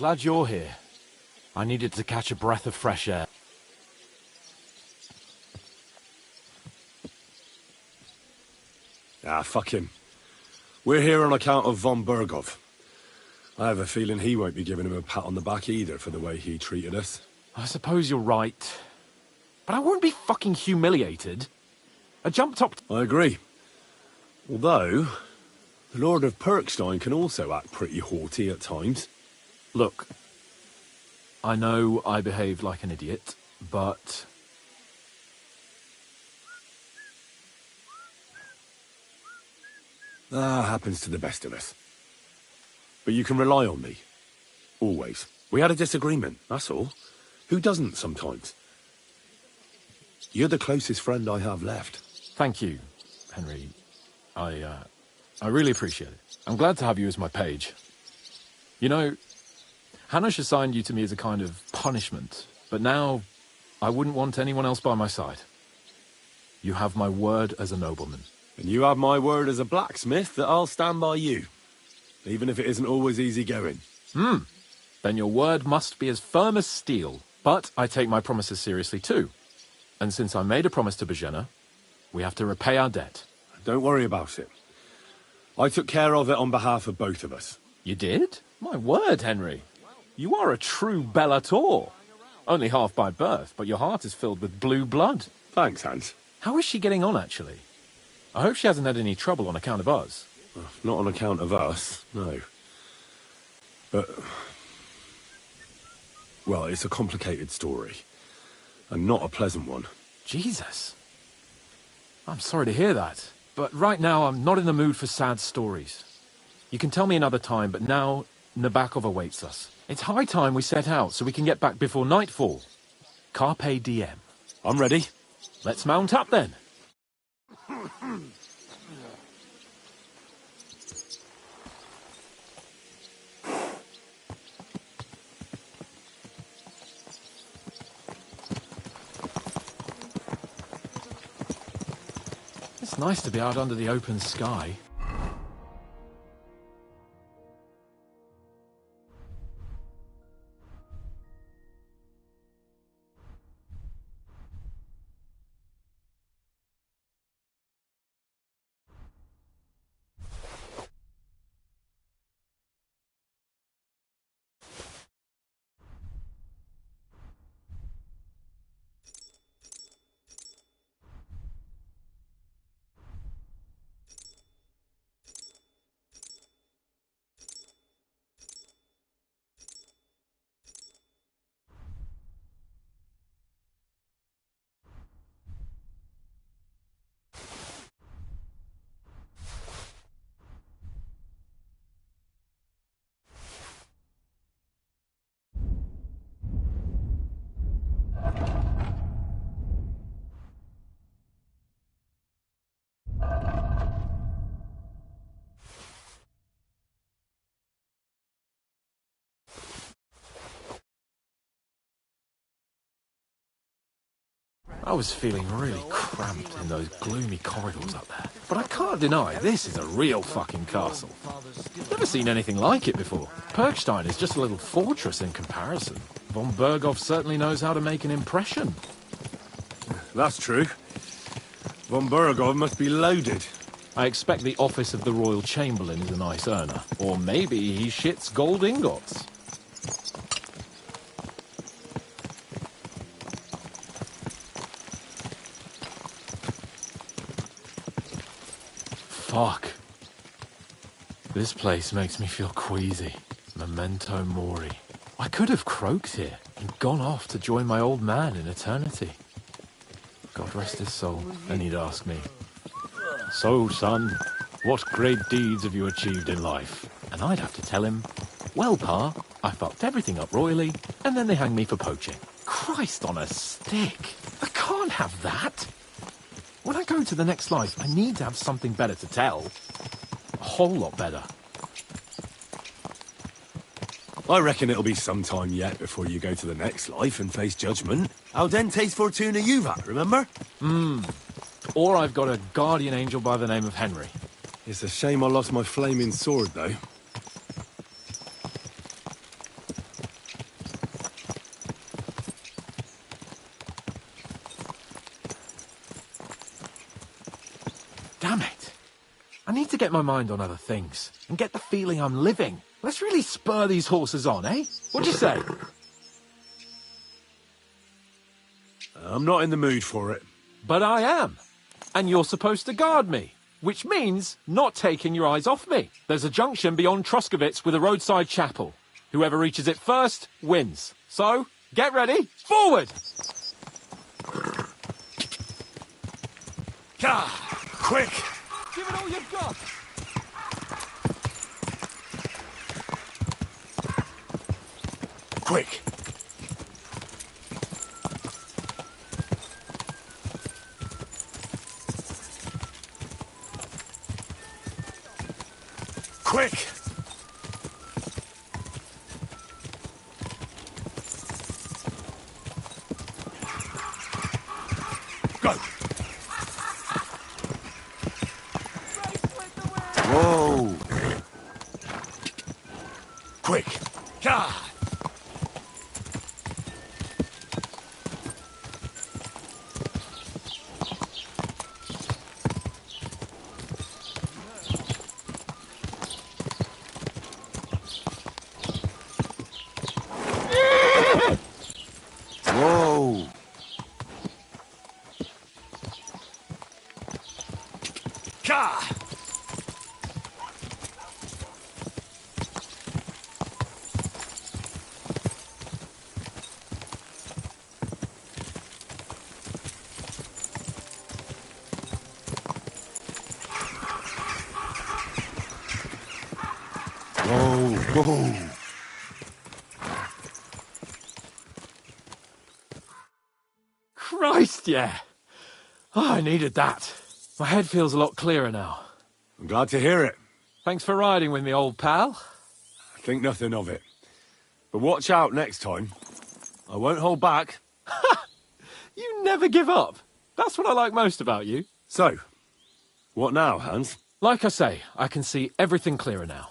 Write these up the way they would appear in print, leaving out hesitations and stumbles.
Glad you're here. I needed to catch a breath of fresh air. Ah, fuck him. We're here on account of von Bergov. I have a feeling he won't be giving him a pat on the back either for the way he treated us. I suppose you're right. But I won't be fucking humiliated. I jumped up... I agree. Although, the Lord of Perkstein can also act pretty haughty at times. Look, I know I behaved like an idiot, but... That happens to the best of us. But you can rely on me. Always. We had a disagreement, that's all. Who doesn't sometimes? You're the closest friend I have left. Thank you, Henry. I really appreciate it. I'm glad to have you as my page. You know, Hanush assigned you to me as a kind of punishment, but now I wouldn't want anyone else by my side. You have my word as a nobleman. And you have my word as a blacksmith that I'll stand by you. Even if it isn't always easy going. Then your word must be as firm as steel. But I take my promises seriously too. And since I made a promise to Bajena, we have to repay our debt. Don't worry about it. I took care of it on behalf of both of us. You did? My word, Henry. You are a true Bellator. Only half by birth, but your heart is filled with blue blood. Thanks, Hans. How is she getting on, actually? I hope she hasn't had any trouble on account of us. Not on account of us, no. But... well, it's a complicated story. And not a pleasant one. Jesus. I'm sorry to hear that. But right now, I'm not in the mood for sad stories. You can tell me another time, but now Nabokov awaits us. It's high time we set out so we can get back before nightfall. Carpe diem. I'm ready. Let's mount up then. It's nice to be out under the open sky. I was feeling really cramped in those gloomy corridors up there. But I can't deny, this is a real fucking castle. Never seen anything like it before. Perkstein is just a little fortress in comparison. Von Bergov certainly knows how to make an impression. That's true. Von Bergov must be loaded. I expect the office of the Royal Chamberlain is a nice earner. Or maybe he shits gold ingots. Fuck. This place makes me feel queasy. Memento mori. I could have croaked here and gone off to join my old man in eternity. God rest his soul. Then he'd ask me, "So, son, what great deeds have you achieved in life?" And I'd have to tell him, "Well, Pa, I fucked everything up royally, and then they hanged me for poaching." Christ on a stick. I can't have that. When I go to the next life, I need to have something better to tell. A whole lot better. I reckon it'll be some time yet before you go to the next life and face judgment. Audentes fortuna juvat, remember? Or I've got a guardian angel by the name of Henry. It's a shame I lost my flaming sword, though. Damn it. I need to get my mind on other things and get the feeling I'm living. Let's really spur these horses on, eh? What do you say? I'm not in the mood for it. But I am. And you're supposed to guard me. Which means not taking your eyes off me. There's a junction beyond Troskovitz with a roadside chapel. Whoever reaches it first wins. So, get ready. Forward! Quick! Give it all you've got! Quick! Quick! Go! Whoa! Quick! God! Whoa! God! Whoa, whoa. Christ, yeah. Oh, I needed that. My head feels a lot clearer now. I'm glad to hear it. Thanks for riding with me, old pal. I think nothing of it. But watch out next time. I won't hold back. You never give up. That's what I like most about you. So, what now, Hans? Like I say, I can see everything clearer now.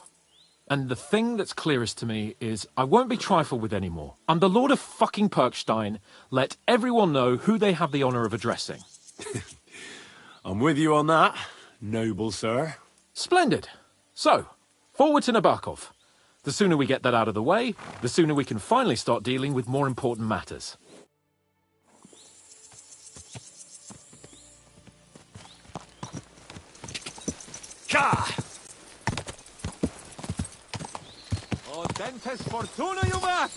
And the thing that's clearest to me is I won't be trifled with anymore. I'm the Lord of fucking Perkstein. Let everyone know who they have the honor of addressing. I'm with you on that, noble sir. Splendid. So, forward to Nabokov. The sooner we get that out of the way, the sooner we can finally start dealing with more important matters. Ka! O dentes fortuna juvat!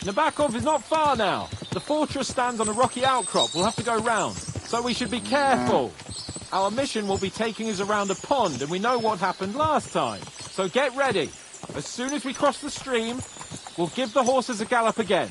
Nabokov is not far now. The fortress stands on a rocky outcrop. We'll have to go round, so we should be careful. Our mission will be taking us around a pond, and we know what happened last time. So get ready. As soon as we cross the stream, we'll give the horses a gallop again.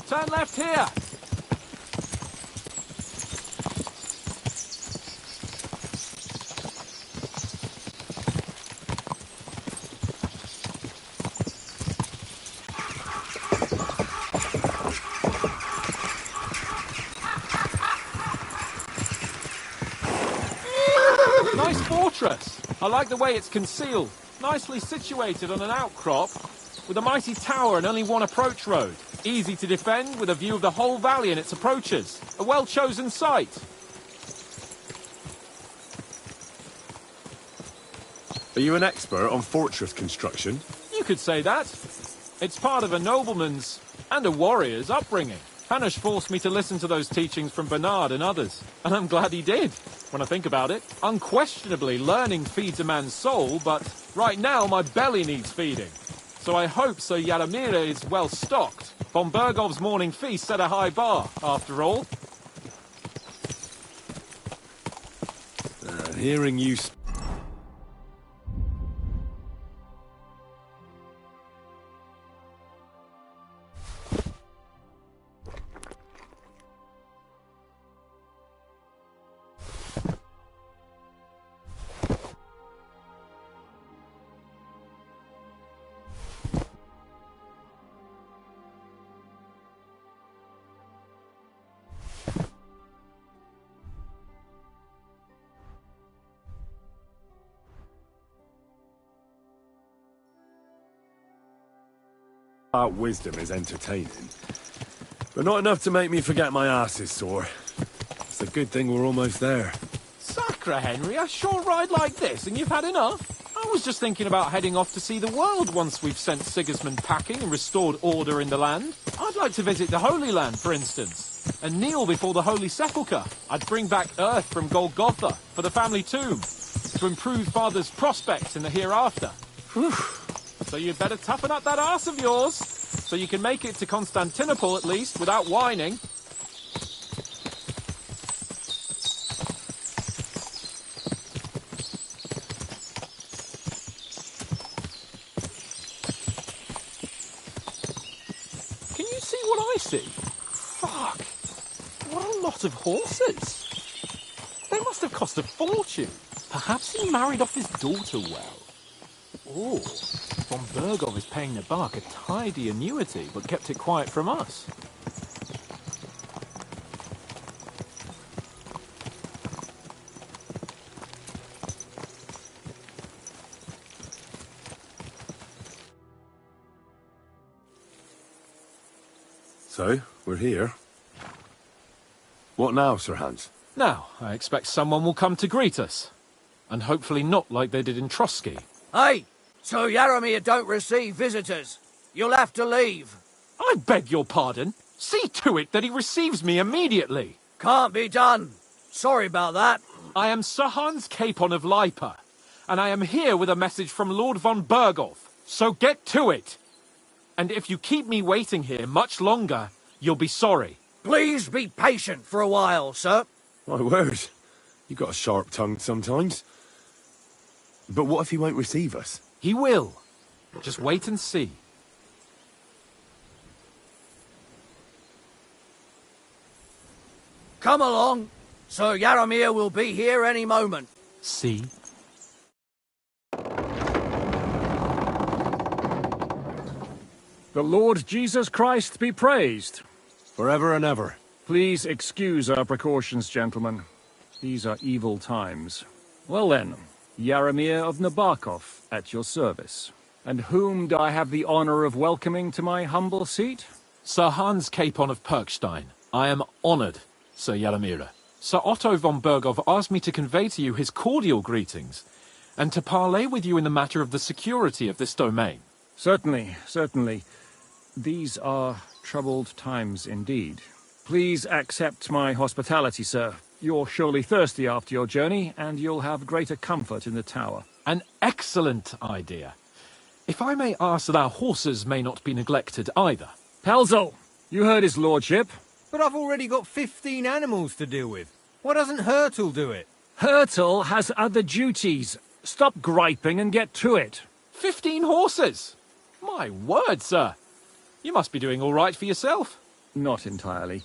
Turn left here. Nice fortress. I like the way it's concealed. Nicely situated on an outcrop with a mighty tower and only one approach road. Easy to defend with a view of the whole valley and its approaches. A well-chosen site. Are you an expert on fortress construction? You could say that. It's part of a nobleman's and a warrior's upbringing. Hanush forced me to listen to those teachings from Bernard and others, and I'm glad he did. When I think about it, unquestionably learning feeds a man's soul, but right now my belly needs feeding. So I hope Sir Yaromir is well stocked. Von Bergov's morning feast set a high bar, after all. Hearing you... wisdom is entertaining, but not enough to make me forget my ass is sore. It's a good thing we're almost there. Sacre, Henry, a short ride like this and you've had enough? I was just thinking about heading off to see the world once we've sent Sigismund packing and restored order in the land. I'd like to visit the Holy Land, for instance, and kneel before the Holy Sepulchre. I'd bring back earth from Golgotha for the family tomb, to improve Father's prospects in the hereafter. Whew. So you'd better toughen up that arse of yours, so you can make it to Constantinople at least, without whining. Can you see what I see? Fuck. What a lot of horses. They must have cost a fortune. Perhaps he married off his daughter well. Oh, von Bergov is paying Nabok a tidy annuity, but kept it quiet from us. So, we're here. What now, Sir Hans? Now, I expect someone will come to greet us. And hopefully not like they did in Trotsky. Hey! So Yaromir don't receive visitors. You'll have to leave. I beg your pardon. See to it that he receives me immediately. Can't be done. Sorry about that. I am Sir Hans Capon of Lipa, and I am here with a message from Lord von Bergov. So get to it. And if you keep me waiting here much longer, you'll be sorry. Please be patient for a while, sir. My word. You got a sharp tongue sometimes. But what if he won't receive us? He will. Just wait and see. Come along. Sir Yaromir will be here any moment. See? The Lord Jesus Christ be praised. Forever and ever. Please excuse our precautions, gentlemen. These are evil times. Well then, Yaramir of Nabokov, at your service. And whom do I have the honor of welcoming to my humble seat? Sir Hans Capon of Perkstein. I am honored, Sir Yaramira. Sir Otto von Bergov asked me to convey to you his cordial greetings, and to parley with you in the matter of the security of this domain. Certainly, certainly. These are troubled times indeed. Please accept my hospitality, sir. You're surely thirsty after your journey, and you'll have greater comfort in the tower. An excellent idea. If I may ask that our horses may not be neglected either. Pelzel, you heard his lordship. But I've already got 15 animals to deal with. Why doesn't Hurtle do it? Hurtle has other duties. Stop griping and get to it. 15 horses! My word, sir. You must be doing all right for yourself. Not entirely.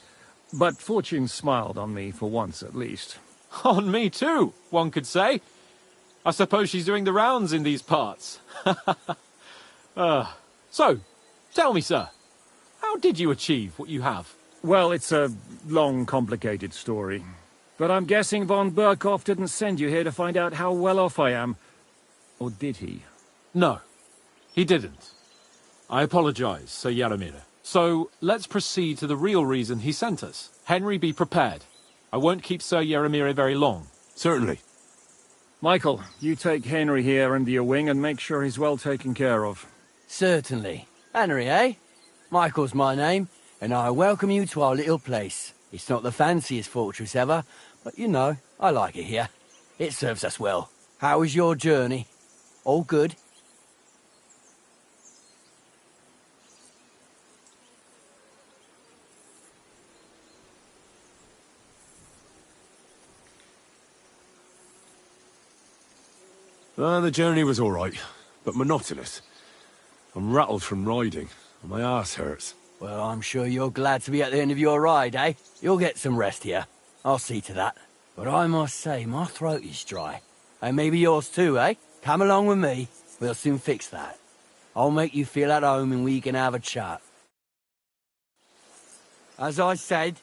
But fortune smiled on me for once at least. On me too, one could say. I suppose she's doing the rounds in these parts. So, tell me, sir, how did you achieve what you have? Well, it's a long, complicated story. But I'm guessing von Berkhoff didn't send you here to find out how well off I am. Or did he? No, he didn't. I apologize, Sir Yaramira. So, let's proceed to the real reason he sent us. Henry, be prepared. I won't keep Sir Yaramira very long. Certainly. Michael, you take Henry here under your wing and make sure he's well taken care of. Certainly. Henry, eh? Michael's my name, and I welcome you to our little place. It's not the fanciest fortress ever, but you know, I like it here. It serves us well. How was your journey? All good? The journey was all right, but monotonous. I'm rattled from riding, and my arse hurts. Well, I'm sure you're glad to be at the end of your ride, eh? You'll get some rest here. I'll see to that. But I must say, my throat is dry. And maybe yours too, eh? Come along with me. We'll soon fix that. I'll make you feel at home and we can have a chat. As I said,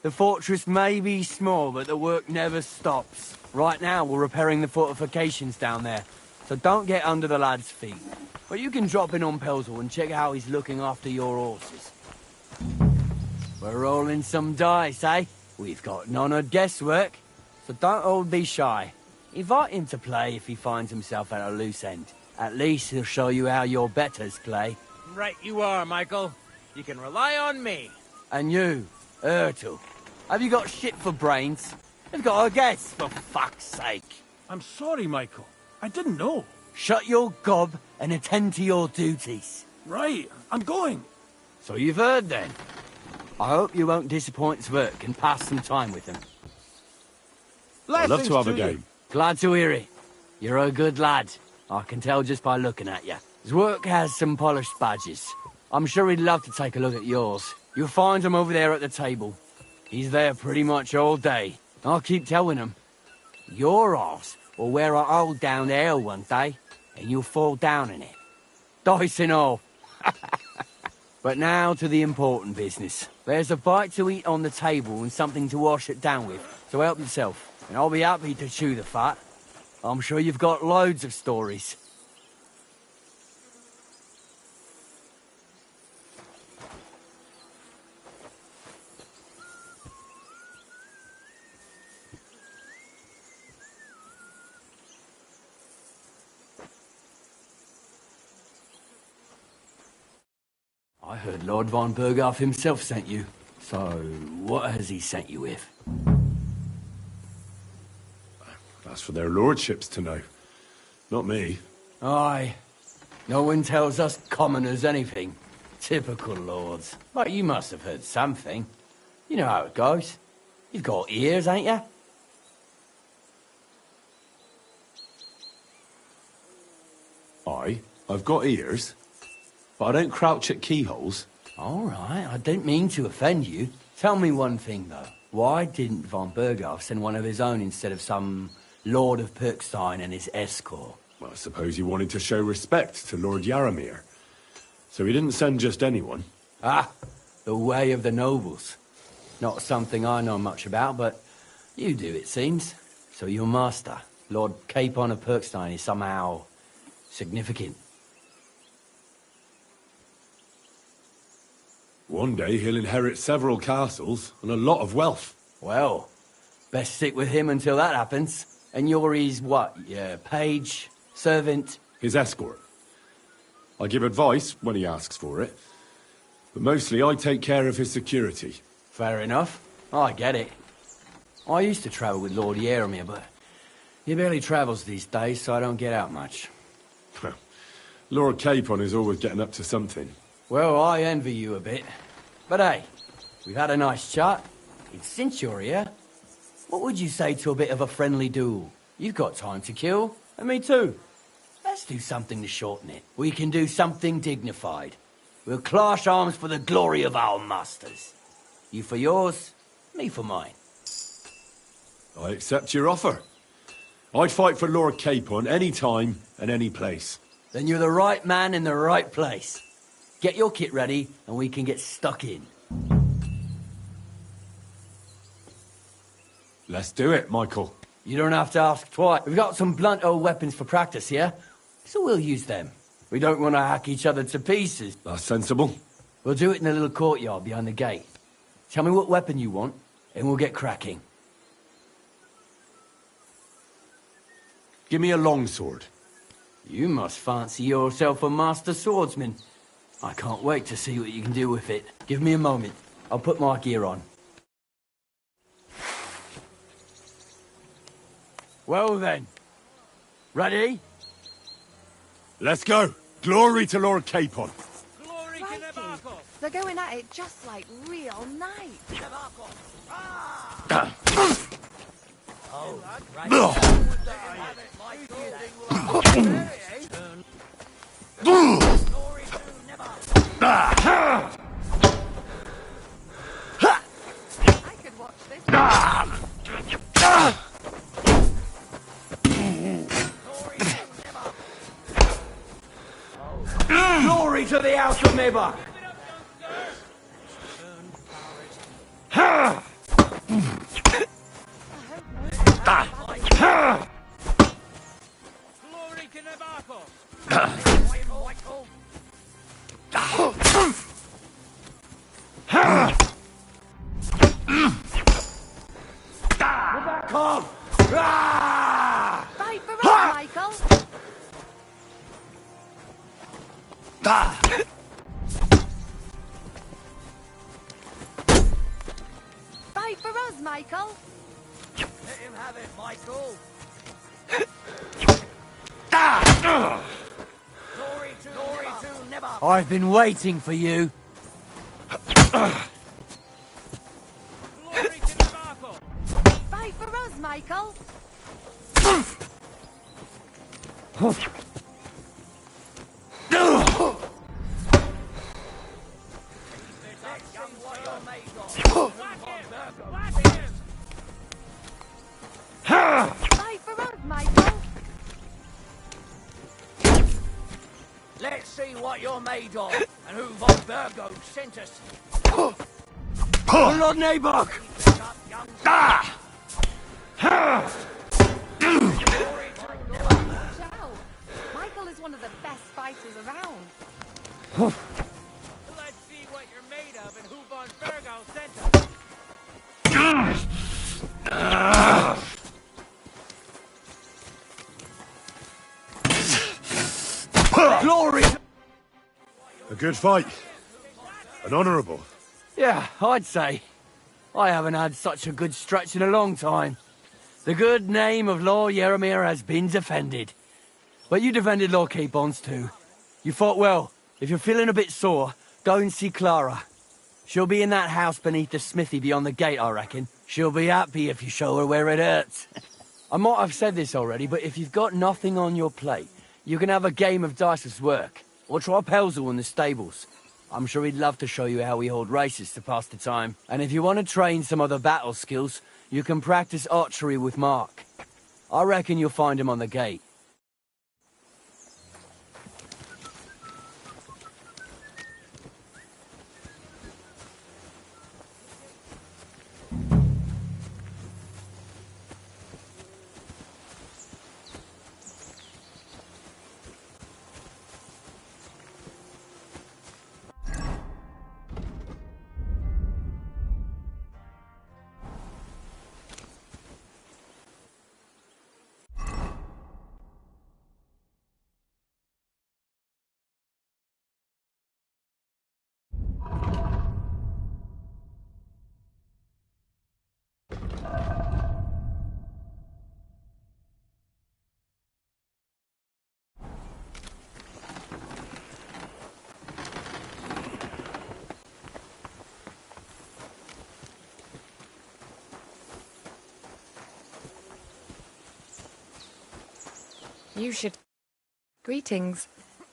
the fortress may be small, but the work never stops. Right now, we're repairing the fortifications down there, so don't get under the lad's feet. But you can drop in on Pelzel and check how he's looking after your horses. We're rolling some dice, eh? We've got none of guesswork, so don't all be shy. Invite him to play if he finds himself at a loose end. At least he'll show you how your betters play. Right you are, Michael. You can rely on me. And you, Ertul, have you got shit for brains? You've got a guess, for fuck's sake. I'm sorry, Michael. I didn't know. Shut your gob and attend to your duties. Right, I'm going. So you've heard then. I hope you won't disappoint Zwerk and pass some time with him. I'd love to have a game. Glad to hear it. You're a good lad. I can tell just by looking at you. Zwerk has some polished badges. I'm sure he'd love to take a look at yours. You'll find him over there at the table. He's there pretty much all day. I'll keep telling him. Your arse will wear a hole down there one day, and you'll fall down in it. Dice and all. But now to the important business. There's a bite to eat on the table and something to wash it down with, so help yourself. And I'll be happy to chew the fat. I'm sure you've got loads of stories. I heard Lord von Berghoff himself sent you. So, what has he sent you with? That's for their lordships to know. Not me. Aye. No one tells us commoners anything. Typical lords. But you must have heard something. You know how it goes. You've got ears, ain't you? I've got ears, but I don't crouch at keyholes. All right, I didn't mean to offend you. Tell me one thing, though. Why didn't von Berghoff send one of his own instead of some Lord of Perkstein and his escort? Well, I suppose he wanted to show respect to Lord Yaramir. So he didn't send just anyone. Ah, the way of the nobles. Not something I know much about, but you do, it seems. So your master, Lord Capon of Perkstein, is somehow significant. One day he'll inherit several castles and a lot of wealth. Well, best stick with him until that happens. And you're his what? Yeah, page, servant? His escort. I give advice when he asks for it, but mostly I take care of his security. Fair enough. I get it. I used to travel with Lord Yeremir, but he barely travels these days, so I don't get out much. Lord Capon is always getting up to something. Well, I envy you a bit. But hey, we've had a nice chat. And since you're here, what would you say to a bit of a friendly duel? You've got time to kill, and me too. Let's do something to shorten it. We can do something dignified. We'll clash arms for the glory of our masters. You for yours, me for mine. I accept your offer. I'd fight for Lord Capon any time and any place. Then you're the right man in the right place. Get your kit ready, and we can get stuck in. Let's do it, Michael. You don't have to ask twice. We've got some blunt old weapons for practice here, so we'll use them. We don't want to hack each other to pieces. That's sensible. We'll do it in the little courtyard behind the gate. Tell me what weapon you want, and we'll get cracking. Give me a longsword. You must fancy yourself a master swordsman. I can't wait to see what you can do with it. Give me a moment. I'll put my gear on. Well then. Ready? Let's go. Glory to Lord Capon. Glory to Crikey, Nabarkov! they're going at it just like real knights. I could watch this. Glory to the House of Mibach! Glory to Nabarkov! Come! Fight for us, Michael. Fight for us, Michael. Let him have it, Michael! Glory to never. I've been waiting for you. Glory to Nabarkov! Fight for us, Michael. Fight for us, Michael. Let's see what you're made of, and who von Burgo sent us. Lord Naboth! Ciao. Michael is one of the best fighters around. Let's see what you're made of and who von Virgo sent us. Glory! A good fight. An honourable. Yeah, I'd say. I haven't had such a good stretch in a long time. The good name of Lord Yeremir has been defended. But you defended Lord Capon's too. You fought well. If you're feeling a bit sore, go and see Clara. She'll be in that house beneath the smithy beyond the gate, I reckon. She'll be happy if you show her where it hurts. I might have said this already, but if you've got nothing on your plate, you can have a game of dice's work. Or try Pelzel in the stables. I'm sure he'd love to show you how we hold races to pass the time. And if you want to train some other battle skills, you can practice archery with Mark. I reckon you'll find him on the gate. You should... Greetings,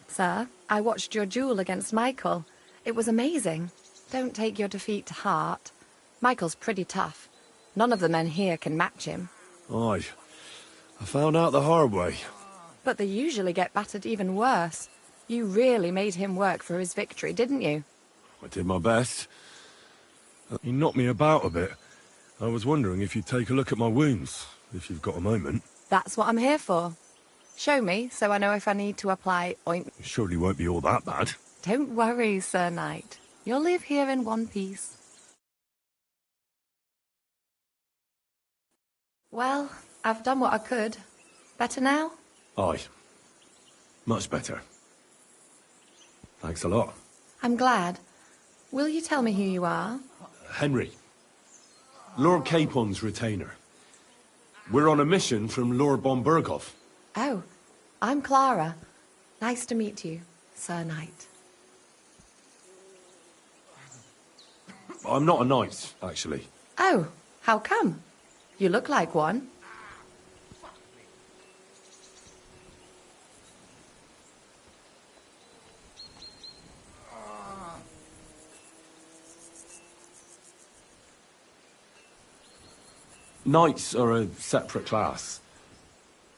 sir. I watched your duel against Michael. It was amazing. Don't take your defeat to heart. Michael's pretty tough. None of the men here can match him. Aye. I found out the hard way. But they usually get battered even worse. You really made him work for his victory, didn't you? I did my best. He knocked me about a bit. I was wondering if you'd take a look at my wounds, if you've got a moment. That's what I'm here for. Show me, so I know if I need to apply ointment. It surely won't be all that bad. Don't worry, Sir Knight. You'll live here in one piece. Well, I've done what I could. Better now? Aye. Much better. Thanks a lot. I'm glad. Will you tell me who you are? Henry. Lord Capon's retainer. We're on a mission from Lord Bombergov. Oh, I'm Clara. Nice to meet you, Sir Knight. I'm not a knight, actually. Oh, how come? You look like one. Knights are a separate class.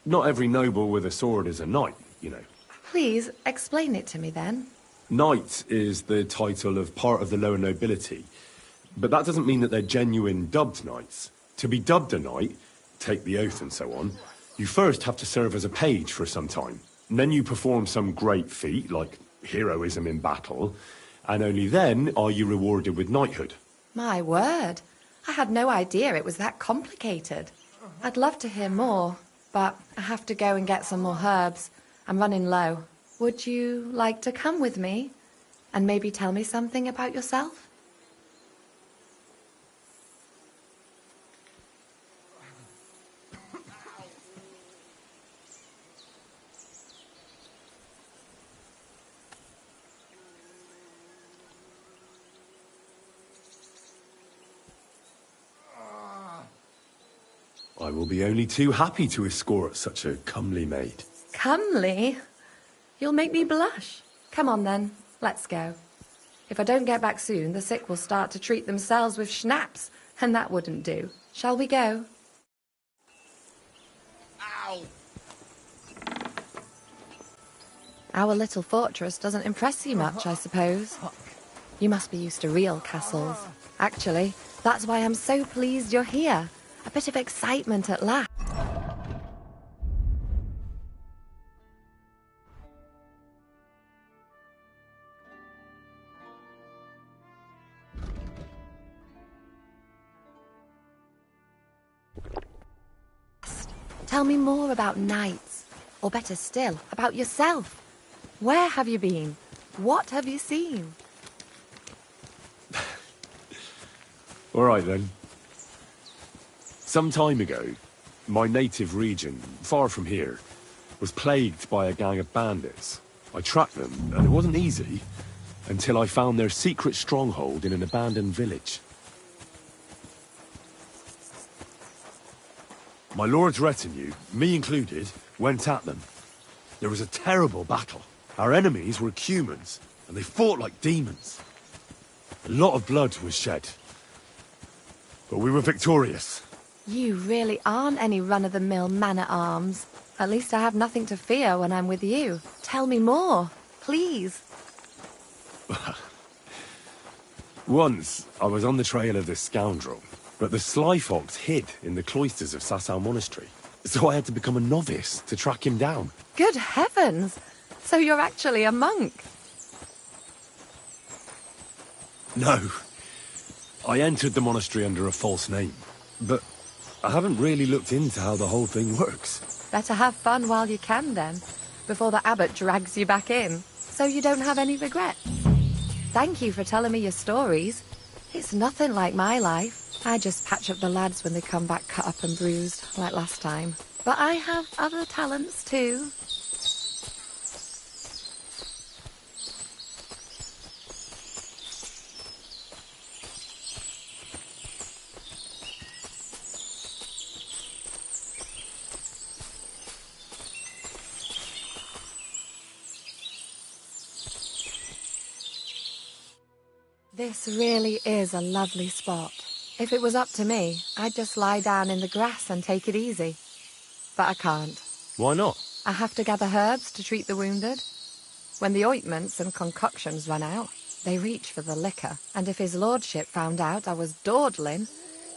Not every noble with a sword is a knight, you know. Please, explain it to me then. Knight is the title of part of the lower nobility. But that doesn't mean that they're genuine dubbed knights. To be dubbed a knight, take the oath and so on, you first have to serve as a page for some time. And then you perform some great feat, like heroism in battle, and only then are you rewarded with knighthood. My word. I had no idea it was that complicated. I'd love to hear more, but I have to go and get some more herbs. I'm running low. Would you like to come with me? And maybe tell me something about yourself? I will be only too happy to escort such a comely maid. Comely? You'll make me blush. Come on then, let's go. If I don't get back soon, the sick will start to treat themselves with schnapps, and that wouldn't do. Shall we go? Ow! Our little fortress doesn't impress you much, I suppose. You must be used to real castles. Actually, that's why I'm so pleased you're here. A bit of excitement at last. Tell me more about knights, or better still, about yourself. Where have you been? What have you seen? All right, then. Some time ago, my native region, far from here, was plagued by a gang of bandits. I tracked them, and it wasn't easy, until I found their secret stronghold in an abandoned village. My lord's retinue, me included, went at them. There was a terrible battle. Our enemies were humans, and they fought like demons. A lot of blood was shed. But we were victorious. You really aren't any run-of-the-mill man-at-arms. At least I have nothing to fear when I'm with you. Tell me more, please. Once, I was on the trail of this scoundrel, but the sly fox hid in the cloisters of Sasau Monastery. So I had to become a novice to track him down. Good heavens! So you're actually a monk? No. I entered the monastery under a false name, but I haven't really looked into how the whole thing works. Better have fun while you can, then, before the abbot drags you back in, so you don't have any regrets. Thank you for telling me your stories. It's nothing like my life. I just patch up the lads when they come back cut up and bruised, like last time. But I have other talents, too. This really is a lovely spot. If it was up to me, I'd just lie down in the grass and take it easy. But I can't. Why not? I have to gather herbs to treat the wounded. When the ointments and concoctions run out, they reach for the liquor, and if his lordship found out I was dawdling,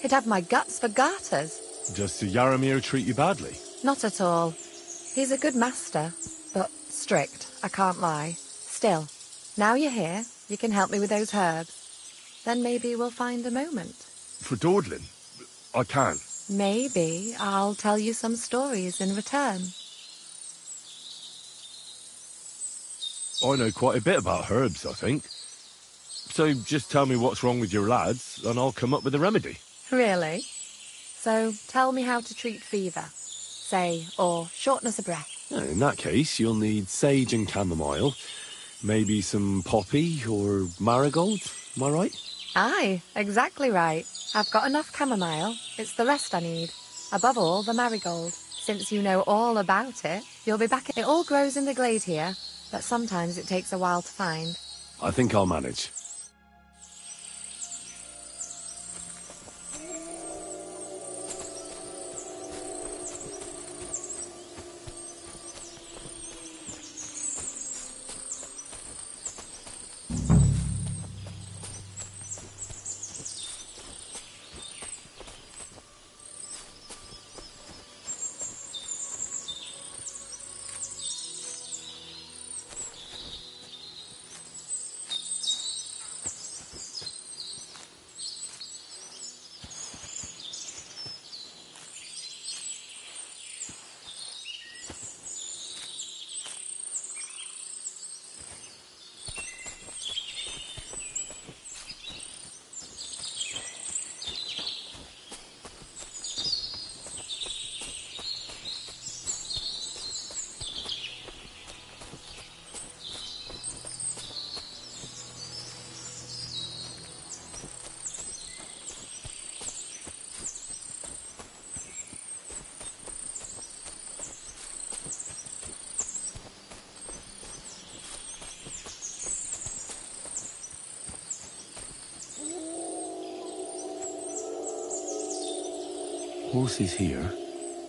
he'd have my guts for garters. Does Sir Yaramir treat you badly? Not at all. He's a good master, but strict, I can't lie. Still, now you're here, you can help me with those herbs. Then maybe we'll find a moment. For dawdling? I can. Maybe I'll tell you some stories in return. I know quite a bit about herbs, I think. So just tell me what's wrong with your lads, and I'll come up with a remedy. Really? So tell me how to treat fever, say, or shortness of breath. In that case, you'll need sage and chamomile, maybe some poppy or marigold, am I right? Aye, exactly right. I've got enough chamomile. It's the rest I need. Above all, the marigold. Since you know all about it, you'll be back. It all grows in the glade here, but sometimes it takes a while to find. I think I'll manage. Horses here,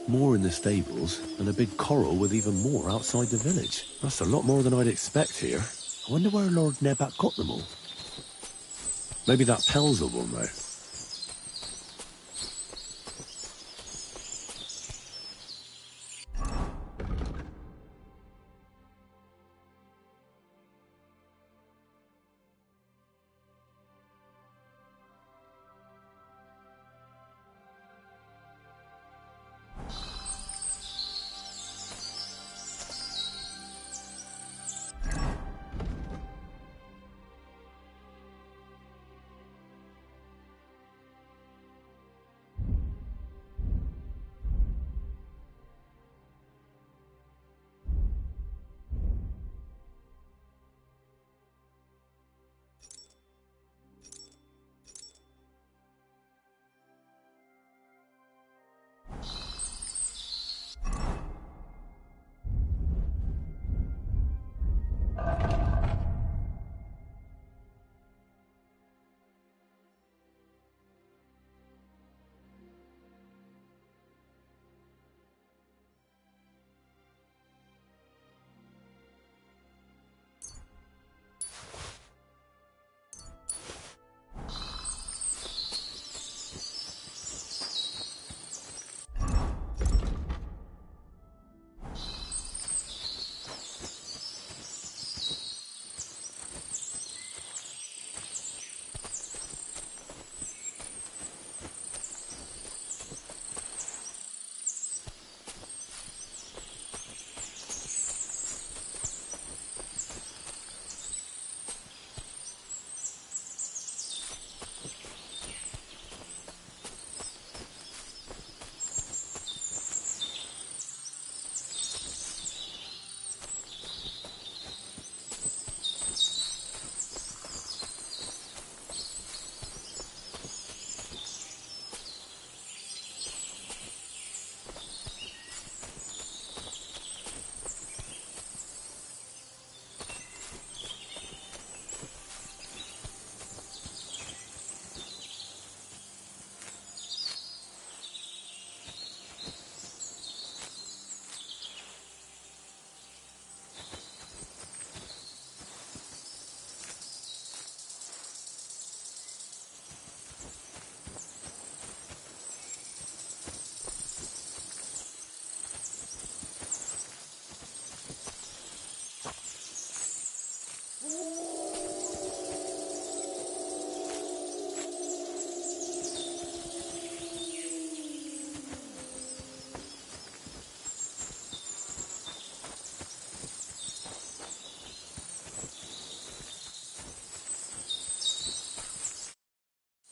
more in the stables, and a big corral with even more outside the village. That's a lot more than I'd expect here. I wonder where Lord Nebat got them all. Maybe that Pelzel will know.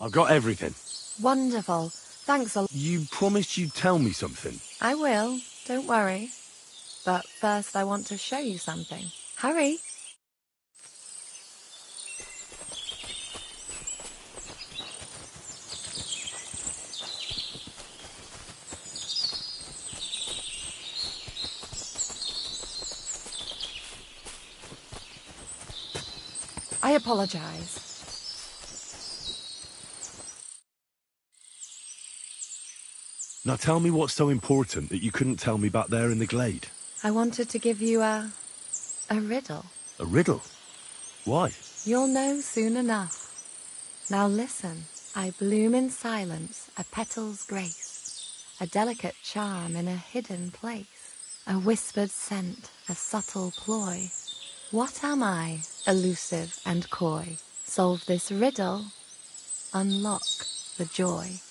I've got everything. Wonderful. Thanks a lot. You promised you'd tell me something. I will. Don't worry. But first I want to show you something. Hurry. I apologize. Now tell me what's so important that you couldn't tell me back there in the glade. I wanted to give you a riddle. A riddle? Why? You'll know soon enough. Now listen. I bloom in silence, a petal's grace, a delicate charm in a hidden place, a whispered scent, a subtle ploy. What am I, elusive and coy? Solve this riddle, unlock the joy.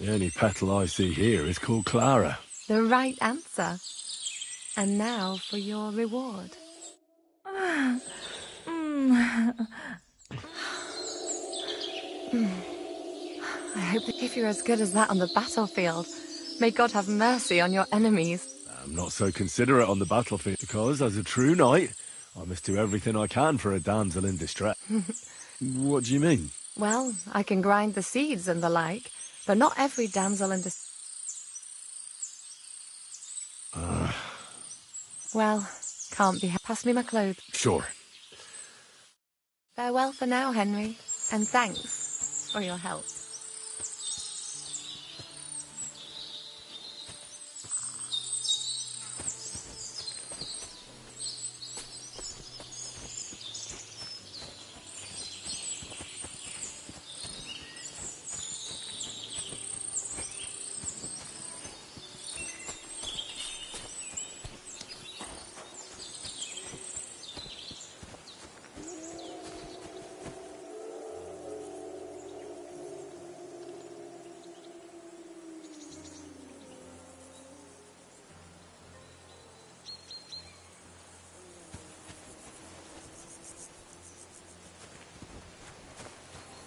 The only petal I see here is called Clara. The right answer. And now for your reward. I hope that if you're as good as that on the battlefield, may God have mercy on your enemies. I'm not so considerate on the battlefield because, as a true knight, I must do everything I can for a damsel in distress. What do you mean? Well, I can grind the seeds and the like, but not every damsel in distress. Well, can't be. Pass me my clothes. Sure. Farewell for now, Henry, and thanks for your help.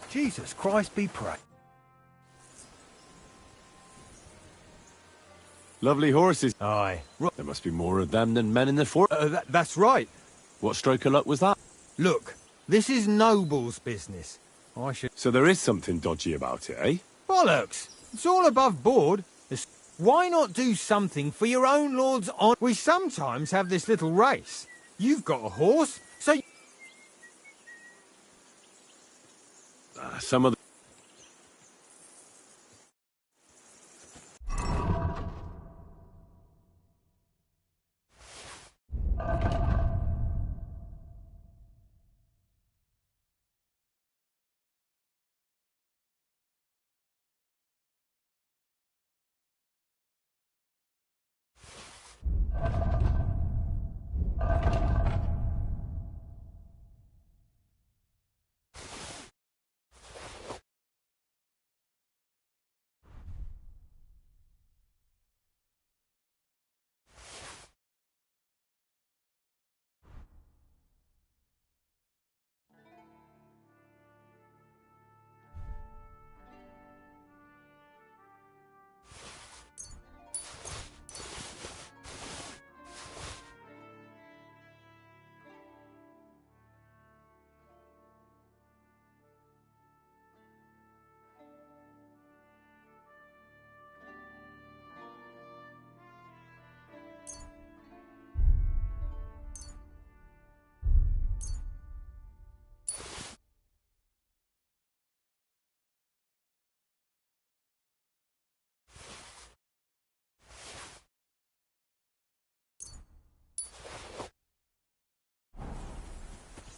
Jesus Christ be praised. Lovely horses. Aye. There must be more of them than men in the fort. That's right. What stroke of luck was that? Look, this is Noble's business. I should... So there is something dodgy about it, eh? Bollocks! It's all above board. Why not do something for your own lord's honour? We sometimes have this little race. You've got a horse, so... Some of the...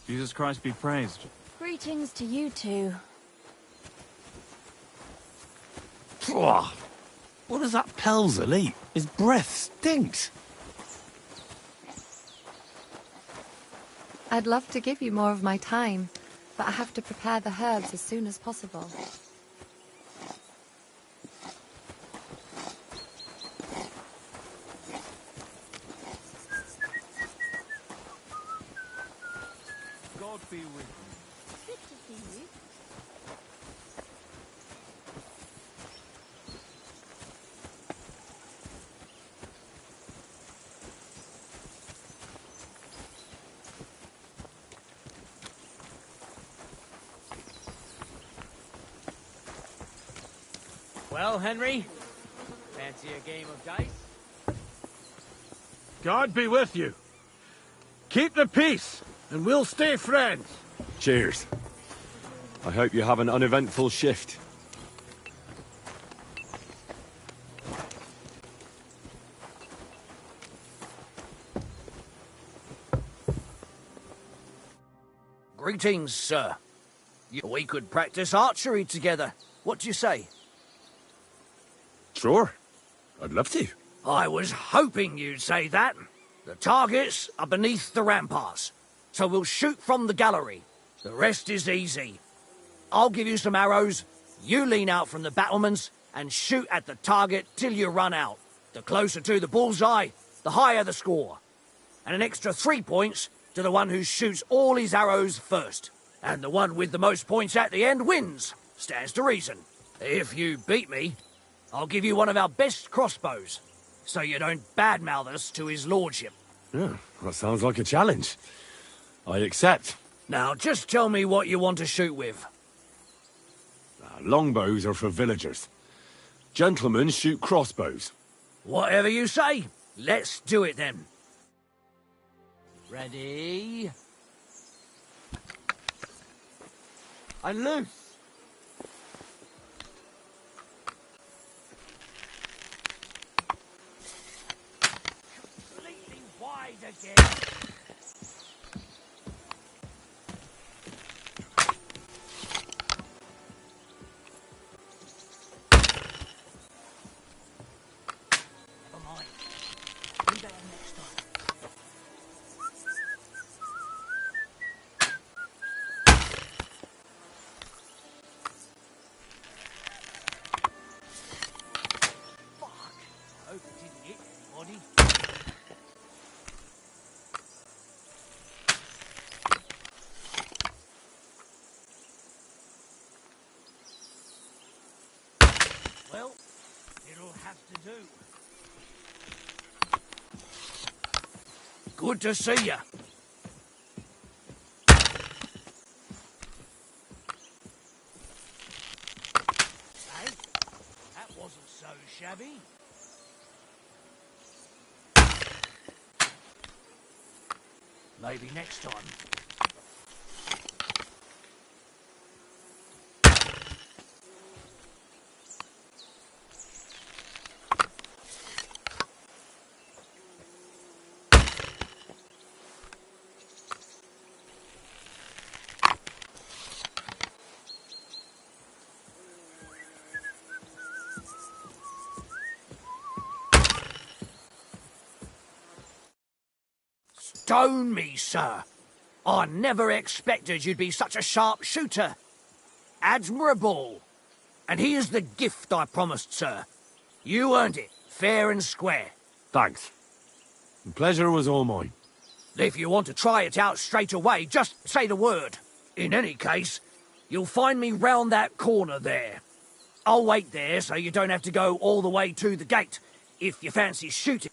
Jesus Christ be praised. Greetings to you two. Pwah! What does that Pelzer eat? His breath stinks. I'd love to give you more of my time, but I have to prepare the herbs as soon as possible. God be with you. Good to see you. Well, Henry, fancy a game of dice? God be with you. Keep the peace, and we'll stay friends. Cheers. I hope you have an uneventful shift. Greetings, sir. We could practice archery together. What do you say? Sure. I'd love to. I was hoping you'd say that. The targets are beneath the ramparts, so we'll shoot from the gallery. The rest is easy. I'll give you some arrows, you lean out from the battlements and shoot at the target till you run out. The closer to the bullseye, the higher the score. And an extra 3 points to the one who shoots all his arrows first. And the one with the most points at the end wins. Stands to reason. If you beat me, I'll give you one of our best crossbows, so you don't badmouth us to his lordship. Yeah, that sounds like a challenge. I accept. Now, just tell me what you want to shoot with. Longbows are for villagers. Gentlemen shoot crossbows. Whatever you say. Let's do it then. Ready? And loose. Completely wide again. Never mind. Do better next time. Fuck. I hope it didn't hit anybody. Well, it'll have to do. Good to see ya. Hey, that wasn't so shabby. Maybe next time. Stone me, sir. I never expected you'd be such a sharp shooter. Admirable. And here's the gift I promised, sir. You earned it, fair and square. Thanks. The pleasure was all mine. If you want to try it out straight away, just say the word. In any case, you'll find me round that corner there. I'll wait there so you don't have to go all the way to the gate if you fancy shooting.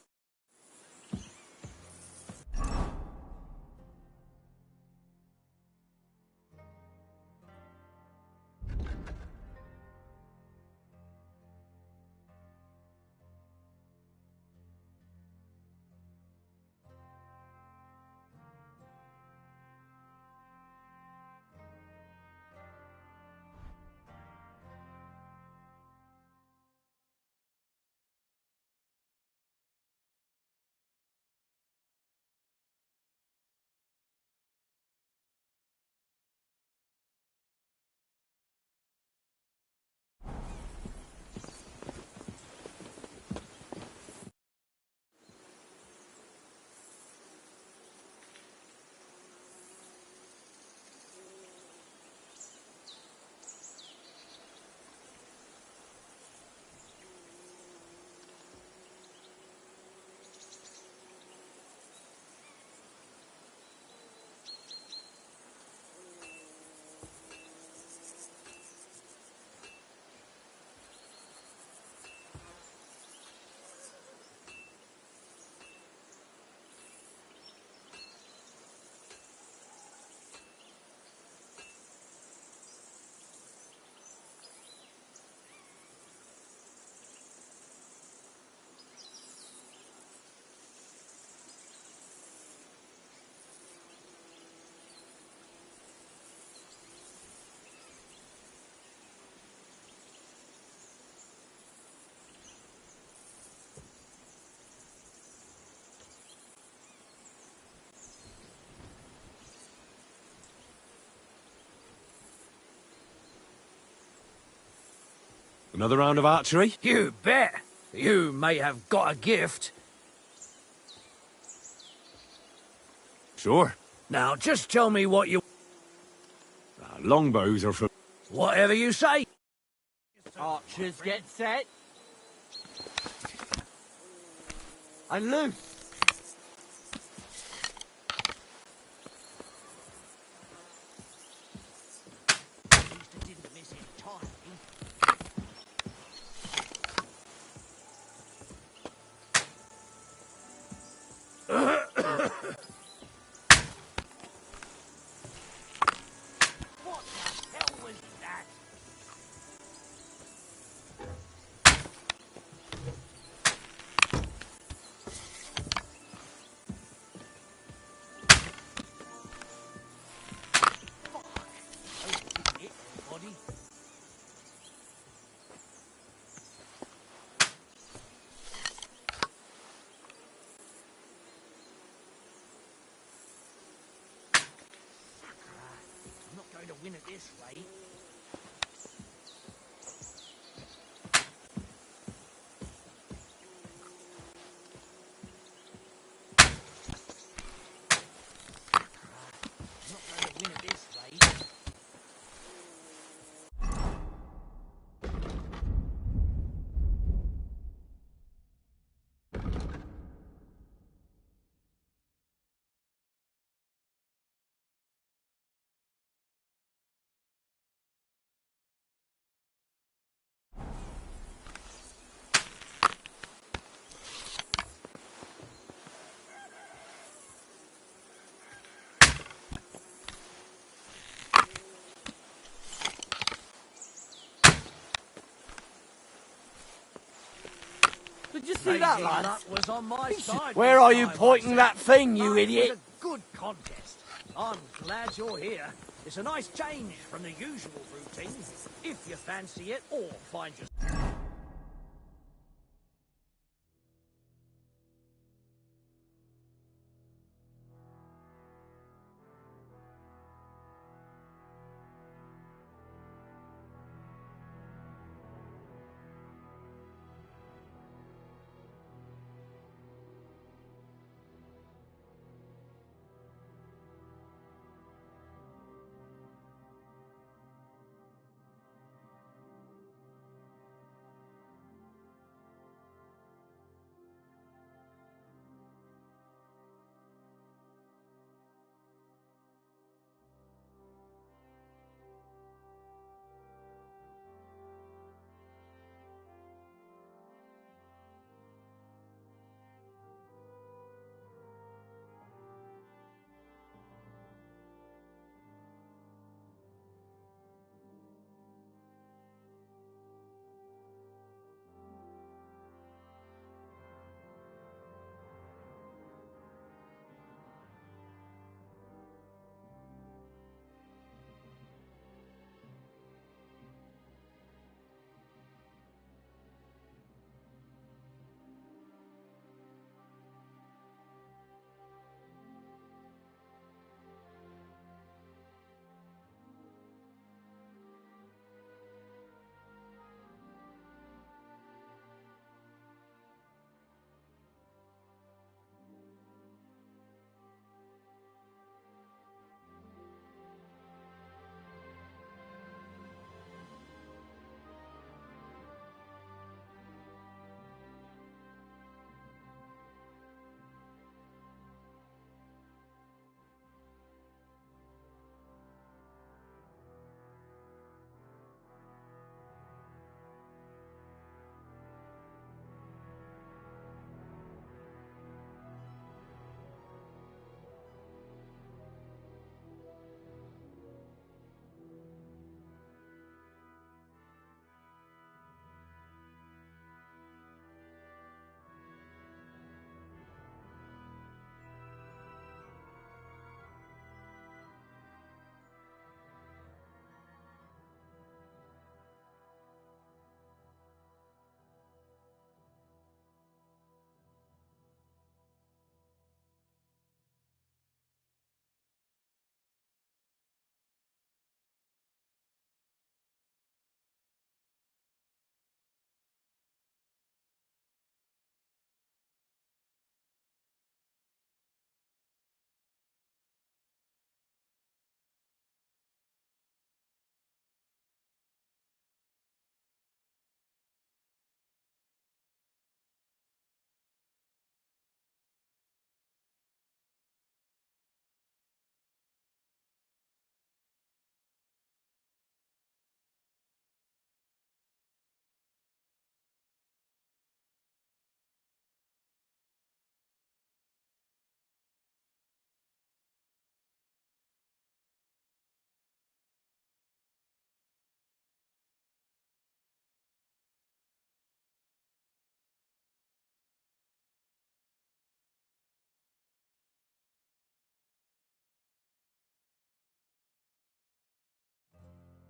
Another round of archery? You bet. You may have got a gift. Sure. Now, just tell me what you... Longbows are for... Whatever you say. Archers get set. And loose. Win at this rate. I'm not going to win at this rate. Did you see that, lad? Luck was on my side. Where are you pointing that thing, you idiot? It was a good contest. I'm glad you're here. It's a nice change from the usual routine. If you fancy it, or find your...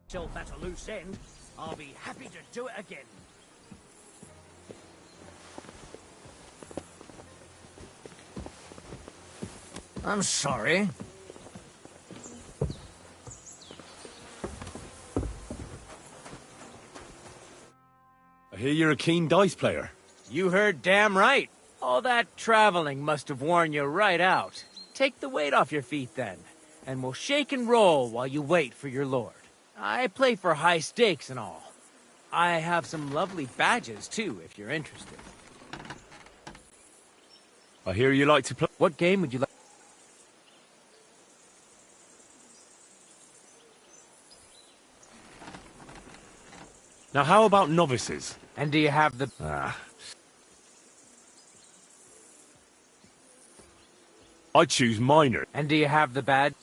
Self at a loose end, I'll be happy to do it again. I'm sorry. I hear you're a keen dice player. You heard damn right. All that traveling must have worn you right out. Take the weight off your feet then, and we'll shake and roll while you wait for your lord. I play for high stakes and all. I have some lovely badges too, if you're interested. I hear you like to play. What game would you like? Now, how about novices? And do you have the... I choose minor. And do you have the badge?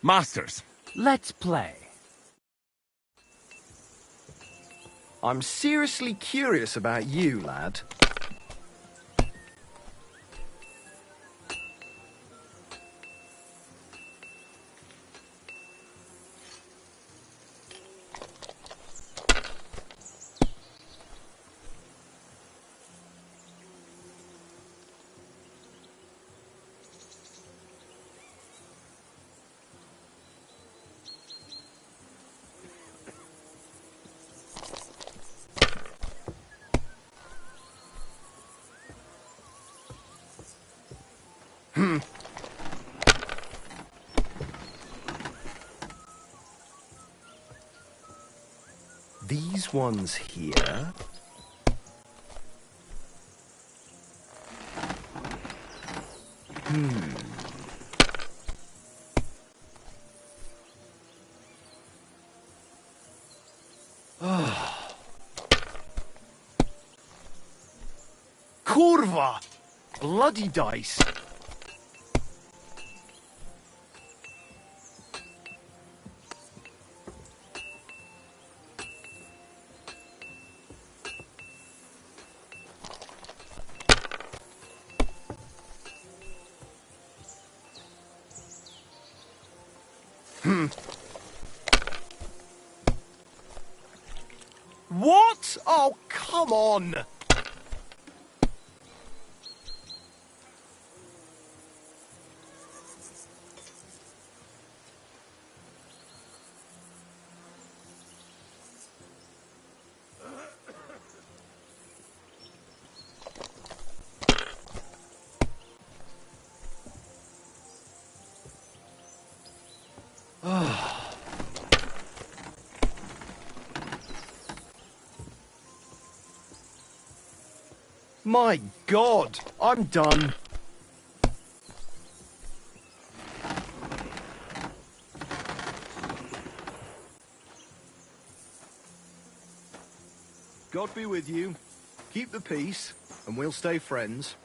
Masters. Let's play. I'm seriously curious about you, lad. These ones here. Kurva! Bloody dice! What? Oh, come on! My God, I'm done. God be with you. Keep the peace, and we'll stay friends.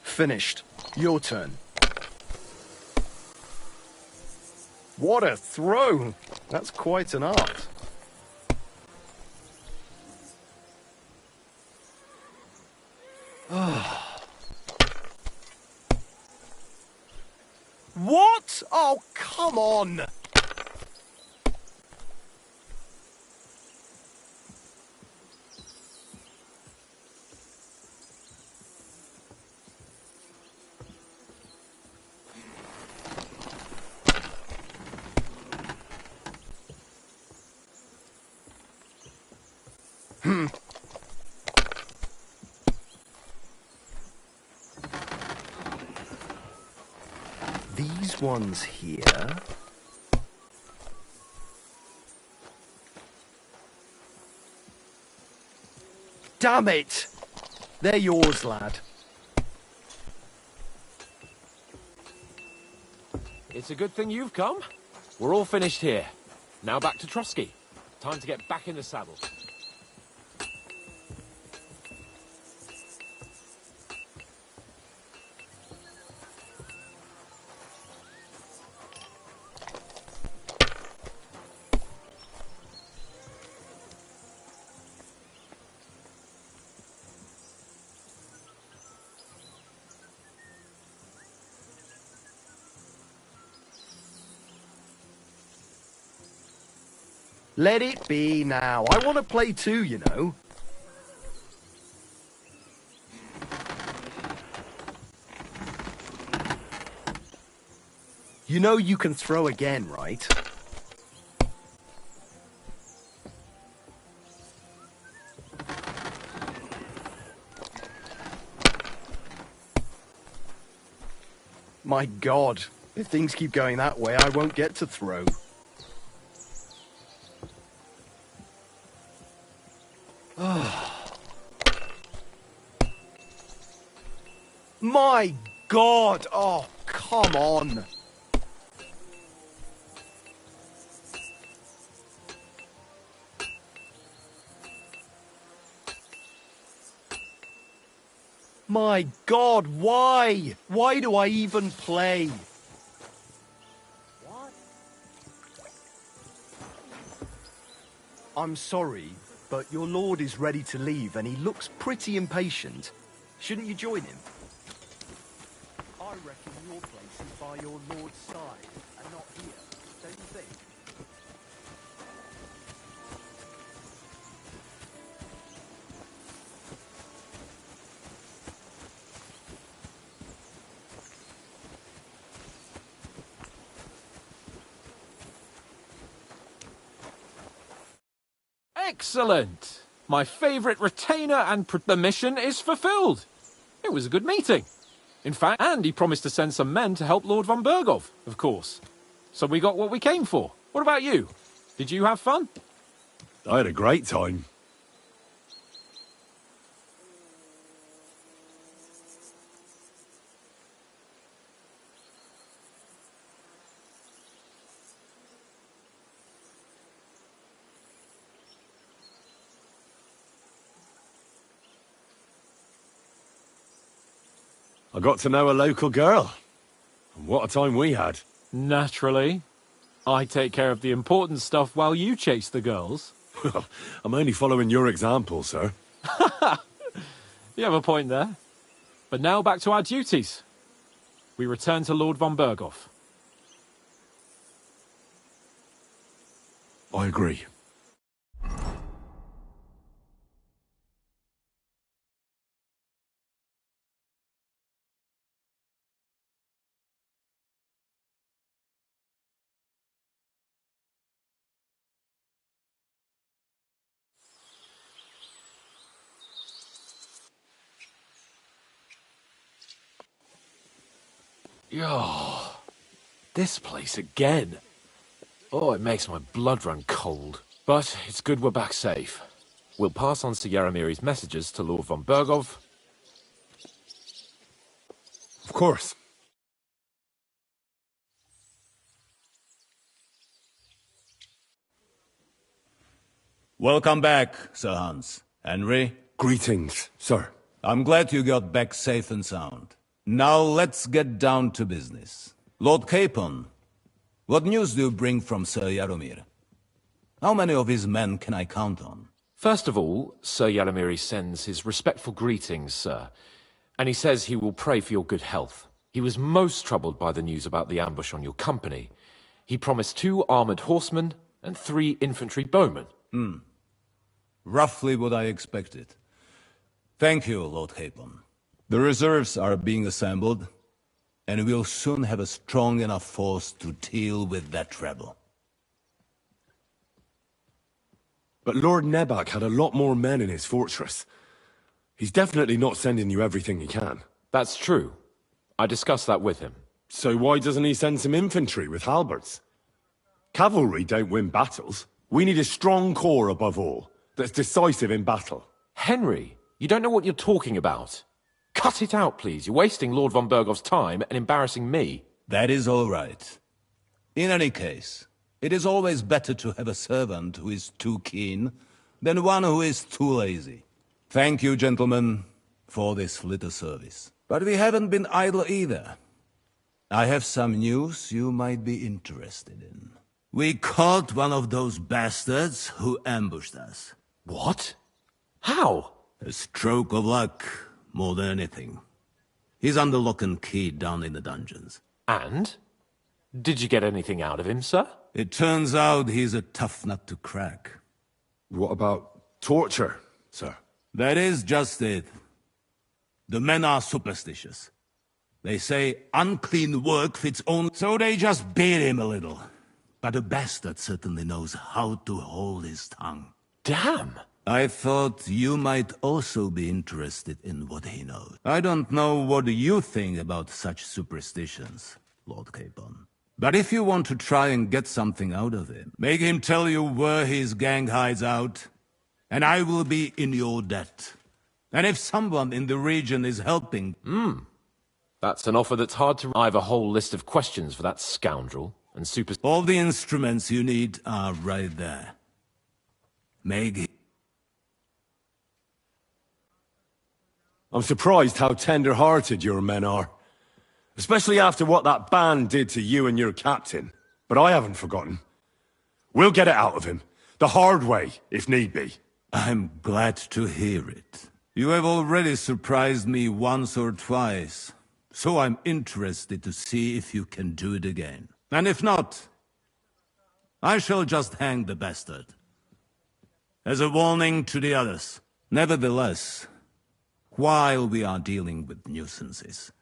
Finished. Your turn. What a throw! That's quite an art. What? Oh, come on! These ones here. Damn it! They're yours, lad. It's a good thing you've come. We're all finished here. Now back to Trotsky. Time to get back in the saddle. Let it be now. I want to play too, you know. You know you can throw again, right? My God, if things keep going that way, I won't get to throw. My God! Oh, come on! My God, why? Why do I even play? What? I'm sorry, but your lord is ready to leave and he looks pretty impatient. Shouldn't you join him? I reckon your place is by your lord's side and not here, don't you think? Excellent! My favourite retainer and the mission is fulfilled. It was a good meeting. In fact, and he promised to send some men to help Lord von Bergov, of course. So we got what we came for. What about you? Did you have fun? I had a great time. I got to know a local girl. And what a time we had. Naturally. I take care of the important stuff while you chase the girls. I'm only following your example, sir. You have a point there. But now back to our duties. We return to Lord von Bergov. I agree. Yo, this place again. Oh, it makes my blood run cold. But it's good we're back safe. We'll pass on to Yaramiri's messages to Lord von Bergov. Of course. Welcome back, Sir Hans. Henry? Greetings, sir. I'm glad you got back safe and sound. Now let's get down to business. Lord Capon, what news do you bring from Sir Yaromir? How many of his men can I count on? First of all, Sir Yaramiri sends his respectful greetings, sir. And he says he will pray for your good health. He was most troubled by the news about the ambush on your company. He promised 2 armoured horsemen and 3 infantry bowmen. Roughly what I expected. Thank you, Lord Capon. The reserves are being assembled, and we'll soon have a strong enough force to deal with that treble. But Lord Nebak had a lot more men in his fortress. He's definitely not sending you everything he can. That's true. I discussed that with him. So why doesn't he send some infantry with halberds? Cavalry don't win battles. We need a strong corps above all, that's decisive in battle. Henry, you don't know what you're talking about. Cut it out, please. You're wasting Lord von Bergov's time and embarrassing me. That is all right. In any case, it is always better to have a servant who is too keen than one who is too lazy. Thank you, gentlemen, for this little service. But we haven't been idle either. I have some news you might be interested in. We caught one of those bastards who ambushed us. What? How? A stroke of luck, more than anything. He's under lock and key down in the dungeons. And? Did you get anything out of him, sir? It turns out he's a tough nut to crack. What about torture, sir? That is just it. The men are superstitious. They say unclean work fits only, so they just beat him a little. But a bastard certainly knows how to hold his tongue. Damn! I thought you might also be interested in what he knows. I don't know what you think about such superstitions, Lord Capon. But if you want to try and get something out of him, make him tell you where his gang hides out, and I will be in your debt. And if someone in the region is helping... That's an offer that's hard to... I have a whole list of questions for that scoundrel, and All the instruments you need are right there. Make... I'm surprised how tender-hearted your men are. Especially after what that band did to you and your captain. But I haven't forgotten. We'll get it out of him. The hard way, if need be. I'm glad to hear it. You have already surprised me once or twice, so I'm interested to see if you can do it again. And if not, I shall just hang the bastard. As a warning to the others. Nevertheless, while we are dealing with nuisances,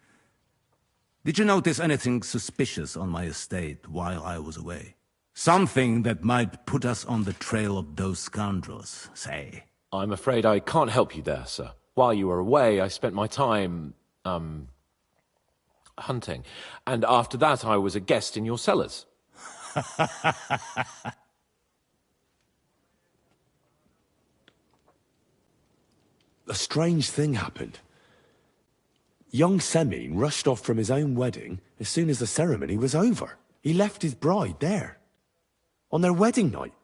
did you notice anything suspicious on my estate while I was away? Something that might put us on the trail of those scoundrels, say. I'm afraid I can't help you there, sir. While you were away, I spent my time, hunting. And after that, I was a guest in your cellars. A strange thing happened. Young Semine rushed off from his own wedding as soon as the ceremony was over. He left his bride there. On their wedding night.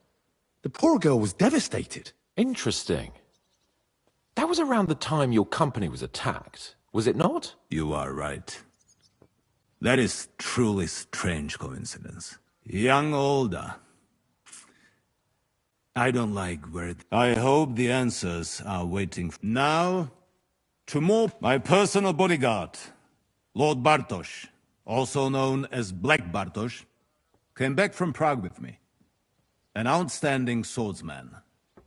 The poor girl was devastated. Interesting. That was around the time your company was attacked, was it not? You are right. That is truly strange coincidence. Young Olda. I don't like where... I hope the answers are waiting. Now, to more... My personal bodyguard, Lord Bartosz, also known as Black Bartosz, came back from Prague with me. An outstanding swordsman,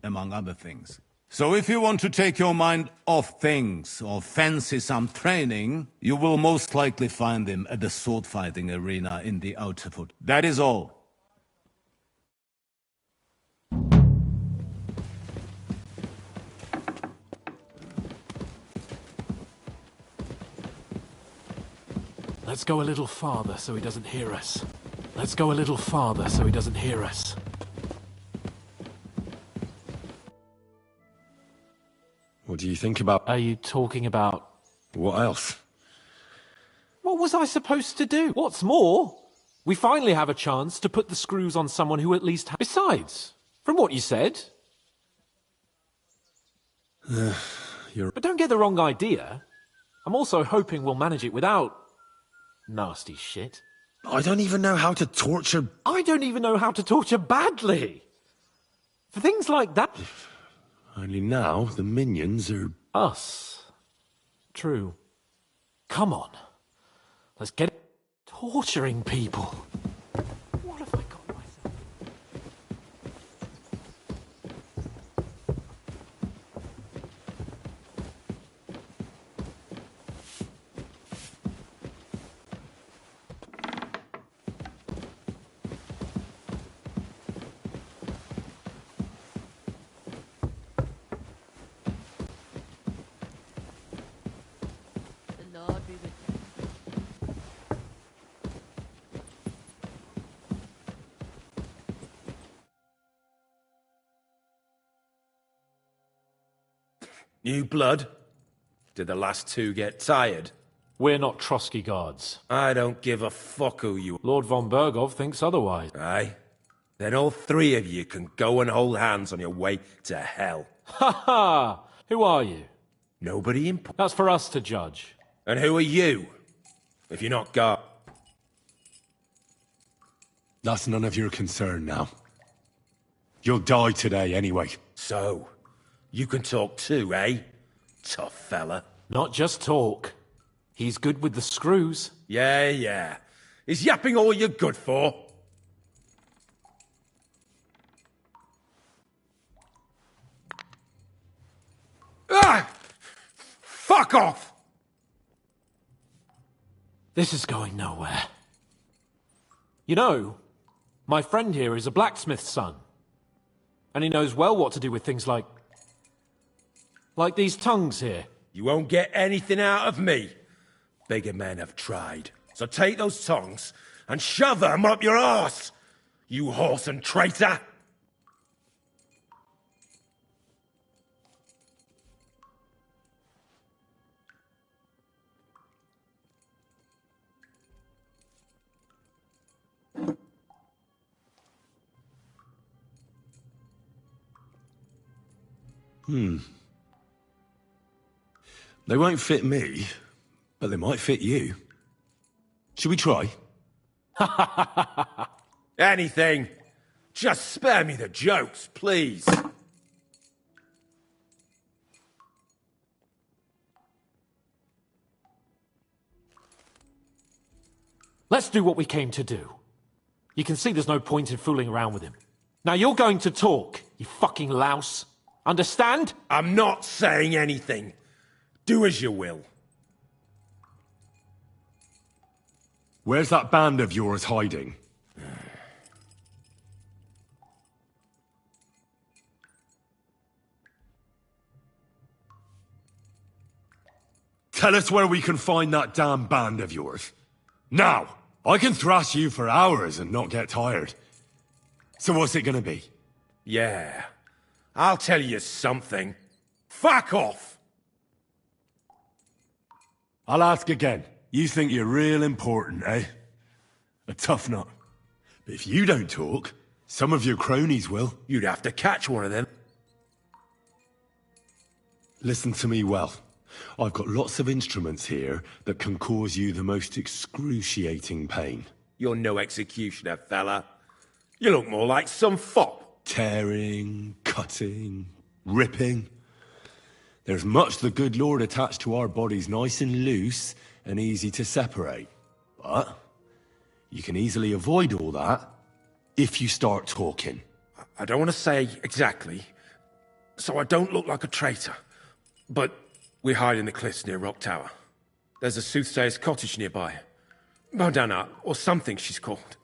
among other things. So if you want to take your mind off things or fancy some training, you will most likely find him at the sword-fighting arena in the Outer Foot. That is all. Let's go a little farther so he doesn't hear us. Let's go a little farther so he doesn't hear us. What do you think about... Are you talking about... What else? What was I supposed to do? What's more, we finally have a chance to put the screws on someone who at least... Besides, from what you said... But don't get the wrong idea. I'm also hoping we'll manage it without... nasty shit. I don't even know how to torture... I don't even know how to torture badly. For things like that... Only now, the minions are... Us. True. Come on. Let's get it. Torturing people. What have I got myself? New blood? Did the last two get tired? We're not Trotsky guards. I don't give a fuck who you... Lord von Bergov thinks otherwise. Aye? Then all three of you can go and hold hands on your way to hell. Ha ha! Who are you? Nobody important. That's for us to judge. And who are you? If you're not guard... That's none of your concern now. You'll die today anyway. So, you can talk too, eh? Tough fella. Not just talk. He's good with the screws. Yeah. Is yapping all you're good for? Ah! Fuck off! This is going nowhere. You know, my friend here is a blacksmith's son. And he knows well what to do with things like these tongues here. You won't get anything out of me. Bigger men have tried. So take those tongs and shove them up your arse, you horse and traitor! They won't fit me, but they might fit you. Should we try? Anything. Just spare me the jokes, please. Let's do what we came to do. You can see there's no point in fooling around with him. Now you're going to talk, you fucking louse. Understand? I'm not saying anything. Do as you will. Where's that band of yours hiding? Tell us where we can find that damn band of yours. Now! I can thrash you for hours and not get tired. So what's it gonna be? Yeah. I'll tell you something. Fuck off! I'll ask again. You think you're real important, eh? A tough nut. But if you don't talk, some of your cronies will. You'd have to catch one of them. Listen to me well. I've got lots of instruments here that can cause you the most excruciating pain. You're no executioner, fella. You look more like some fop. Tearing, cutting, ripping. There's much the good Lord attached to our bodies, nice and loose and easy to separate. But you can easily avoid all that if you start talking. I don't want to say exactly, so I don't look like a traitor. But we hide in the cliffs near Rock Tower. There's a soothsayer's cottage nearby. Modana, or something she's called.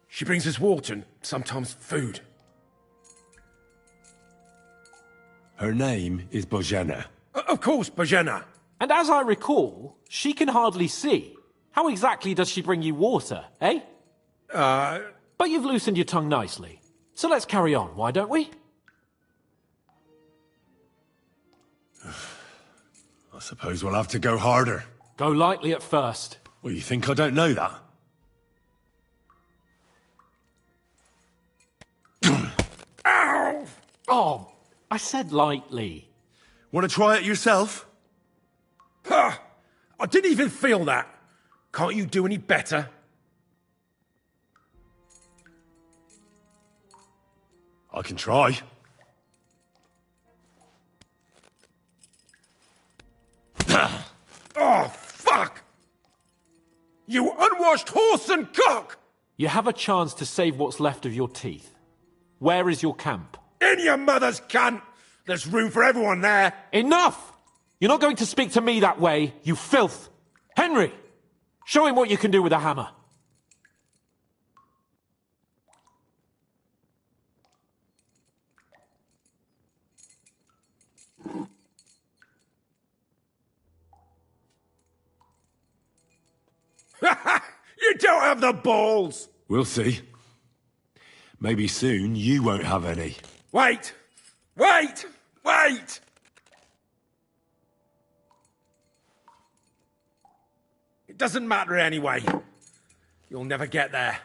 She brings us water and sometimes food. Her name is Bojana. Of course, Bojana. And as I recall, she can hardly see. How exactly does she bring you water, eh? But you've loosened your tongue nicely. So let's carry on, why don't we? I suppose we'll have to go harder. Go lightly at first. Well, you think I don't know that? Ow! Oh, I said lightly. Want to try it yourself? Ha! I didn't even feel that. Can't you do any better? I can try. Oh, fuck! You unwashed horse and cock! You have a chance to save what's left of your teeth. Where is your camp? In your mother's cunt! There's room for everyone there! Enough! You're not going to speak to me that way, you filth! Henry! Show him what you can do with a hammer. You don't have the balls! We'll see. Maybe soon you won't have any. Wait! Wait! Wait! It doesn't matter anyway. You'll never get there.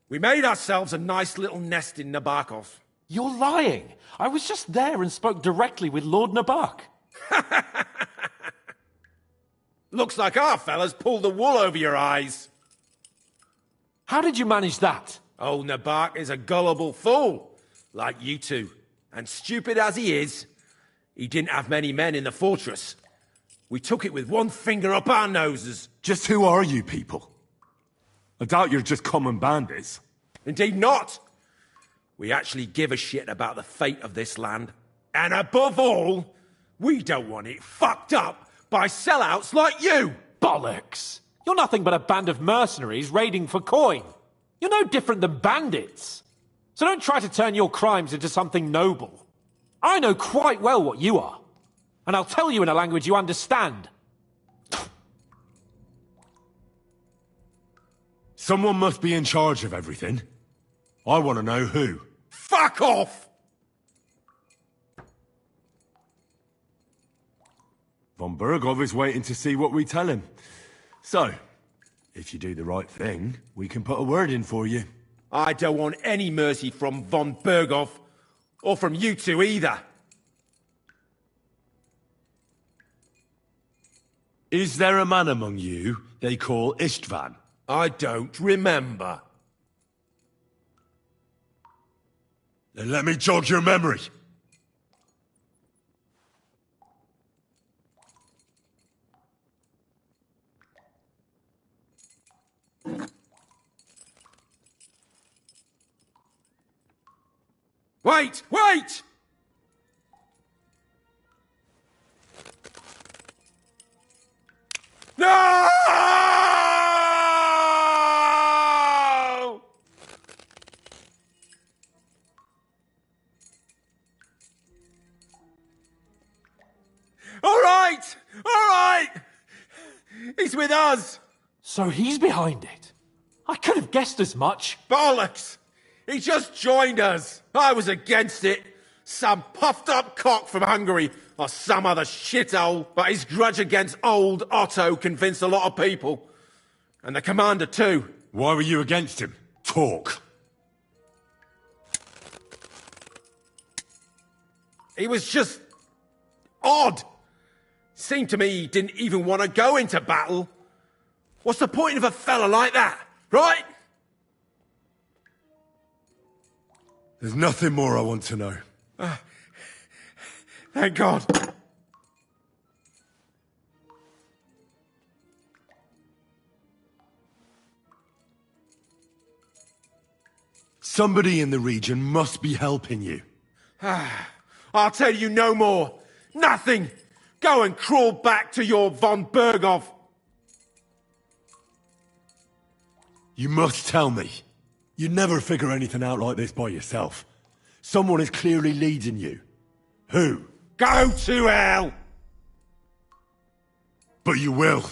We made ourselves a nice little nest in Nabokov. You're lying. I was just there and spoke directly with Lord Nabok. Looks like our fellas pulled the wool over your eyes. How did you manage that? Old Nabok is a gullible fool, like you two. And stupid as he is, he didn't have many men in the fortress. We took it with one finger up our noses. Just who are you people? I doubt you're just common bandits. Indeed not. We actually give a shit about the fate of this land. And above all, we don't want it fucked up by sellouts like you! Bollocks! You're nothing but a band of mercenaries raiding for coin. You're no different than bandits. So don't try to turn your crimes into something noble. I know quite well what you are. And I'll tell you in a language you understand. Someone must be in charge of everything. I want to know who. Fuck off! Von Bergov is waiting to see what we tell him. So, if you do the right thing, we can put a word in for you. I don't want any mercy from Von Bergov, or from you two either. Is there a man among you they call Istvan? I don't remember. Then let me jog your memory. Wait! Wait! No! All right! All right! He's with us! So he's behind it. I could have guessed as much. Bollocks! He just joined us. I was against it. Some puffed up cock from Hungary or some other shithole. But his grudge against old Otto convinced a lot of people. And the commander too. Why were you against him? Talk. He was just odd. Seemed to me he didn't even want to go into battle. What's the point of a fella like that, right? There's nothing more I want to know. Thank God. Somebody in the region must be helping you. I'll tell you no more. Nothing. Go and crawl back to your Von Bergov. You must tell me. You never figure anything out like this by yourself. Someone is clearly leading you. Who? Go to hell! But you will.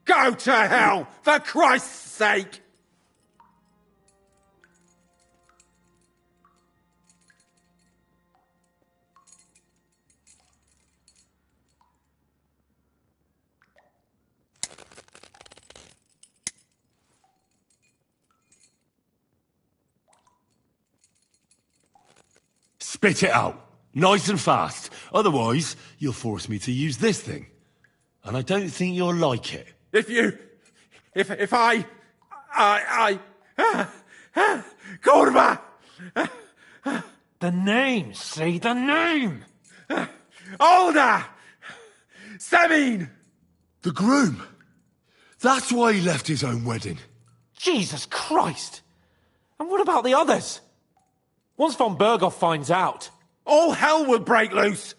Go to hell, for Christ's sake! Spit it out. Nice and fast. Otherwise, you'll force me to use this thing. And I don't think you'll like it. If I... Kurva! The name, see? The name! Olda! Sabine! The groom. That's why he left his own wedding. Jesus Christ! And what about the others? Once von Bergov finds out... All hell will break loose!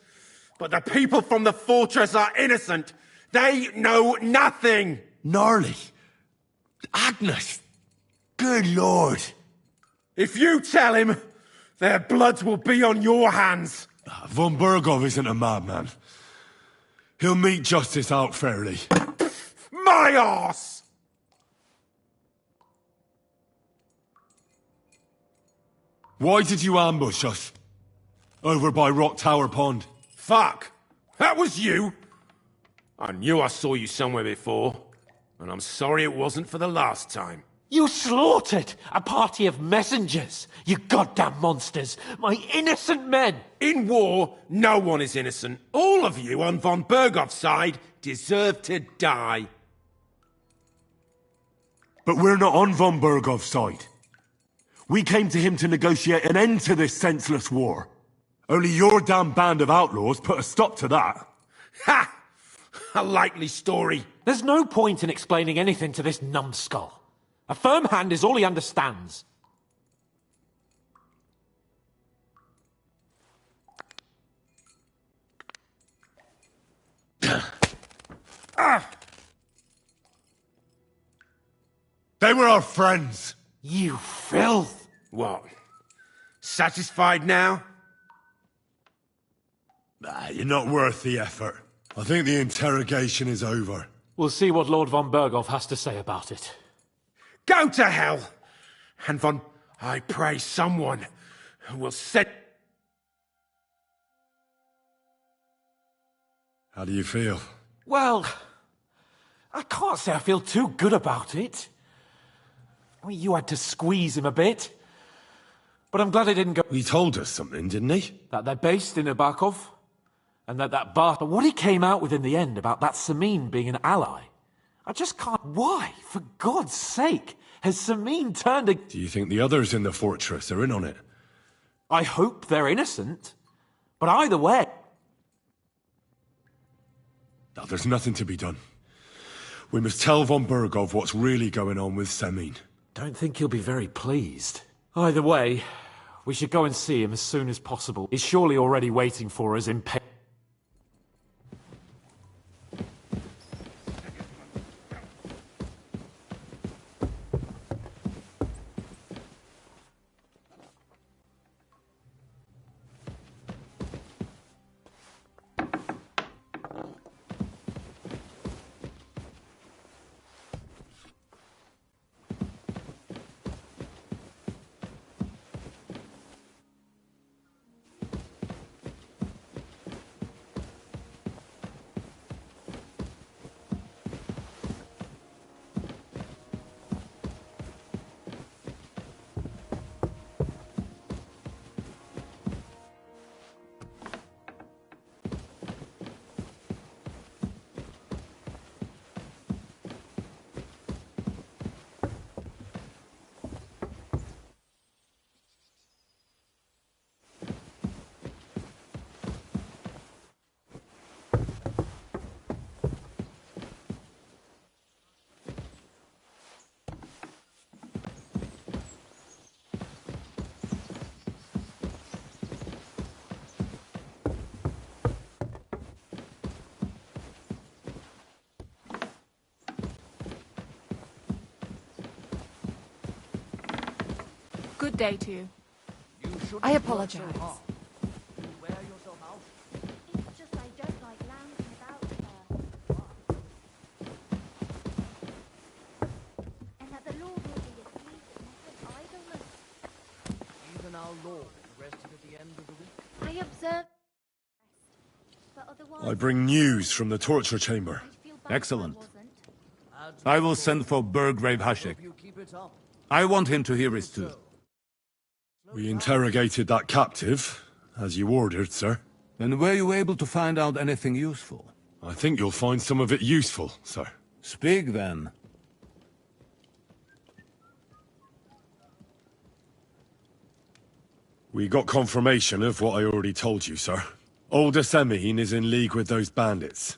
But the people from the fortress are innocent! They know nothing! Gnarly. Agnes. Good Lord. If you tell him, their blood will be on your hands! Von Bergov isn't a madman. He'll meet justice out fairly. My arse! Why did you ambush us? Over by Rock Tower Pond. Fuck! That was you! I knew I saw you somewhere before, and I'm sorry it wasn't for the last time. You slaughtered a party of messengers, you goddamn monsters! My innocent men! In war, no one is innocent. All of you on von Bergov's side deserve to die. But we're not on von Bergov's side. We came to him to negotiate an end to this senseless war. Only your damn band of outlaws put a stop to that. Ha! A likely story. There's no point in explaining anything to this numbskull. A firm hand is all he understands. They were our friends. You filth! What? Satisfied now? You're not worth the effort. I think the interrogation is over. We'll see what Lord von Berghoff has to say about it. Go to hell! And I pray someone will set... How do you feel? Well, I can't say I feel too good about it. I mean, you had to squeeze him a bit. But I'm glad it didn't go... He told us something, didn't he? That they're based in Nabokov. And that Bart... But what he came out with in the end about that Samin being an ally... I just can't... Why? For God's sake, has Samin turned a... Do you think the others in the fortress are in on it? I hope they're innocent. But either way... No, there's nothing to be done. We must tell von Berghoff what's really going on with Samin. Don't think he'll be very pleased. Either way, we should go and see him as soon as possible. He's surely already waiting for us in... Good day to you. I apologize. It's just I don't like lounging about there. And that the Lord will be appeased at my idleness. Even our Lord rested at the end of the week. I observe. But otherwise, I bring news from the torture chamber. I'd feel bad if I Excellent. wasn't. I will send for Burgrave Hashek. I want him to hear his too. We interrogated that captive, as you ordered, sir. And were you able to find out anything useful? I think you'll find some of it useful, sir. Speak then. We got confirmation of what I already told you, sir. Old Asemin is in league with those bandits.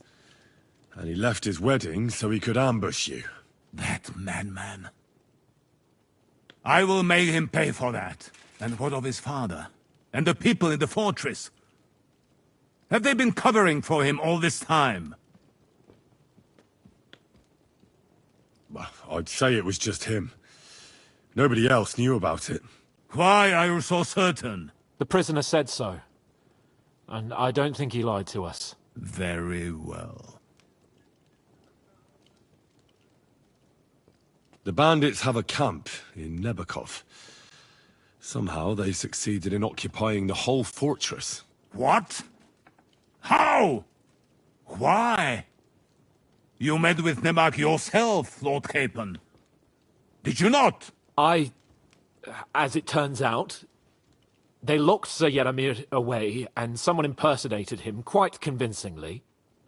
And he left his wedding so he could ambush you. That madman. I will make him pay for that. And what of his father? And the people in the fortress? Have they been covering for him all this time? Well, I'd say it was just him. Nobody else knew about it. Why are you so certain? The prisoner said so. And I don't think he lied to us. Very well. The bandits have a camp in Nebakov. Somehow they succeeded in occupying the whole fortress. What? How? Why? You met with Nemak yourself, Lord Capon. Did you not? As it turns out, they locked Sir Yaramir away, and someone impersonated him quite convincingly.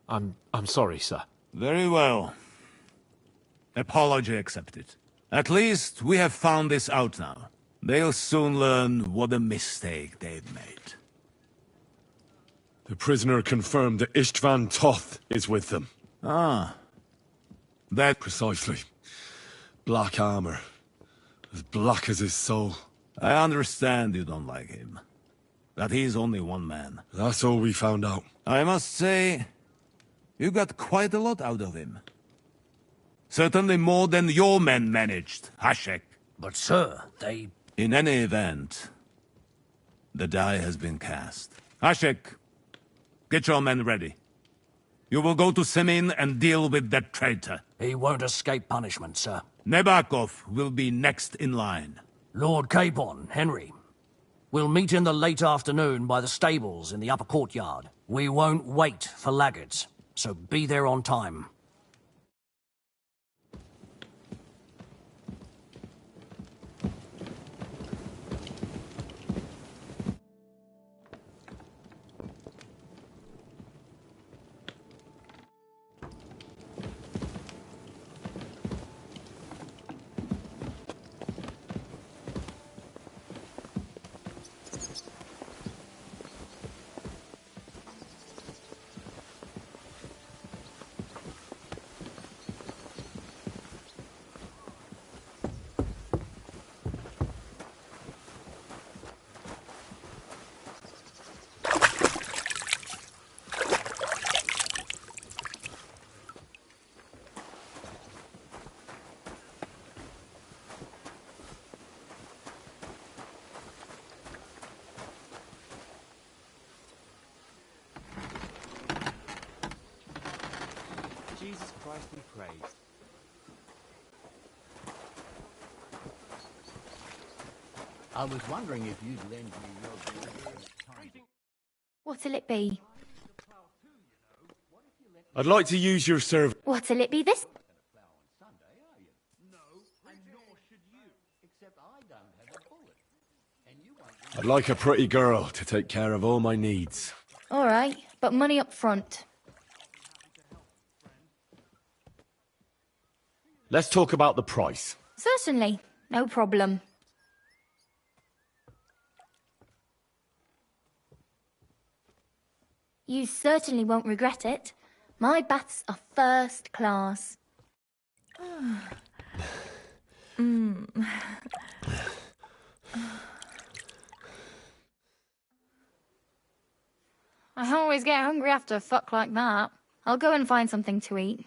I'm sorry, sir. Very well. Apology accepted. At least we have found this out now. They'll soon learn what a mistake they've made. The prisoner confirmed that Istvan Toth is with them. Ah. That... Precisely. Black armor. As black as his soul. I understand you don't like him. That he's only one man. That's all we found out. I must say, you got quite a lot out of him. Certainly more than your men managed, Hashek. But sir, they... In any event, the die has been cast. Hashek, get your men ready. You will go to Semin and deal with that traitor. He won't escape punishment, sir. Nebakov will be next in line. Lord Capon, Henry. We'll meet in the late afternoon by the stables in the upper courtyard. We won't wait for laggards, so be there on time. Jesus Christ be praised. I was wondering if you'd lend me your... What'll it be? I'd like to use your service. What'll it be this? I'd like a pretty girl to take care of all my needs. All right, but money up front. Let's talk about the price. Certainly, no problem. You certainly won't regret it. My baths are first class. I always get hungry after a fuck like that. I'll go and find something to eat.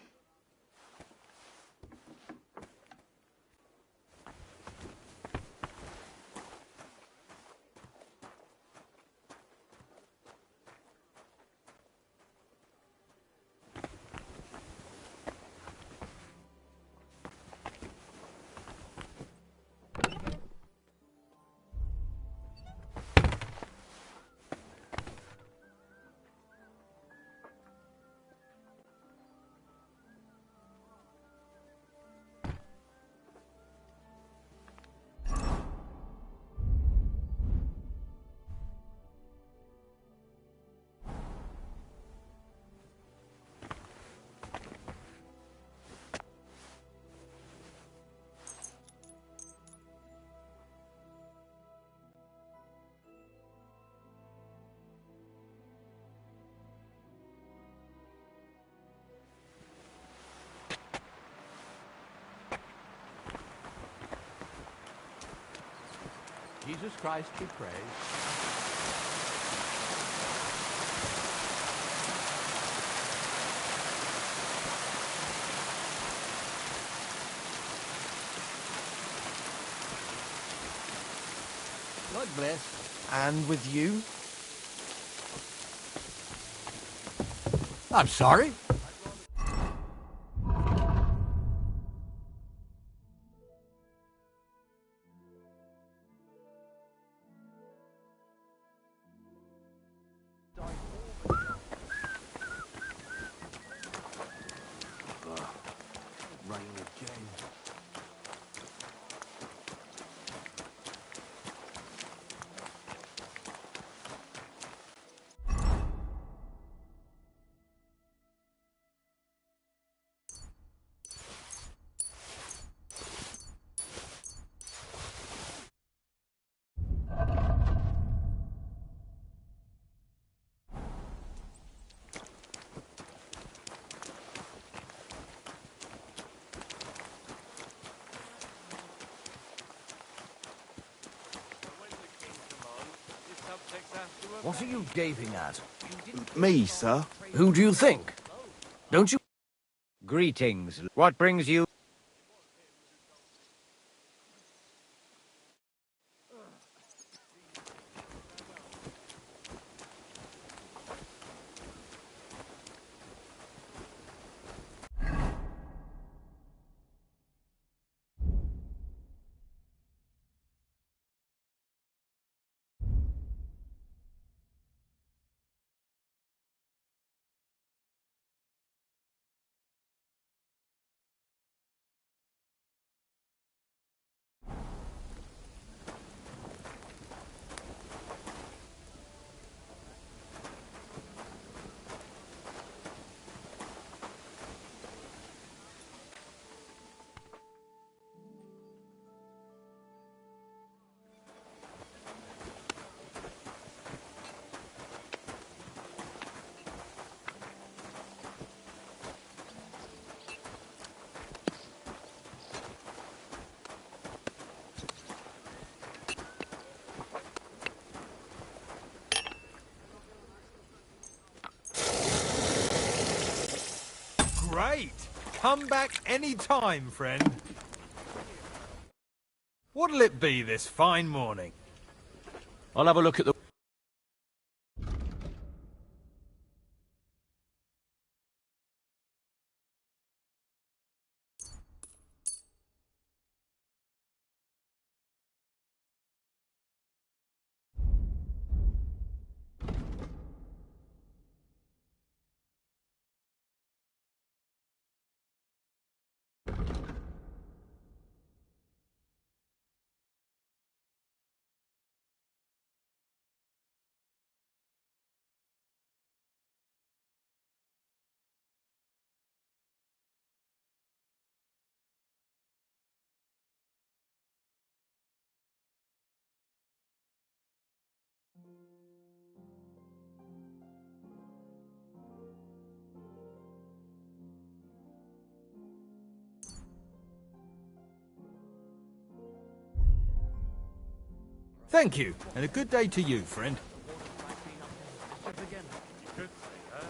Jesus Christ be praised. God bless. And with you? I'm sorry. What are you gaping at? Me, sir. Who do you think? Don't you... Greetings. What brings you? Great! Come back any time, friend. What'll it be this fine morning? I'll have a look at the... Thank you, and a good day to you, friend. You could say that.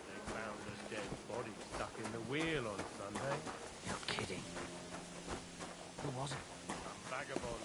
They found a dead body stuck in the wheel on Sunday. You're kidding. Who was it? A vagabond.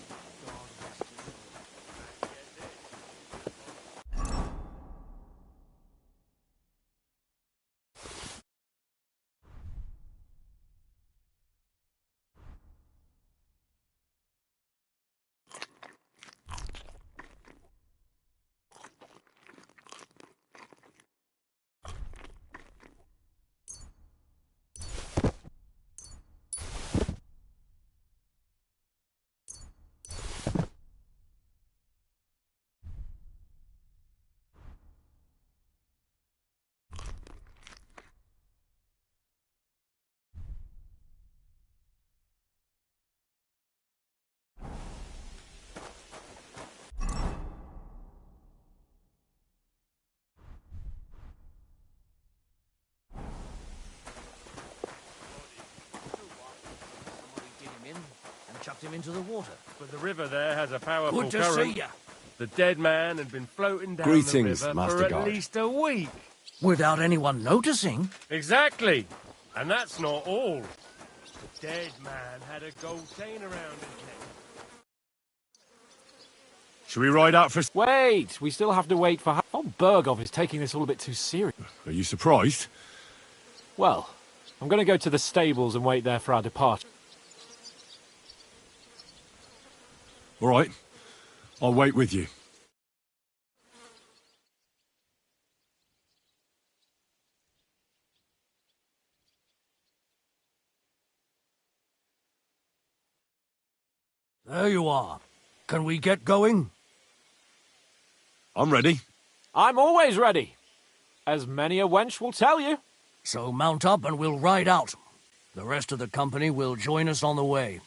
Chucked him into the water. But the river there has a powerful Good to current. see ya. The dead man had been floating down Greetings, the river Master for at Guard. least a week. Without anyone noticing. Exactly. And that's not all. The dead man had a gold chain around his neck. Should we ride out for... Wait! We still have to wait for... Von Berghoff is taking this all a bit too serious. Are you surprised? Well, I'm going to go to the stables and wait there for our departure. All right. I'll wait with you. There you are. Can we get going? I'm ready. I'm always ready. As many a wench will tell you. So mount up and we'll ride out. The rest of the company will join us on the way.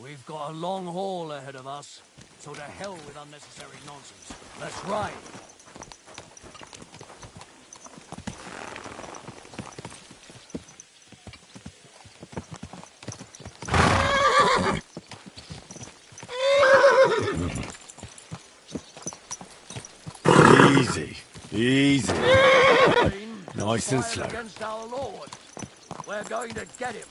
We've got a long haul ahead of us, so to hell with unnecessary nonsense. Let's ride. Easy. Easy. Nice and slow. Against our Lord. We're going to get him.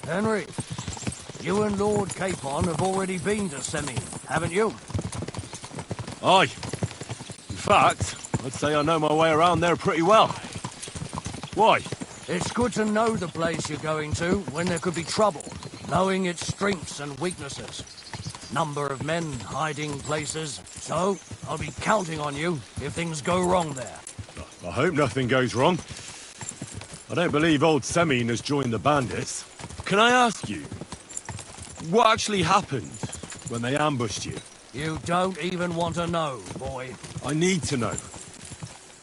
Henry, you and Lord Capon have already been to Semine, haven't you? Aye. In fact, I'd say I know my way around there pretty well. Why? It's good to know the place you're going to when there could be trouble, knowing its strengths and weaknesses. Number of men hiding places, so I'll be counting on you if things go wrong there. I hope nothing goes wrong. I don't believe old Semine has joined the bandits. Can I ask you, what actually happened when they ambushed you? You don't even want to know, boy. I need to know.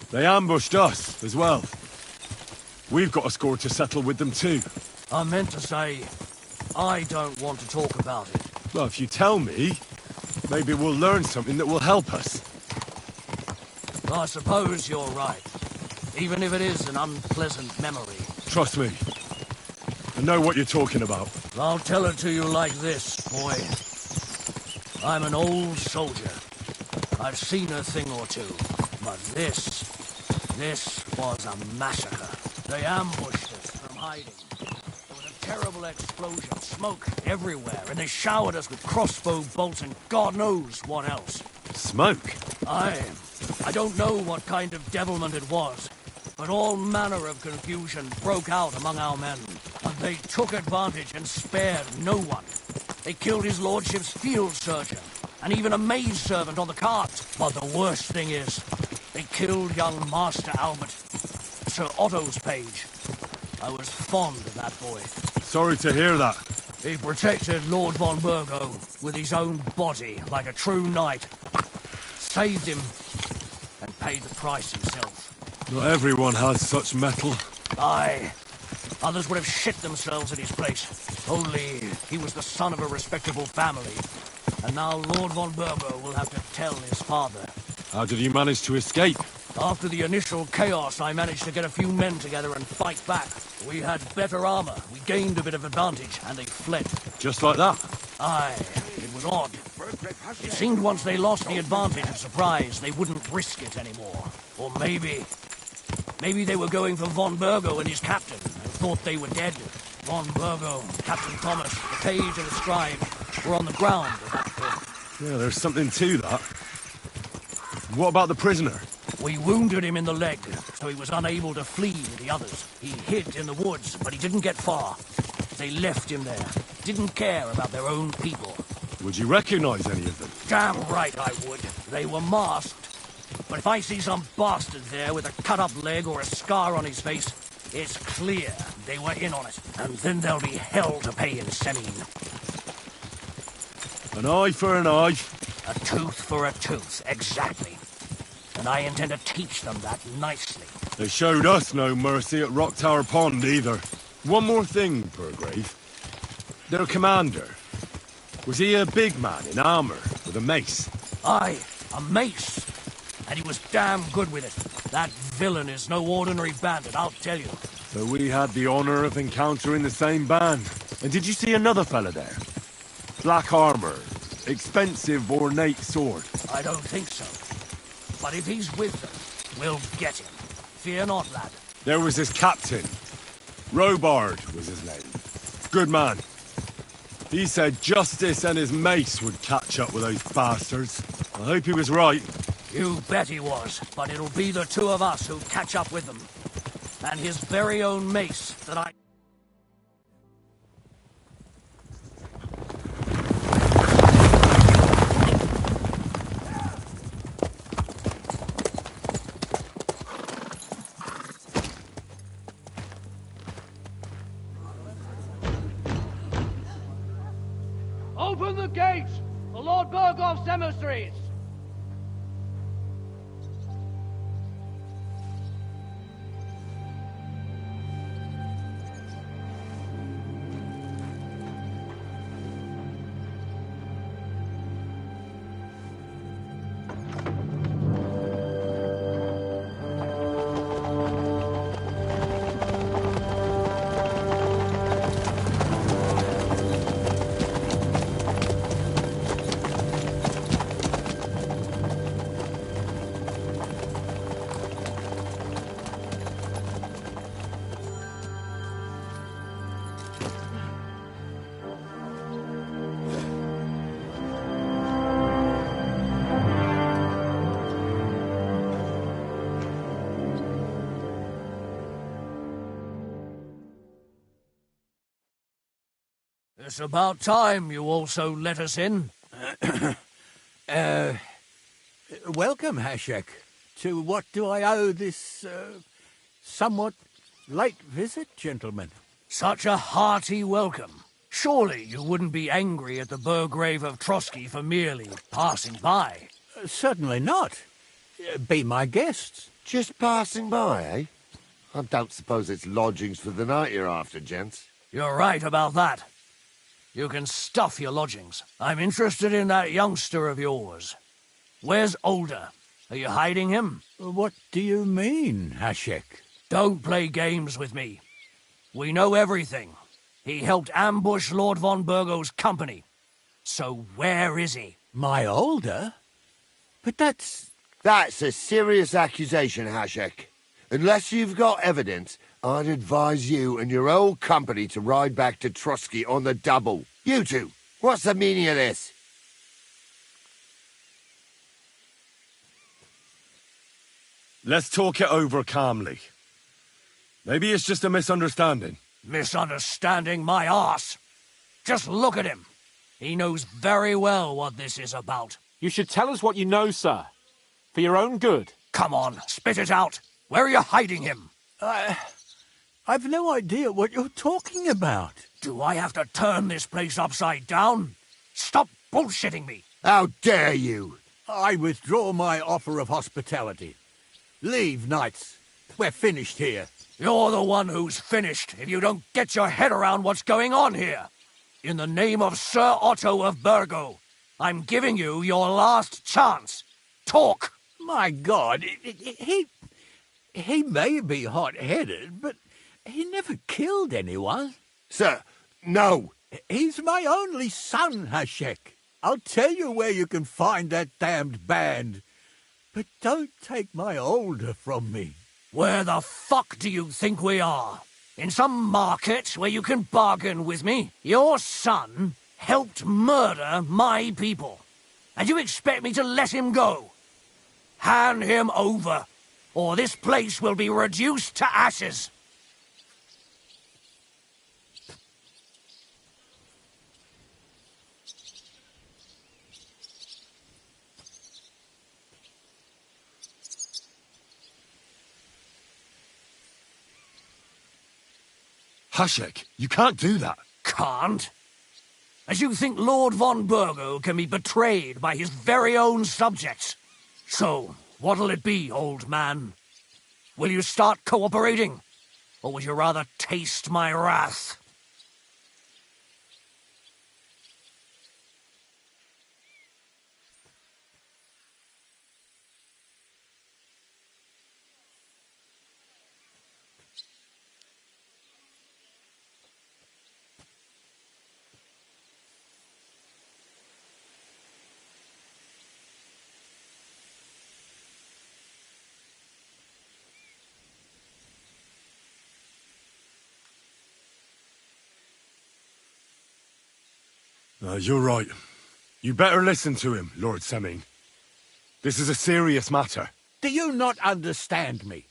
They ambushed us as well. We've got a score to settle with them too. I meant to say, I don't want to talk about it. Well, if you tell me, maybe we'll learn something that will help us. I suppose you're right. Even if it is an unpleasant memory. Trust me. I know what you're talking about. I'll tell it to you like this, boy. I'm an old soldier. I've seen a thing or two. But this was a massacre. They ambushed us from hiding. There was a terrible explosion, smoke everywhere, and they showered us with crossbow bolts and God knows what else. Smoke? I don't know what kind of devilment it was, but all manner of confusion broke out among our men, and they took advantage and spared no one. They killed his lordship's field surgeon, and even a maidservant on the cart. But the worst thing is, they killed young Master Albert, Sir Otto's page. I was fond of that boy. Sorry to hear that. He protected Lord von Burgo with his own body like a true knight. Saved him, and paid the price himself. Not everyone has such metal. Aye. Others would have shit themselves at his place. Only he was the son of a respectable family. And now Lord von Burgo will have to tell his father. How did you manage to escape? After the initial chaos, I managed to get a few men together and fight back. We had better armor, we gained a bit of advantage, and they fled. Just like that? Aye, it was odd. It seemed once they lost the advantage of surprise, they wouldn't risk it anymore. Or maybe they were going for von Burgo and his captain, and thought they were dead. Von Burgo, Captain Thomas, the page and the scribe were on the ground at that point. Yeah, there's something to that. What about the prisoner? We wounded him in the leg, so he was unable to flee with the others. He hid in the woods, but he didn't get far. They left him there. Didn't care about their own people. Would you recognize any of them? Damn right I would. They were masked. But if I see some bastard there with a cut-up leg or a scar on his face, it's clear they were in on it. And then there'll be hell to pay in Semine. An eye for an eye. A tooth for a tooth, exactly. And I intend to teach them that nicely. They showed us no mercy at Rock Tower Pond either. One more thing, Burgrave. Their commander. Was he a big man in armor with a mace? Aye, a mace. And he was damn good with it. That villain is no ordinary bandit, I'll tell you. So we had the honor of encountering the same band. And did you see another fella there? Black armor, expensive ornate sword. I don't think so. But if he's with them, we'll get him. Fear not, lad. There was his captain. Robard was his name. Good man. He said justice and his mace would catch up with those bastards. I hope he was right. You bet he was, but it'll be the two of us who catch up with them. And his very own mace that I... Open the gate! The Lord Burgov's emissaries! It's about time you also let us in. Welcome, Hashek. To what do I owe this, somewhat late visit, gentlemen? Such a hearty welcome. Surely you wouldn't be angry at the Burgrave of Trotsky for merely passing by. Certainly not. Be my guests. Just passing by, eh? I don't suppose it's lodgings for the night you're after, gents. You're right about that. You can stuff your lodgings. I'm interested in that youngster of yours. Where's Older? Are you hiding him? What do you mean, Hashek? Don't play games with me. We know everything. He helped ambush Lord von Burgo's company. So where is he? My Older? But that's a serious accusation, Hashek. Unless you've got evidence, I'd advise you and your old company to ride back to Trotsky on the double. You two, what's the meaning of this? Let's talk it over calmly. Maybe it's just a misunderstanding. Misunderstanding my arse. Just look at him. He knows very well what this is about. You should tell us what you know, sir. For your own good. Come on, spit it out. Where are you hiding him? I've no idea what you're talking about. Do I have to turn this place upside down? Stop bullshitting me. How dare you? I withdraw my offer of hospitality. Leave, knights. We're finished here. You're the one who's finished if you don't get your head around what's going on here. In the name of Sir Otto of Burgo, I'm giving you your last chance. Talk! My God, he may be hot-headed, but he never killed anyone. Sir, no. He's my only son, Hashek. I'll tell you where you can find that damned band. But don't take my Older from me. Where the fuck do you think we are? In some market where you can bargain with me? Your son helped murder my people. And you expect me to let him go? Hand him over, or this place will be reduced to ashes. Hashek, you can't do that. Can't? As you think Lord von Burgo can be betrayed by his very own subjects? So, what'll it be, old man? Will you start cooperating? Or would you rather taste my wrath? You're right. You better listen to him, Lord Semming. This is a serious matter. Do you not understand me?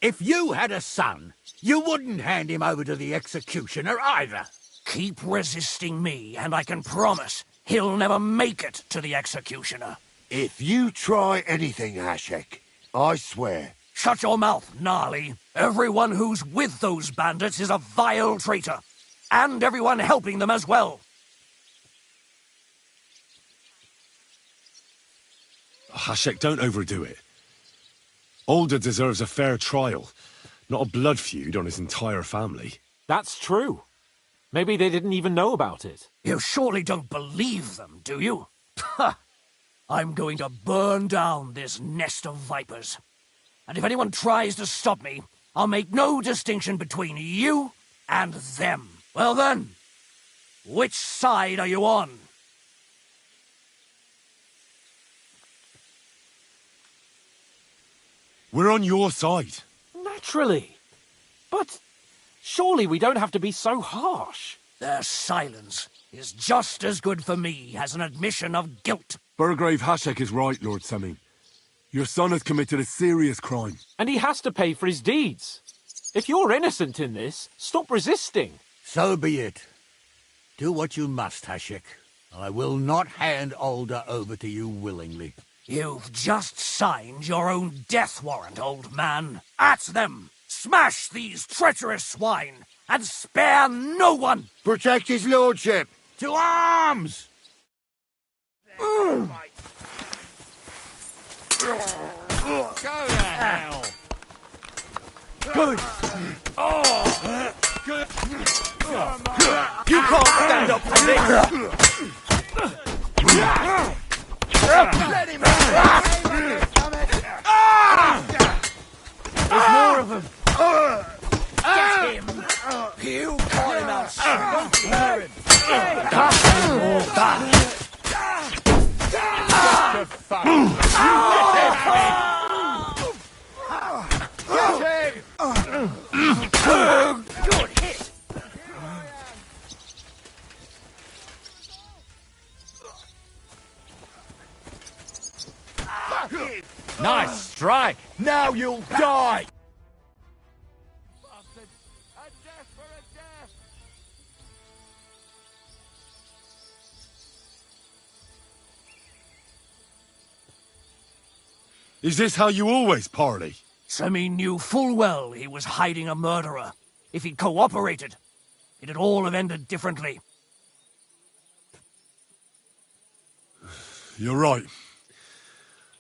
If you had a son, you wouldn't hand him over to the executioner either. Keep resisting me, and I can promise he'll never make it to the executioner. If you try anything, Hashek, I swear. Shut your mouth, Gnarly. Everyone who's with those bandits is a vile traitor. And everyone helping them as well. Hashek, don't overdo it. Older deserves a fair trial, not a blood feud on his entire family. That's true. Maybe they didn't even know about it. You surely don't believe them, do you? Ha! I'm going to burn down this nest of vipers. And if anyone tries to stop me, I'll make no distinction between you and them. Well then, which side are you on? We're on your side. Naturally. But surely we don't have to be so harsh. Their silence is just as good for me as an admission of guilt. Burgrave Hashek is right, Lord Semming. Your son has committed a serious crime. And he has to pay for his deeds. If you're innocent in this, stop resisting. So be it. Do what you must, Hashik. I will not hand Alder over to you willingly. You've just signed your own death warrant, old man. At them! Smash these treacherous swine, and spare no one! Protect his lordship! To arms! Go to hell! Good! Oh! Good! You can't stand up to this! Let him out! There's more of them! Get him! You call him out, don't you hear him? Good hit! Nice strike! Now you'll die! Is this how you always parley? Semi knew full well he was hiding a murderer. If he'd cooperated, it'd all have ended differently. You're right.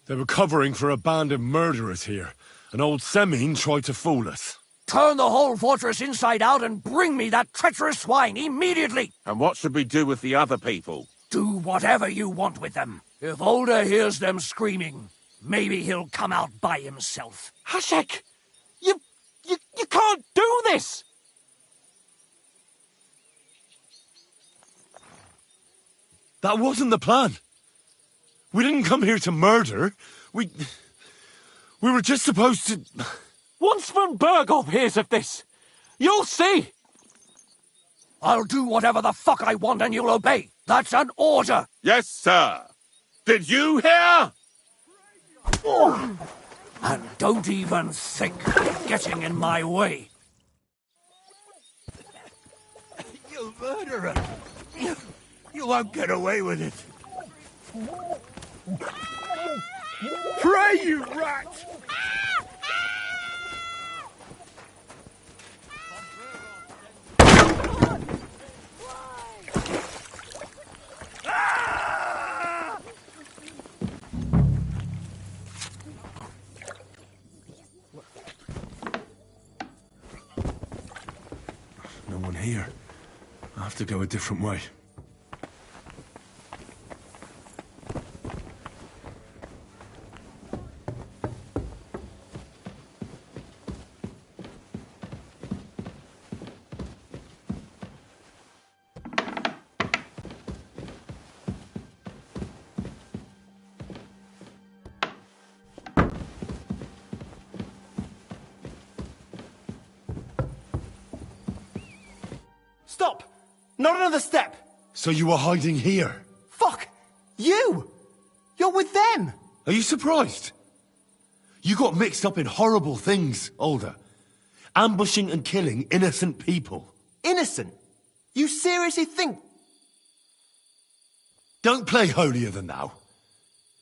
They were covering for a band of murderers here, and old Semin tried to fool us. Turn the whole fortress inside out and bring me that treacherous swine immediately! And what should we do with the other people? Do whatever you want with them. If Alder hears them screaming, maybe he'll come out by himself. Hashek! You can't do this! That wasn't the plan. We didn't come here to murder. We were just supposed to... Once von Berghoff hears of this, you'll see! I'll do whatever the fuck I want and you'll obey. That's an order! Yes, sir. Did you hear? And don't even think of getting in my way. You murderer! You won't get away with it. Pray, you rat! No one here. I'll have to go a different way. Stop! Not another step! So you were hiding here? Fuck! You! You're with them! Are you surprised? You got mixed up in horrible things, Alder. Ambushing and killing innocent people. Innocent? You seriously think... Don't play holier than thou.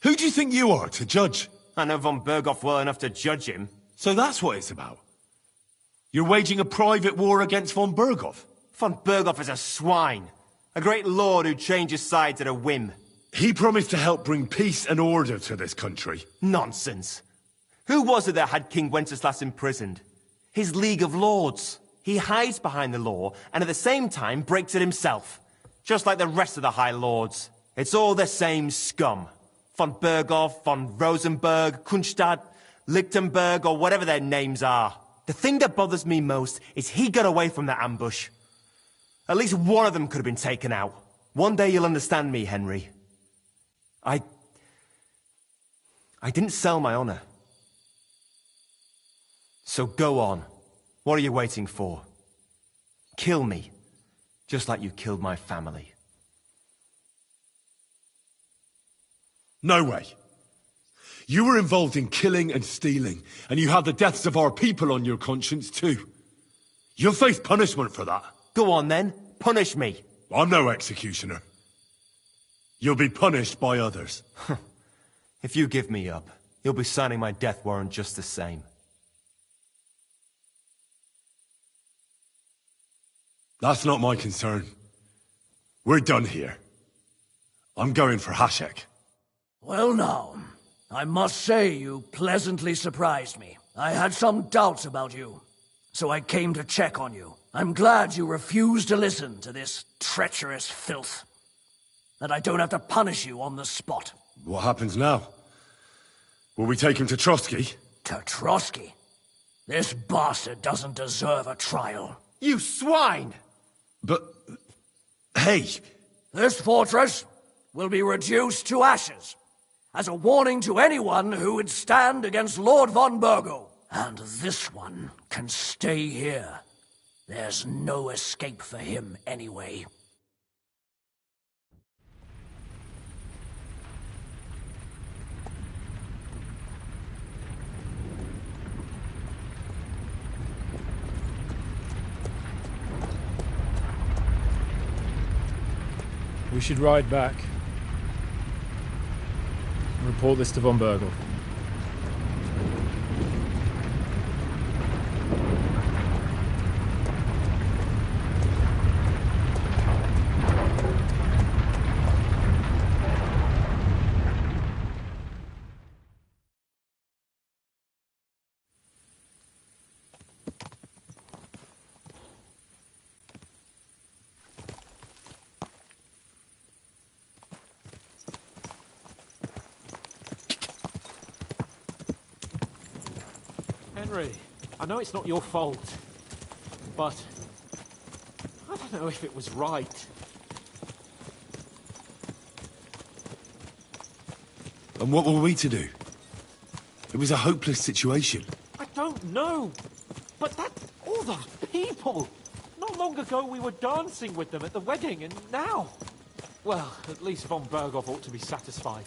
Who do you think you are to judge? I know von Berghoff well enough to judge him. So that's what it's about. You're waging a private war against von Berghoff. Von Berghoff is a swine. A great lord who changes sides at a whim. He promised to help bring peace and order to this country. Nonsense. Who was it that had King Wenceslas imprisoned? His League of Lords. He hides behind the law, and at the same time breaks it himself. Just like the rest of the High Lords. It's all the same scum. Von Berghoff, von Rosenberg, Kunstadt, Lichtenberg, or whatever their names are. The thing that bothers me most is he got away from that ambush. At least one of them could have been taken out. One day you'll understand me, Henry. I didn't sell my honor. So go on. What are you waiting for? Kill me, just like you killed my family. No way. You were involved in killing and stealing, and you have the deaths of our people on your conscience too. You'll face punishment for that. Go on then, punish me. I'm no executioner. You'll be punished by others. If you give me up, you'll be signing my death warrant just the same. That's not my concern. We're done here. I'm going for Hashek. Well now, I must say you pleasantly surprised me. I had some doubts about you, so I came to check on you. I'm glad you refused to listen to this treacherous filth. That I don't have to punish you on the spot. What happens now? Will we take him to Trotsky? To Trotsky? This bastard doesn't deserve a trial. You swine! But... hey! This fortress will be reduced to ashes, as a warning to anyone who would stand against Lord von Burgo. And this one can stay here. There's no escape for him anyway. We should ride back. Report this to von Burgel. Henry, I know it's not your fault, but I don't know if it was right. And what were we to do? It was a hopeless situation. I don't know, but all those people! Not long ago we were dancing with them at the wedding, and now... Well, at least von Berghoff ought to be satisfied.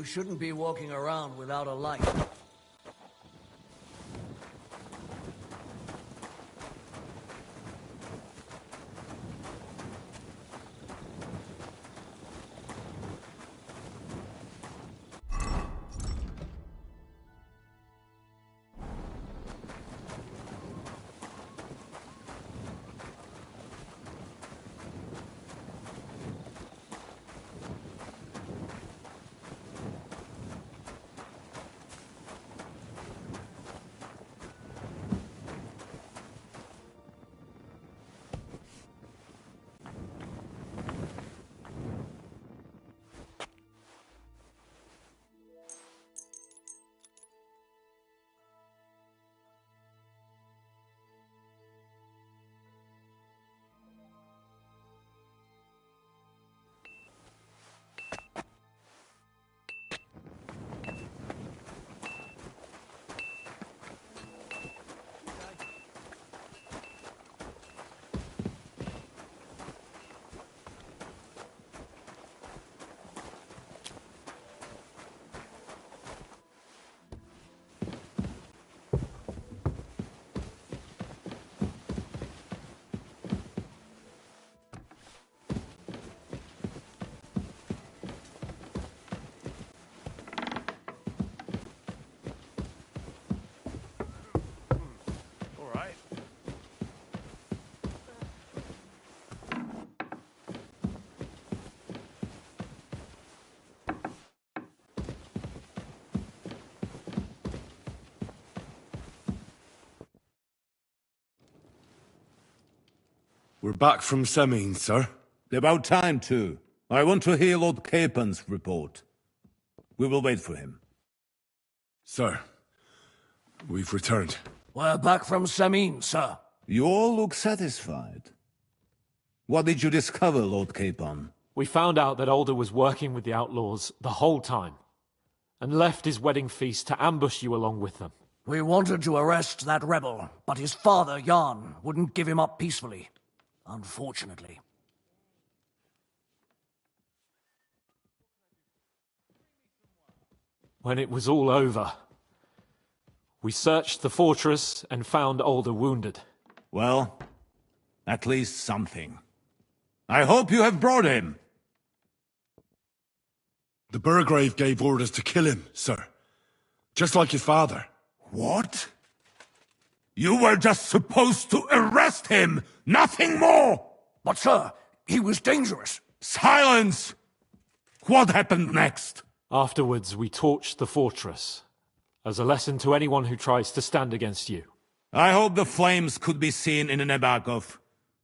You shouldn't be walking around without a light. We're back from Semin, sir. About time, too. I want to hear Lord Capon's report. We will wait for him. Sir, we've returned. We're back from Semin, sir. You all look satisfied. What did you discover, Lord Capon? We found out that Alder was working with the outlaws the whole time, and left his wedding feast to ambush you along with them. We wanted to arrest that rebel, but his father, Jan, wouldn't give him up peacefully. Unfortunately. When it was all over, we searched the fortress and found Alder wounded. Well, at least something. I hope you have brought him. The Burgrave gave orders to kill him, sir. Just like his father. What? You were just supposed to arrest him, nothing more! But sir, he was dangerous. Silence! What happened next? Afterwards, we torched the fortress, as a lesson to anyone who tries to stand against you. I hope the flames could be seen in Nebakov,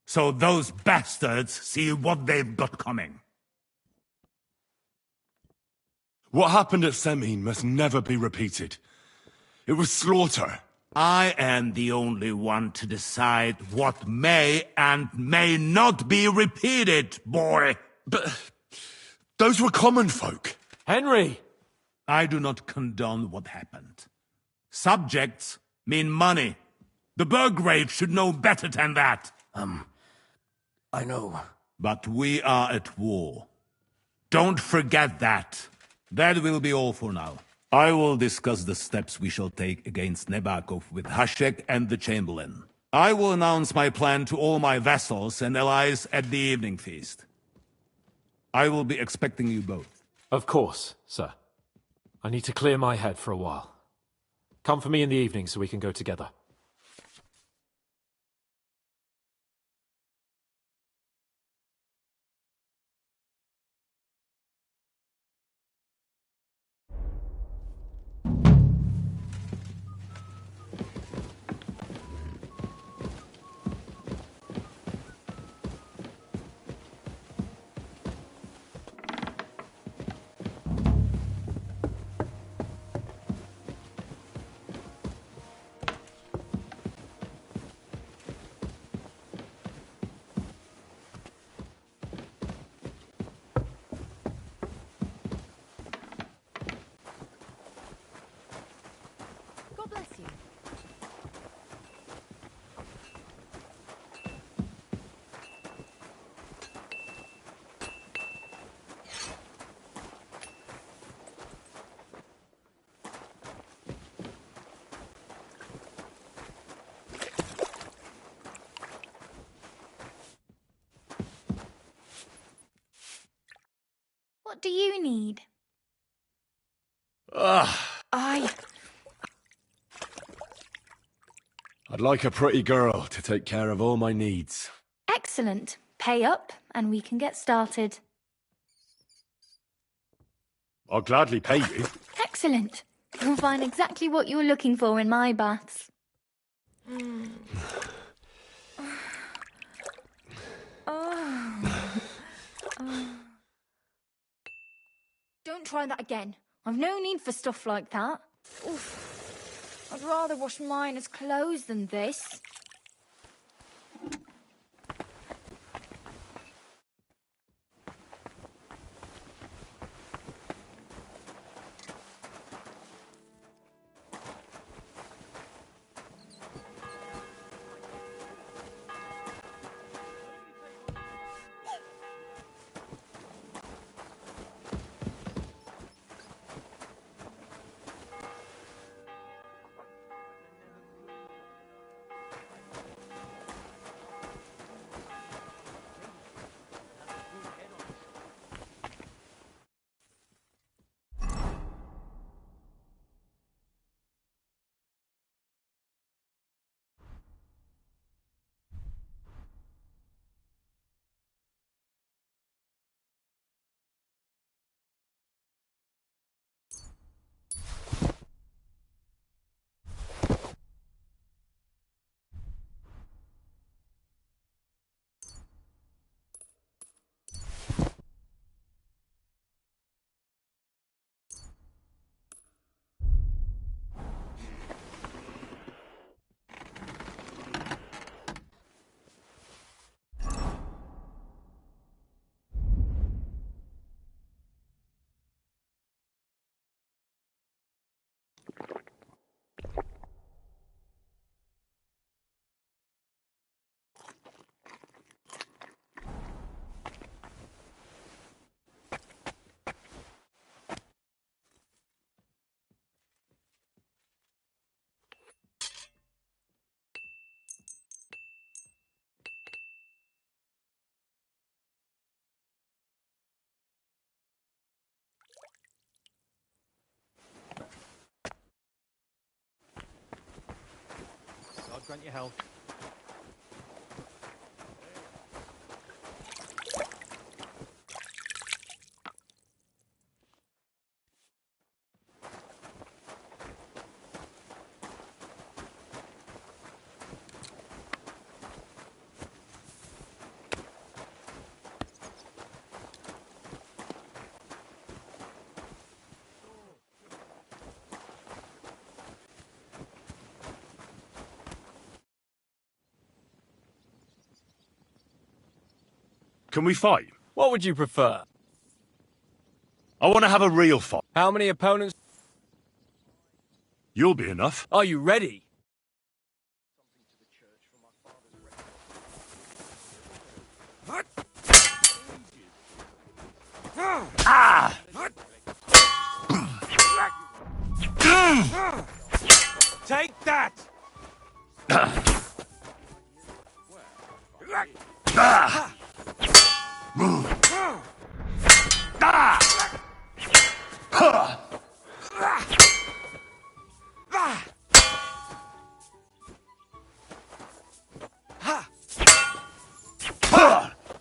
so those bastards see what they've got coming. What happened at Semin must never be repeated. It was slaughter. I am the only one to decide what may and may not be repeated, boy. But those were common folk. Henry! I do not condone what happened. Subjects mean money. The Burgrave should know better than that. I know. But we are at war. Don't forget that. That will be all for now. I will discuss the steps we shall take against Nebakov with Hashek and the Chamberlain. I will announce my plan to all my vassals and allies at the evening feast. I will be expecting you both. Of course, sir. I need to clear my head for a while. Come for me in the evening so we can go together. What do you need? I'd like a pretty girl to take care of all my needs. Excellent. Pay up, and we can get started. I'll gladly pay you. Excellent. You'll find exactly what you're looking for in my baths. Don't try that again. I've no need for stuff like that. Oof. I'd rather wash mine as clothes than this. God grant you health. Can we fight? What would you prefer? I want to have a real fight. How many opponents? You'll be enough. Are you ready? Take that!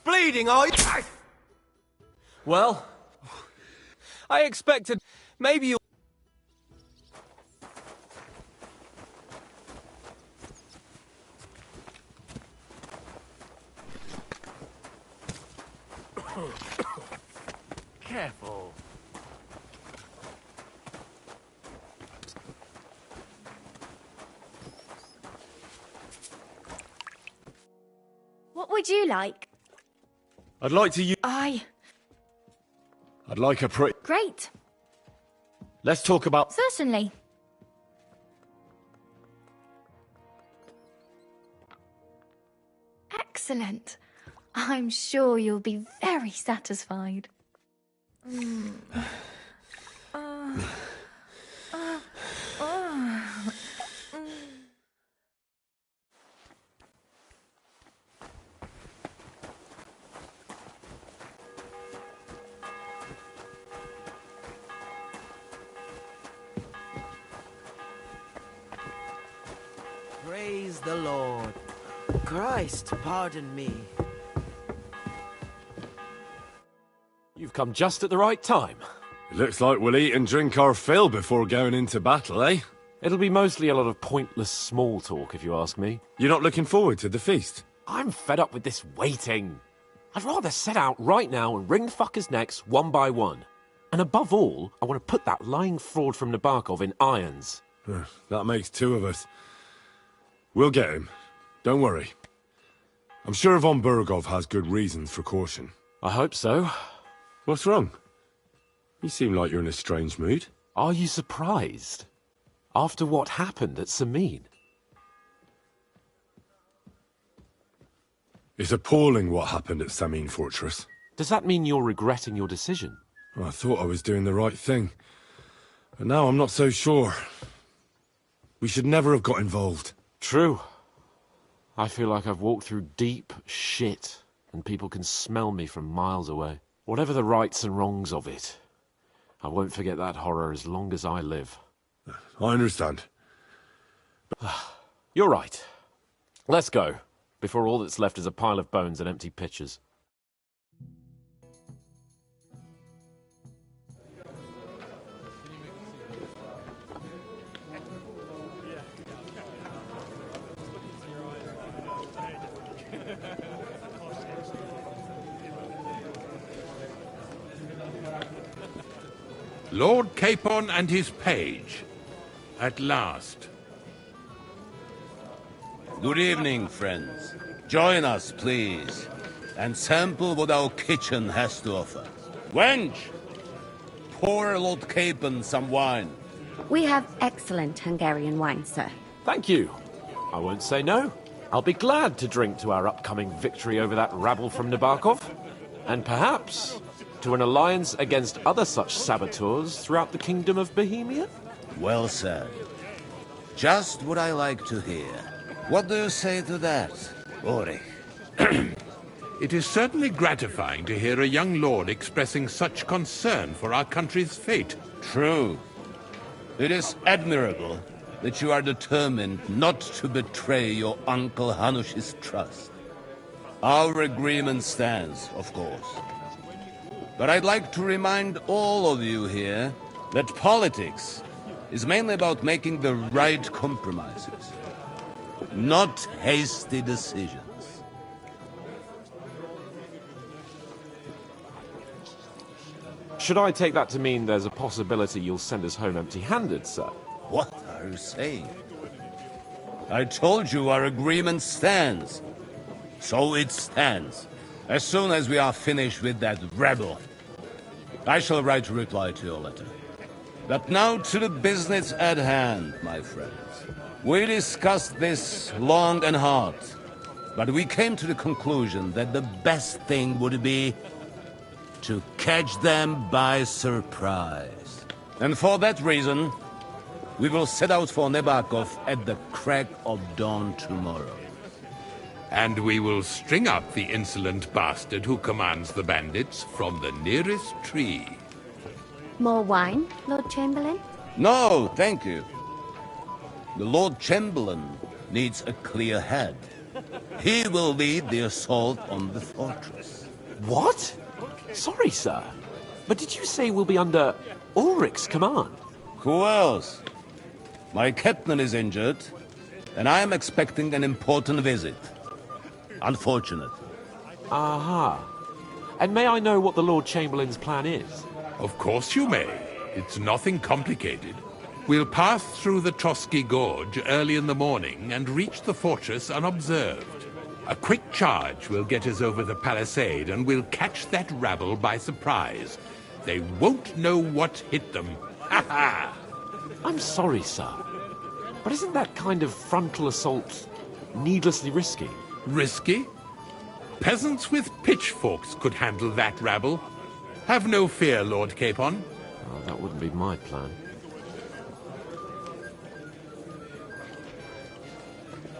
Bleeding, are you? Well, I expected maybe you. Careful. What would you like? I'd like to use... I'd like a pretty... Great. Let's talk about... Certainly. Excellent. I'm sure you'll be very satisfied. Praise the Lord. Christ, pardon me. You've come just at the right time. It looks like we'll eat and drink our fill before going into battle, eh? It'll be mostly a lot of pointless small talk, if you ask me. You're not looking forward to the feast? I'm fed up with this waiting. I'd rather set out right now and wring fuckers' necks one by one. And above all, I want to put that lying fraud from Nabokov in irons. That makes two of us. We'll get him. Don't worry. I'm sure von Burgov has good reasons for caution. I hope so. What's wrong? You seem like you're in a strange mood. Are you surprised? After what happened at Samin? It's appalling what happened at Samin Fortress. Does that mean you're regretting your decision? I thought I was doing the right thing. But now I'm not so sure. We should never have got involved. True. I feel like I've walked through deep shit, and people can smell me from miles away. Whatever the rights and wrongs of it, I won't forget that horror as long as I live. I understand. You're right. Let's go, before all that's left is a pile of bones and empty pitchers. Lord Capon and his page. At last. Good evening, friends. Join us, please, and sample what our kitchen has to offer. Wench, pour Lord Capon some wine. We have excellent Hungarian wine, sir. Thank you. I won't say no. I'll be glad to drink to our upcoming victory over that rabble from Nabokov. And perhaps to an alliance against other such saboteurs throughout the Kingdom of Bohemia? Well said. Just what I like to hear. What do you say to that, Ulrich? It is certainly gratifying to hear a young lord expressing such concern for our country's fate. True. It is admirable that you are determined not to betray your Uncle Hanush's trust. Our agreement stands, of course. But I'd like to remind all of you here that politics is mainly about making the right compromises, not hasty decisions. Should I take that to mean there's a possibility you'll send us home empty-handed, sir? What are you saying? I told you our agreement stands. So it stands. As soon as we are finished with that rebel, I shall write a reply to your letter. But now to the business at hand, my friends. We discussed this long and hard, but we came to the conclusion that the best thing would be to catch them by surprise. And for that reason, we will set out for Nabokov at the crack of dawn tomorrow. And we will string up the insolent bastard who commands the bandits from the nearest tree. More wine, Lord Chamberlain? No, thank you. The Lord Chamberlain needs a clear head. He will lead the assault on the fortress. What? Sorry, sir. But did you say we'll be under Ulrich's command? Who else? My captain is injured, and I am expecting an important visit. Unfortunate. Aha. And may I know what the Lord Chamberlain's plan is? Of course you may. It's nothing complicated. We'll pass through the Trotsky Gorge early in the morning and reach the fortress unobserved. A quick charge will get us over the palisade and we'll catch that rabble by surprise. They won't know what hit them. Ha ha! I'm sorry, sir. But isn't that kind of frontal assault needlessly risky? Risky? Peasants with pitchforks could handle that rabble. Have no fear, Lord Capon. Oh, that wouldn't be my plan.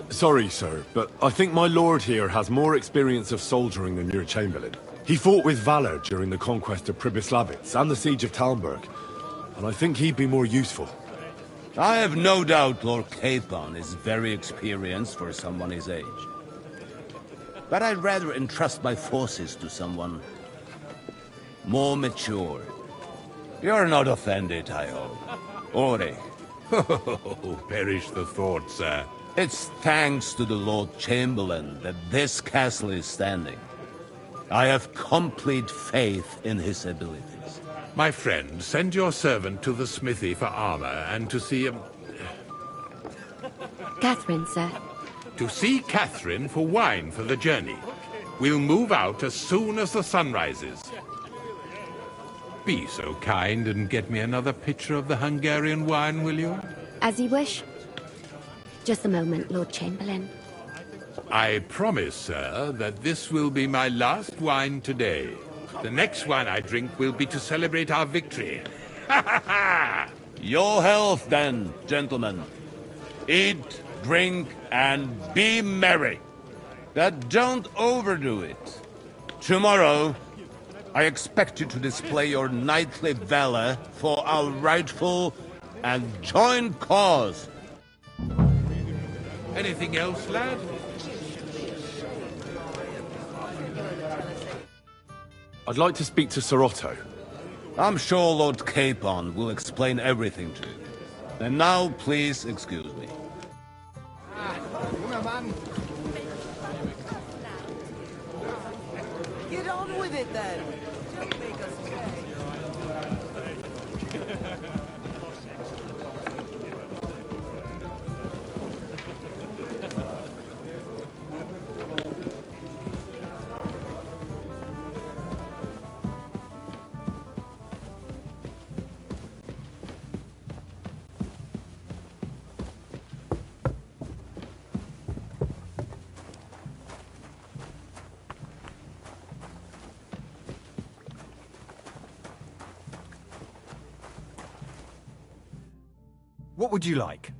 Sorry, sir, but I think my lord here has more experience of soldiering than your Chamberlain. He fought with valor during the conquest of Pribyslavitz and the siege of Talmberg, and I think he'd be more useful. I have no doubt Lord Capon is very experienced for someone his age. But I'd rather entrust my forces to someone more mature. You're not offended, I hope. Ore. Oh, perish the thought, sir. It's thanks to the Lord Chamberlain that this castle is standing. I have complete faith in his abilities. My friend, send your servant to the smithy for armor and to see Catherine, sir. To see Catherine for wine for the journey. We'll move out as soon as the sun rises. Be so kind and get me another pitcher of the Hungarian wine, will you? As you wish. Just a moment, Lord Chamberlain. I promise, sir, that this will be my last wine today. The next wine I drink will be to celebrate our victory. Ha ha ha! Your health, then, gentlemen. Eat, drink, and be merry. But don't overdo it. Tomorrow, I expect you to display your knightly valor for our rightful and joint cause. Anything else, lad? I'd like to speak to Sir Otto. I'm sure Lord Capon will explain everything to you. And now, please excuse me. Come on, man. Get on with it, then. Don't make us wait. What would you like?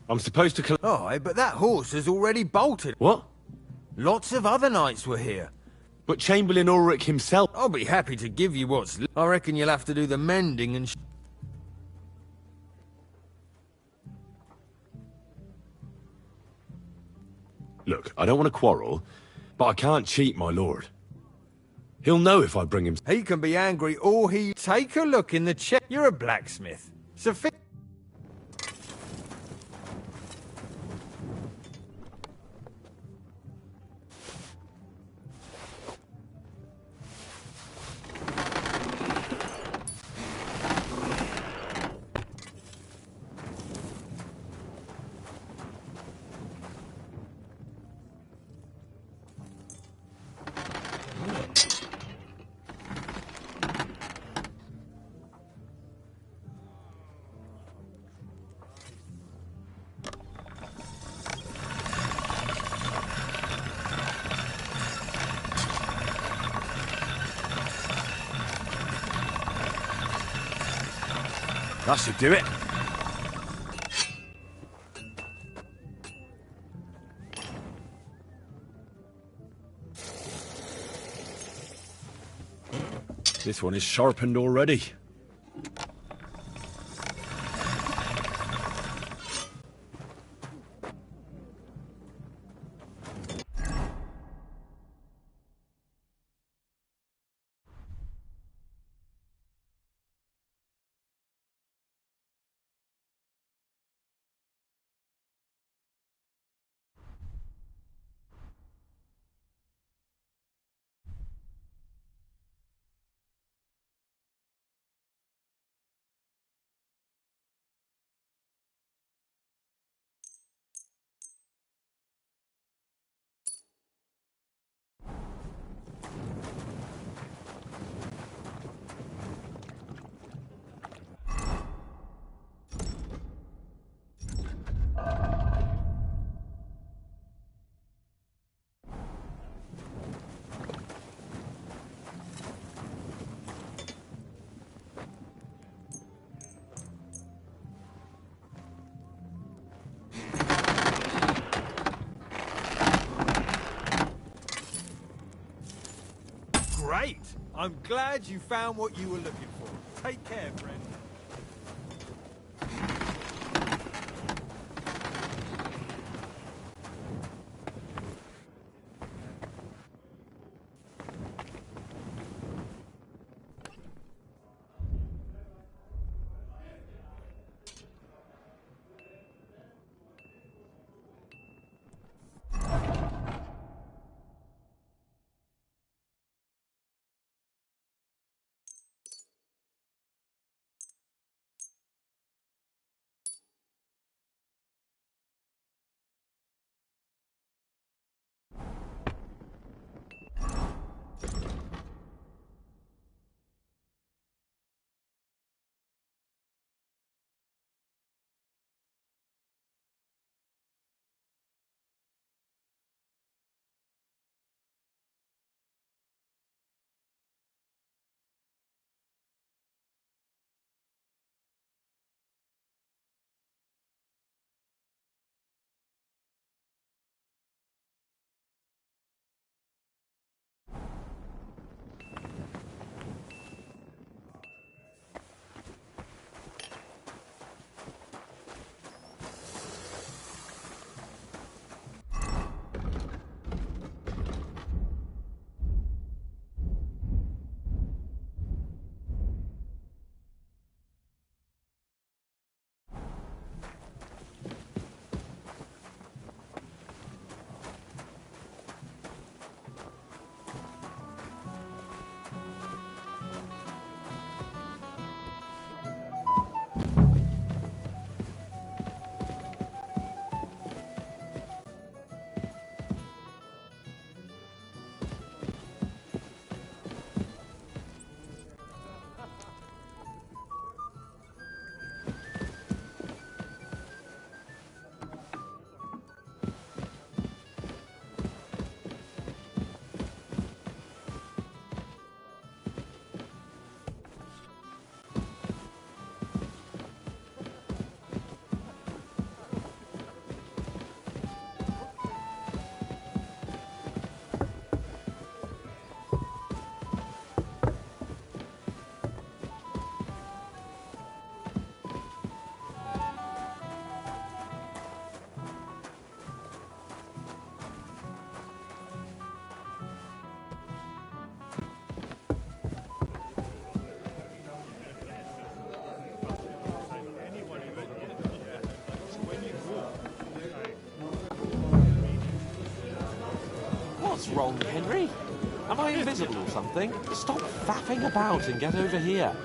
I'm supposed to Aye, but that horse has already bolted. What? Lots of other knights were here. But Chamberlain Ulrich himself... I'll be happy to give you what's... I reckon you'll have to do the mending and... Look, I don't want to quarrel, but I can't cheat my lord. He'll know if I bring him... He can be angry or he... Take a look in the check. You're a blacksmith. Sufficient. That should do it. This one is sharpened already. Great! I'm glad you found what you were looking for. Take care, friend. wrong, Henry? Am I invisible or something? Stop faffing about and get over here.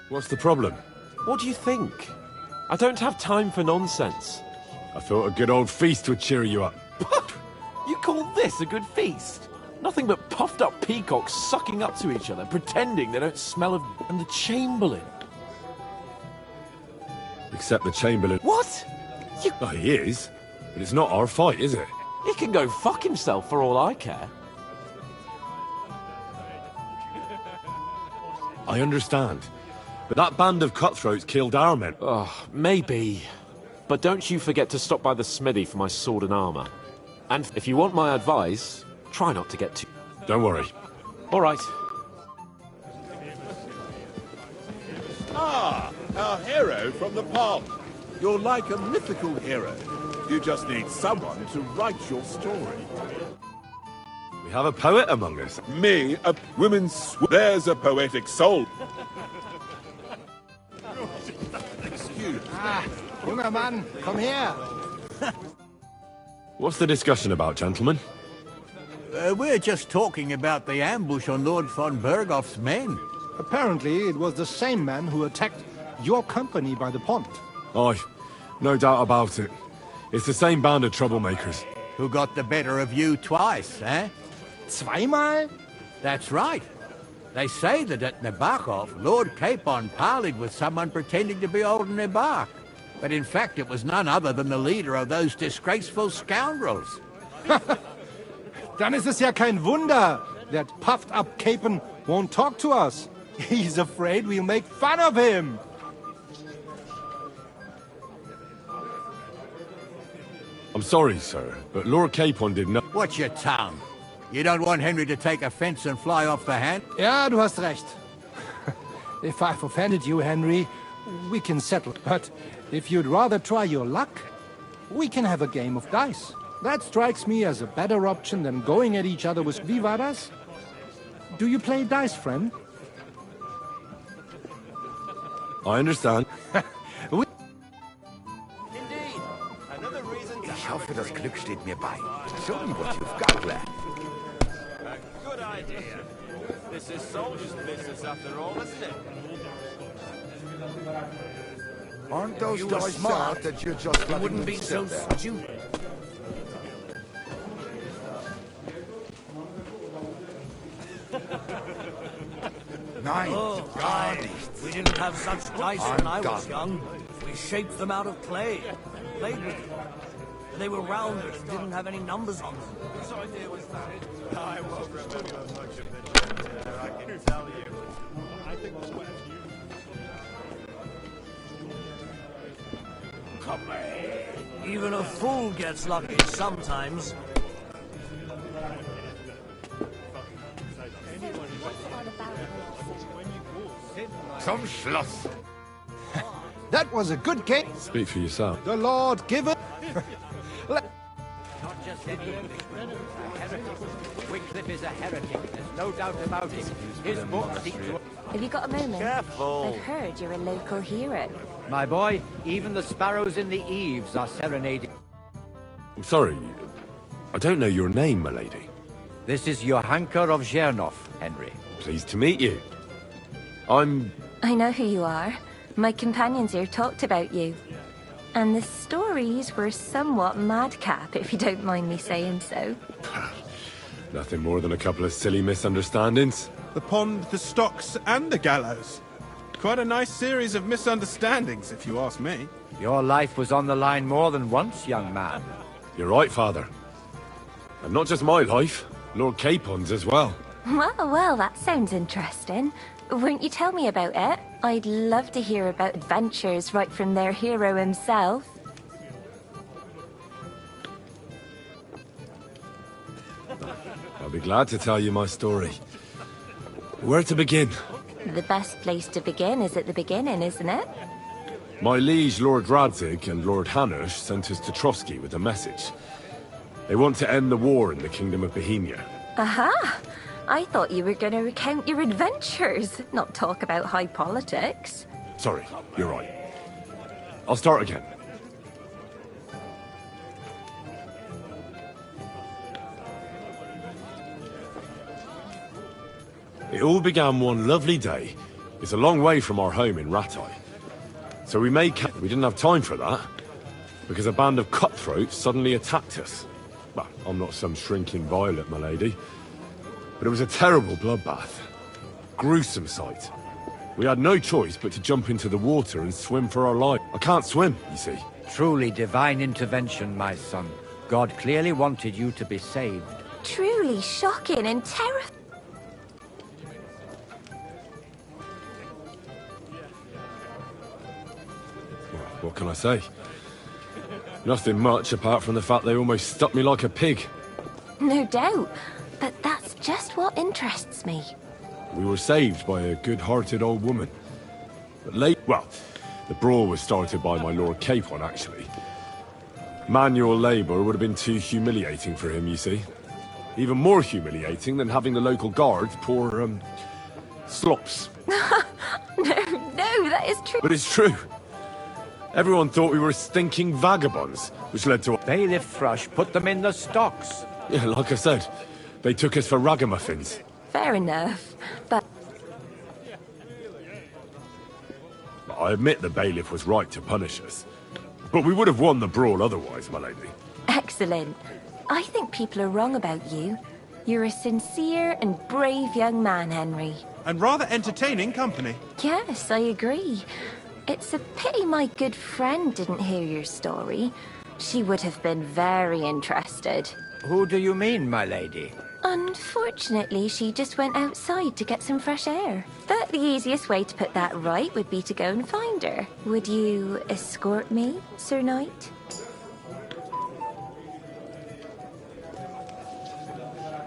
What's the problem? What do you think? I don't have time for nonsense. I thought a good old feast would cheer you up. You call this a good feast? Nothing but puffed up peacocks sucking up to each other, pretending they don't smell of... And the Chamberlain. Except the Chamberlain. What? Oh, he is. But it's not our fight, is it? He can go fuck himself for all I care. I understand. But that band of cutthroats killed our men. Oh, maybe. But don't you forget to stop by the smithy for my sword and armor. And if you want my advice, try not to get too... Don't worry. All right. Ah, our hero from the pond. You're like a mythical hero. You just need someone to write your story. We have a poet among us. Me, a woman's... There's a poetic soul. Junger Mann, komm her. What's the discussion about, gentlemen? We're just talking about the ambush on Lord von Bergoff's men. Apparently, it was the same man who attacked your company by the pond. Aye, no doubt about it. It's the same band of troublemakers. Who got the better of you twice, eh? Zweimal? That's right. They say that at Nabokov, Lord Capon parleyed with someone pretending to be old Nabark. But in fact, it was none other than the leader of those disgraceful scoundrels. Dann ist es ja kein Wunder that puffed-up Capon won't talk to us. He's afraid we'll make fun of him. I'm sorry, sir, but Lord Capon did not... Watch your tongue. You don't want Henry to take offense and fly off the hand? Ja, du hast recht. If I've offended you, Henry, we can settle. But if you'd rather try your luck, we can have a game of dice. That strikes me as a better option than going at each other with vivadas. Do you play dice, friend? I understand. Ich hoffe, das Glück steht mir bei. Show me what you've got left. Good idea. This is soldiers' business after all, isn't it? Aren't those You were dice smart, sad that you're just you letting wouldn't them be sit so there? stupid. Nein, Oh, gar aye. nichts. We didn't have such dice when I was done. young. We shaped them out of clay, played with them. They were rounded and didn't have any numbers on them. Whose idea was that? I won't remember much of it. I can tell you. I think the West Even a fool gets lucky sometimes. Zum Schluss. That was a good game. Speak for yourself. The Lord give it. Not just any Englishman. A heretic. Wycliffe is a heretic. There's no doubt about it. His books seek to... Have you got a moment? Careful. I've heard you're a local hero. My boy, even the sparrows in the eaves are serenading. I'm sorry. I don't know your name, my lady. This is Johanka of Zhernov, Henry. Pleased to meet you. I'm... I know who you are. My companions here talked about you. And the stories were somewhat madcap, if you don't mind me saying so. Nothing more than a couple of silly misunderstandings. The pond, the stocks, and the gallows. Quite a nice series of misunderstandings, if you ask me. Your life was on the line more than once, young man. You're right, Father. And not just my life, Lord Capon's as well. Well, that sounds interesting. Won't you tell me about it? I'd love to hear about adventures right from their hero himself. I'll be glad to tell you my story. Where to begin? The best place to begin is at the beginning, isn't it? My liege Lord Radzig and Lord Hanush sent us to Trotsky with a message. They want to end the war in the Kingdom of Bohemia. Aha! I thought you were going to recount your adventures, not talk about high politics. Sorry, you're right. I'll start again. It all began one lovely day. It's a long way from our home in Rattay. So we made camp. We didn't have time for that, because a band of cutthroats suddenly attacked us. Well, I'm not some shrinking violet, my lady, but it was a terrible bloodbath. Gruesome sight. We had no choice but to jump into the water and swim for our life. I can't swim, you see. Truly divine intervention, my son. God clearly wanted you to be saved. Truly shocking and terrifying. What can I say? Nothing much apart from the fact they almost stuck me like a pig. No doubt, but that's just what interests me. We were saved by a good-hearted old woman. But well, the brawl was started by my Lord Capon, actually. Manual labour would have been too humiliating for him, you see. Even more humiliating than having the local guards pour, slops. No, that is true. But it's true. Everyone thought we were stinking vagabonds, which led to... Bailiff Thrush put them in the stocks. Yeah, like I said, they took us for ragamuffins. Fair enough, but... I admit the bailiff was right to punish us. But we would have won the brawl otherwise, my lady. Excellent. I think people are wrong about you. You're a sincere and brave young man, Henry. And rather entertaining company. Yes, I agree. It's a pity my good friend didn't hear your story. She would have been very interested. Who do you mean, my lady? Unfortunately, she just went outside to get some fresh air. But the easiest way to put that right would be to go and find her. Would you escort me, Sir Knight?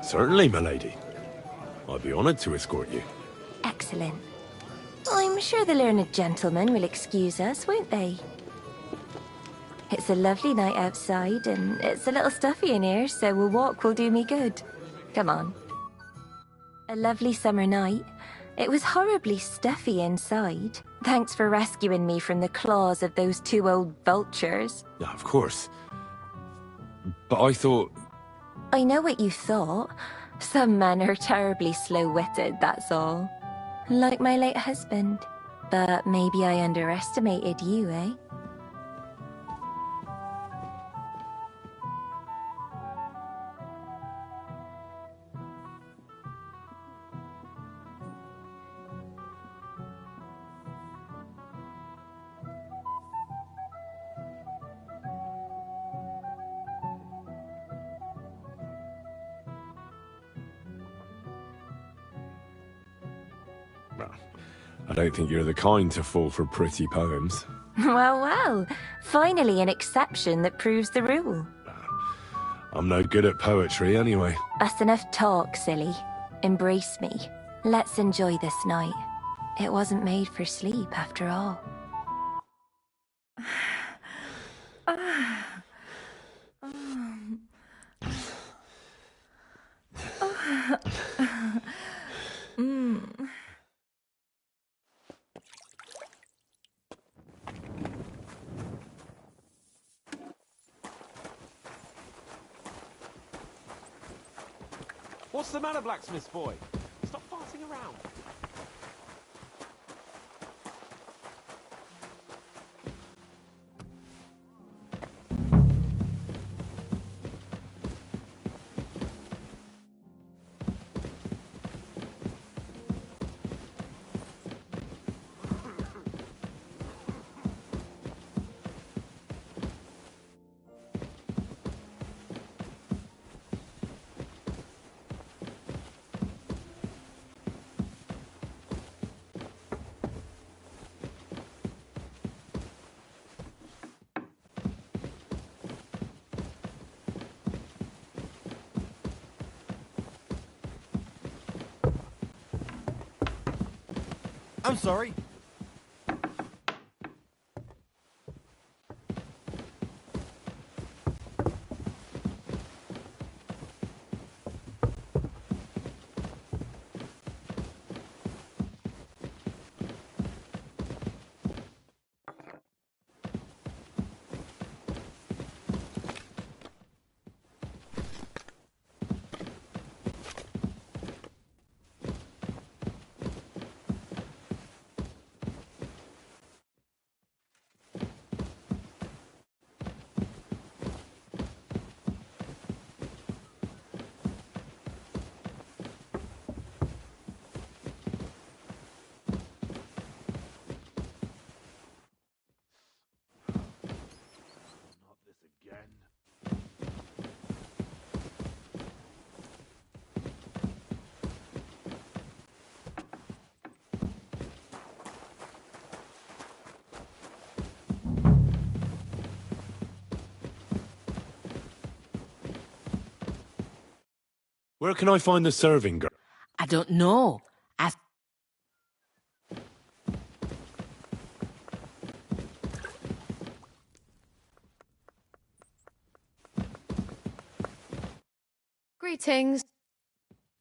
Certainly, my lady. I'd be honoured to escort you. Excellent. I'm sure the learned gentlemen will excuse us, won't they? It's a lovely night outside, and it's a little stuffy in here, so a walk will do me good. Come on. A lovely summer night. It was horribly stuffy inside. Thanks for rescuing me from the claws of those two old vultures. Yeah, of course. But I thought... I know what you thought. Some men are terribly slow-witted, that's all. Like my late husband. But maybe I underestimated you, eh? I don't think you're the kind to fall for pretty poems. Well. Finally an exception that proves the rule. I'm no good at poetry anyway. That's enough talk, silly. Embrace me. Let's enjoy this night. It wasn't made for sleep, after all. What's the matter, blacksmith's boy? Stop farting around. I'm sorry. Where can I find the serving girl? I don't know. Greetings.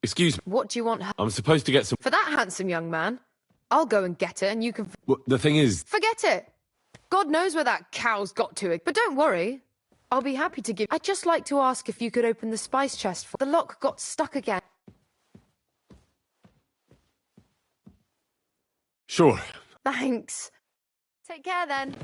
Excuse me. What do you want? I'm supposed to get some... For that handsome young man? I'll go and get it and you can... Well, the thing is... Forget it! God knows where that cow's got to it. But don't worry. I'll be happy to give... I'd just like to ask if you could open the spice chest for... The lock got stuck again. Sure. Thanks. Take care then.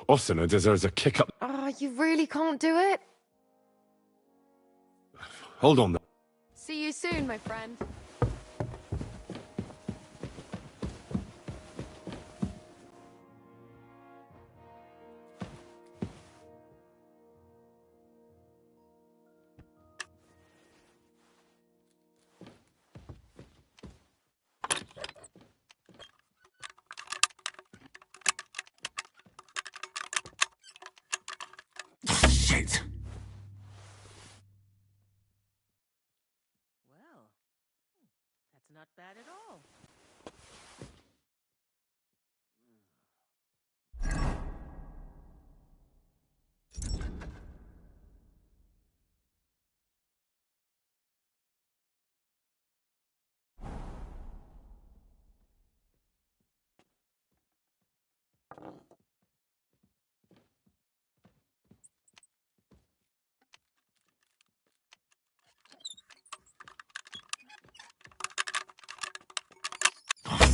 Ossina deserves a kick up... Oh, you really can't do it? Hold on. See you soon, my friend. Shit. Well, that's not bad at all.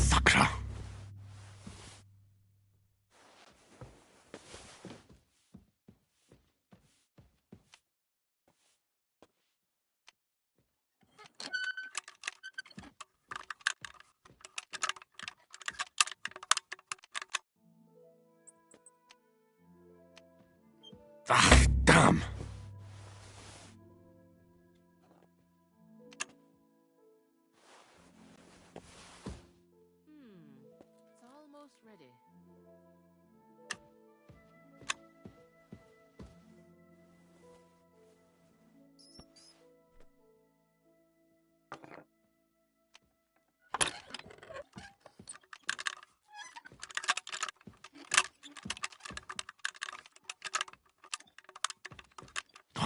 Sakra. Ah, damn. It's almost ready.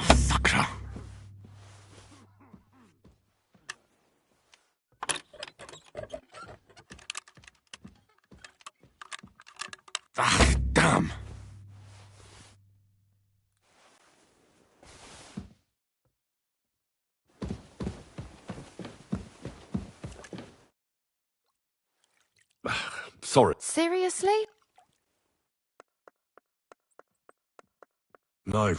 Sakra. Ah, damn. Sorry. Seriously? No.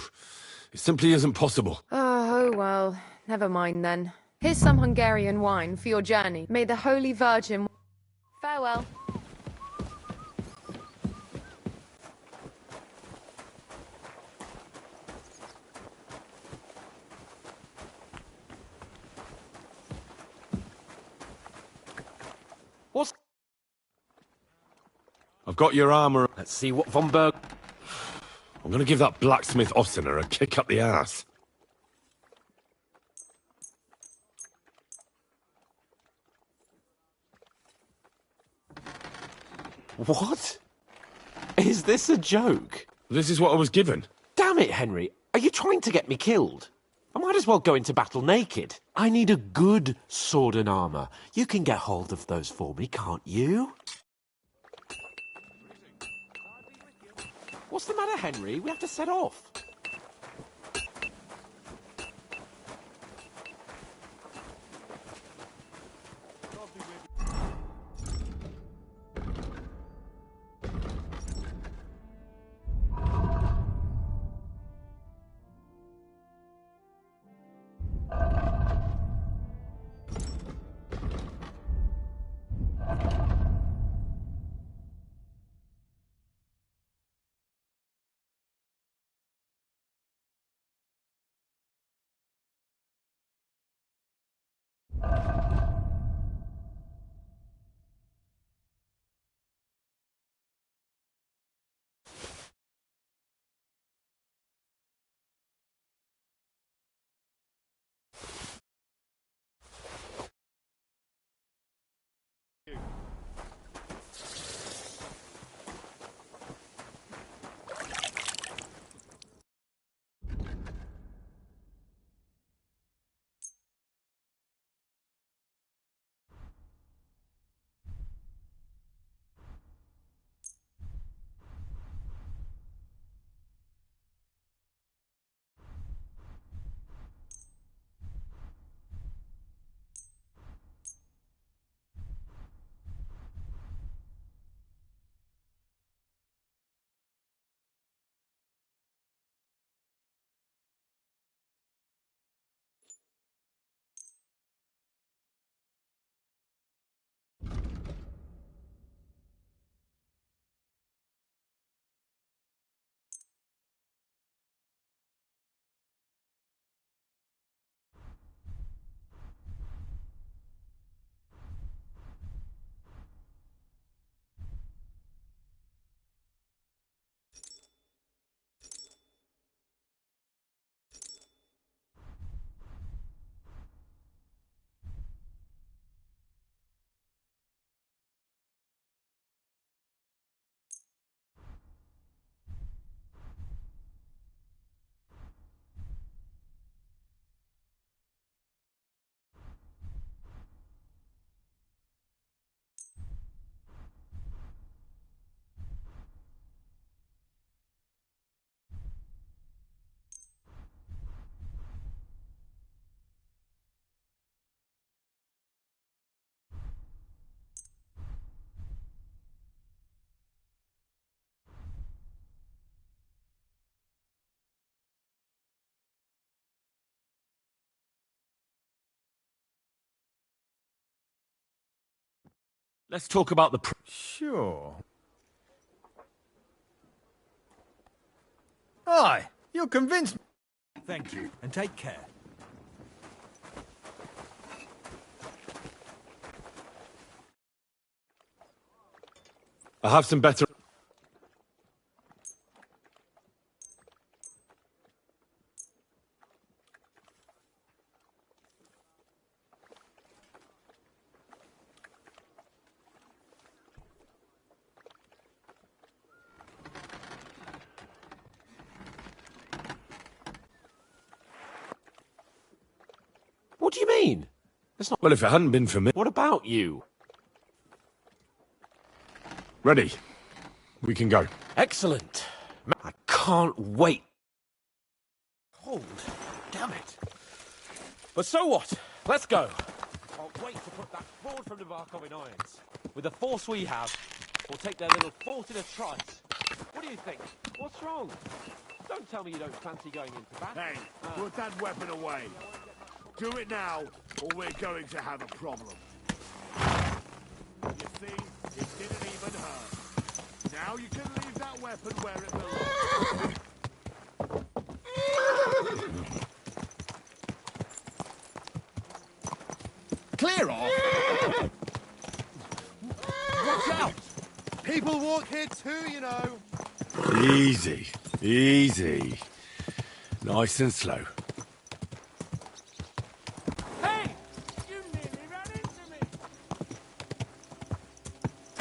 It simply isn't possible. Oh, well. Never mind then. Here's some Hungarian wine for your journey. May the Holy Virgin... Farewell. What's... I've got your armor. Let's see what von Berg... I'm gonna give that blacksmith Ossina a kick up the ass. What? Is this a joke? This is what I was given. Damn it, Henry. Are you trying to get me killed? I might as well go into battle naked. I need a good sword and armor. You can get hold of those for me, can't you? What's the matter, Henry? We have to set off. Let's talk about the... Sure. Aye, you're convinced. Thank you, and take care. I have some better... What do you mean? It's not... Well, if it hadn't been for me... What about you? Ready. We can go. Excellent. I can't wait. Hold. Damn it. But so what? Let's go. Can't wait to put that fraud from Nabarkov in irons. With the force we have, we'll take their little fort in a trice. What do you think? What's wrong? Don't tell me you don't fancy going into battle. Hey, put that weapon away. Do it now, or we're going to have a problem. You see, it didn't even hurt. Now you can leave that weapon where it belongs. Clear off! Watch out! People walk here too, you know. Easy. Easy. Nice and slow.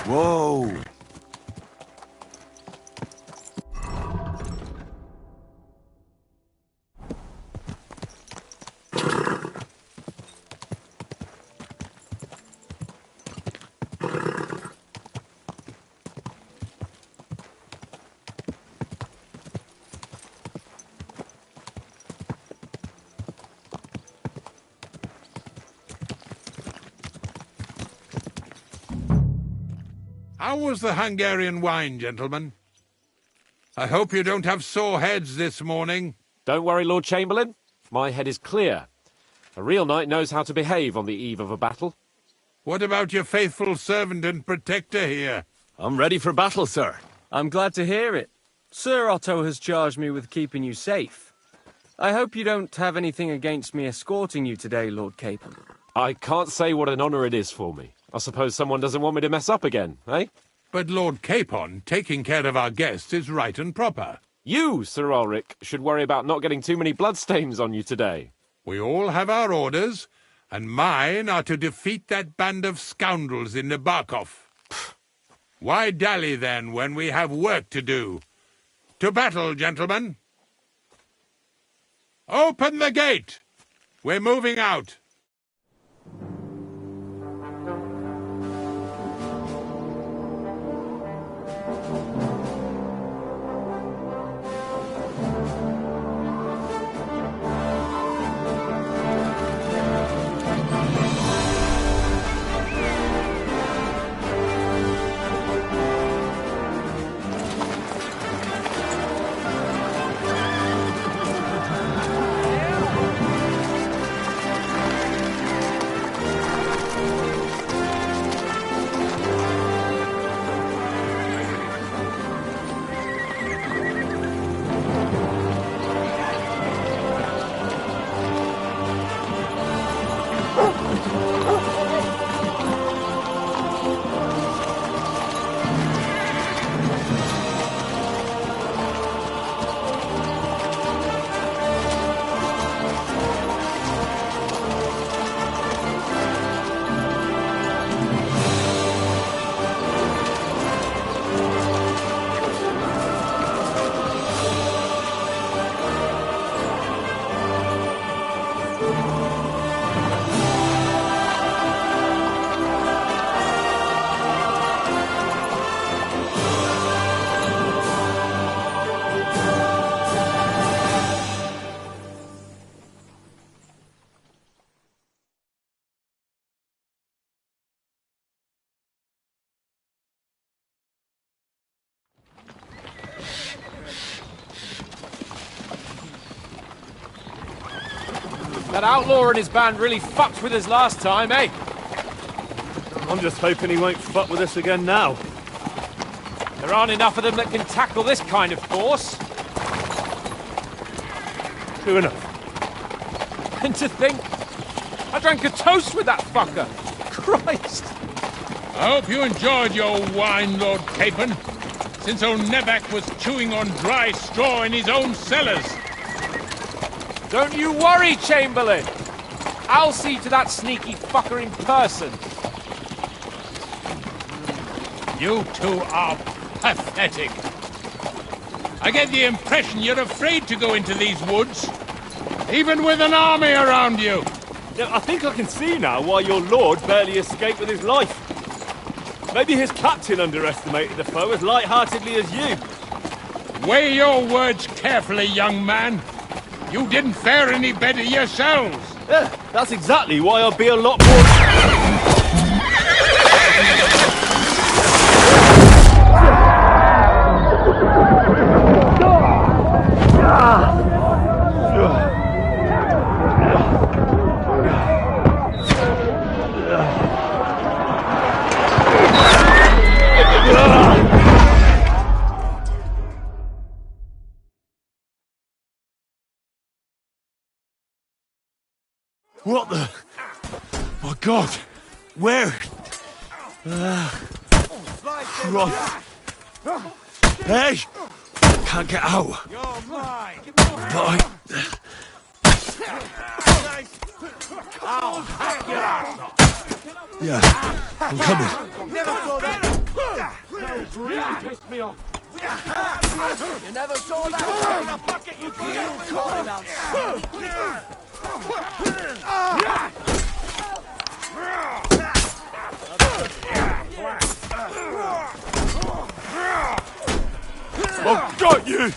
Whoa! How was the Hungarian wine, gentlemen? I hope you don't have sore heads this morning. Don't worry, Lord Chamberlain. My head is clear. A real knight knows how to behave on the eve of a battle. What about your faithful servant and protector here? I'm ready for battle, sir. I'm glad to hear it. Sir Otto has charged me with keeping you safe. I hope you don't have anything against me escorting you today, Lord Capon. I can't say what an honour it is for me. I suppose someone doesn't want me to mess up again, eh? But Lord Capon, taking care of our guests is right and proper. You, Sir Ulrich, should worry about not getting too many bloodstains on you today. We all have our orders, and mine are to defeat that band of scoundrels in Nabarkov. Why dally, then, when we have work to do? To battle, gentlemen! Open the gate! We're moving out. That outlaw and his band really fucked with us last time, eh? I'm just hoping he won't fuck with us again now. There aren't enough of them that can tackle this kind of force. True enough. And to think, I drank a toast with that fucker. Christ. I hope you enjoyed your wine, Lord Capon, since old Nevac was chewing on dry straw in his own cellars. Don't you worry, Chamberlain. I'll see to that sneaky fucker in person. You two are pathetic. I get the impression you're afraid to go into these woods, even with an army around you. Yeah, I think I can see now why your lord barely escaped with his life. Maybe his captain underestimated the foe as light-heartedly as you. Weigh your words carefully, young man. You didn't fare any better yourselves. Yeah, that's exactly why I'll be a lot more... What the... My God! Where? Christ! Hey! Can't get out. But I... Yeah, I'm coming. Never saw that. Really pissed me off. You never saw that. In a bucket, you call about. I've got you!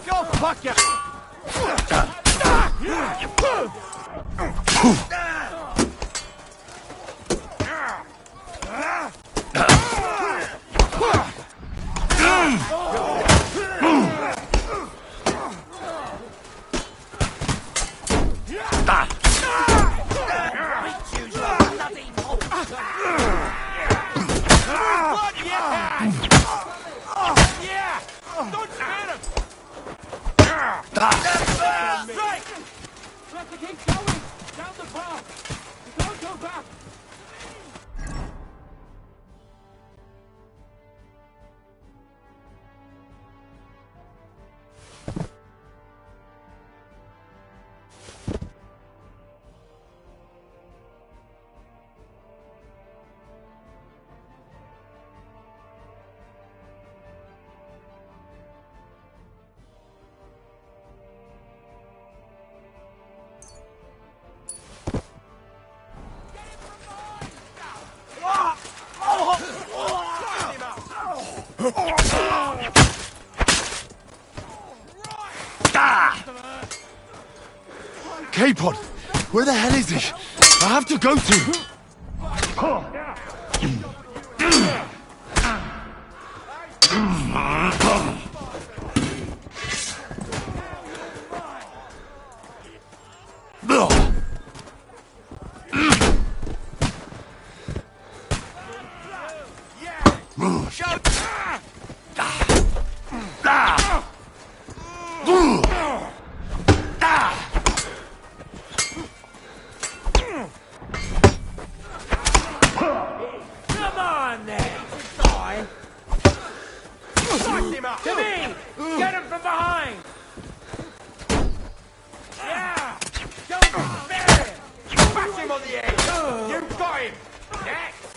Go fuck you! Capon! Where the hell is he? I have to go to him! To me! Get him from behind! Yeah! Don't spare him! Bash him on the edge! You got him! Next!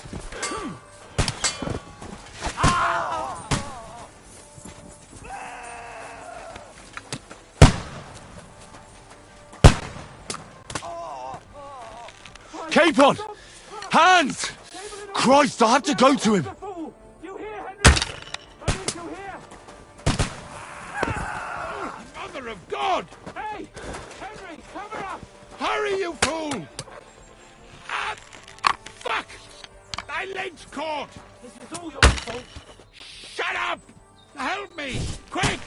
Capon! Hands! Christ, I have to go to him! Mother of God! Hey! Henry, cover up! Hurry, you fool! Ah, fuck! My leg's caught! This is all your fault. Shut up! Help me! Quick!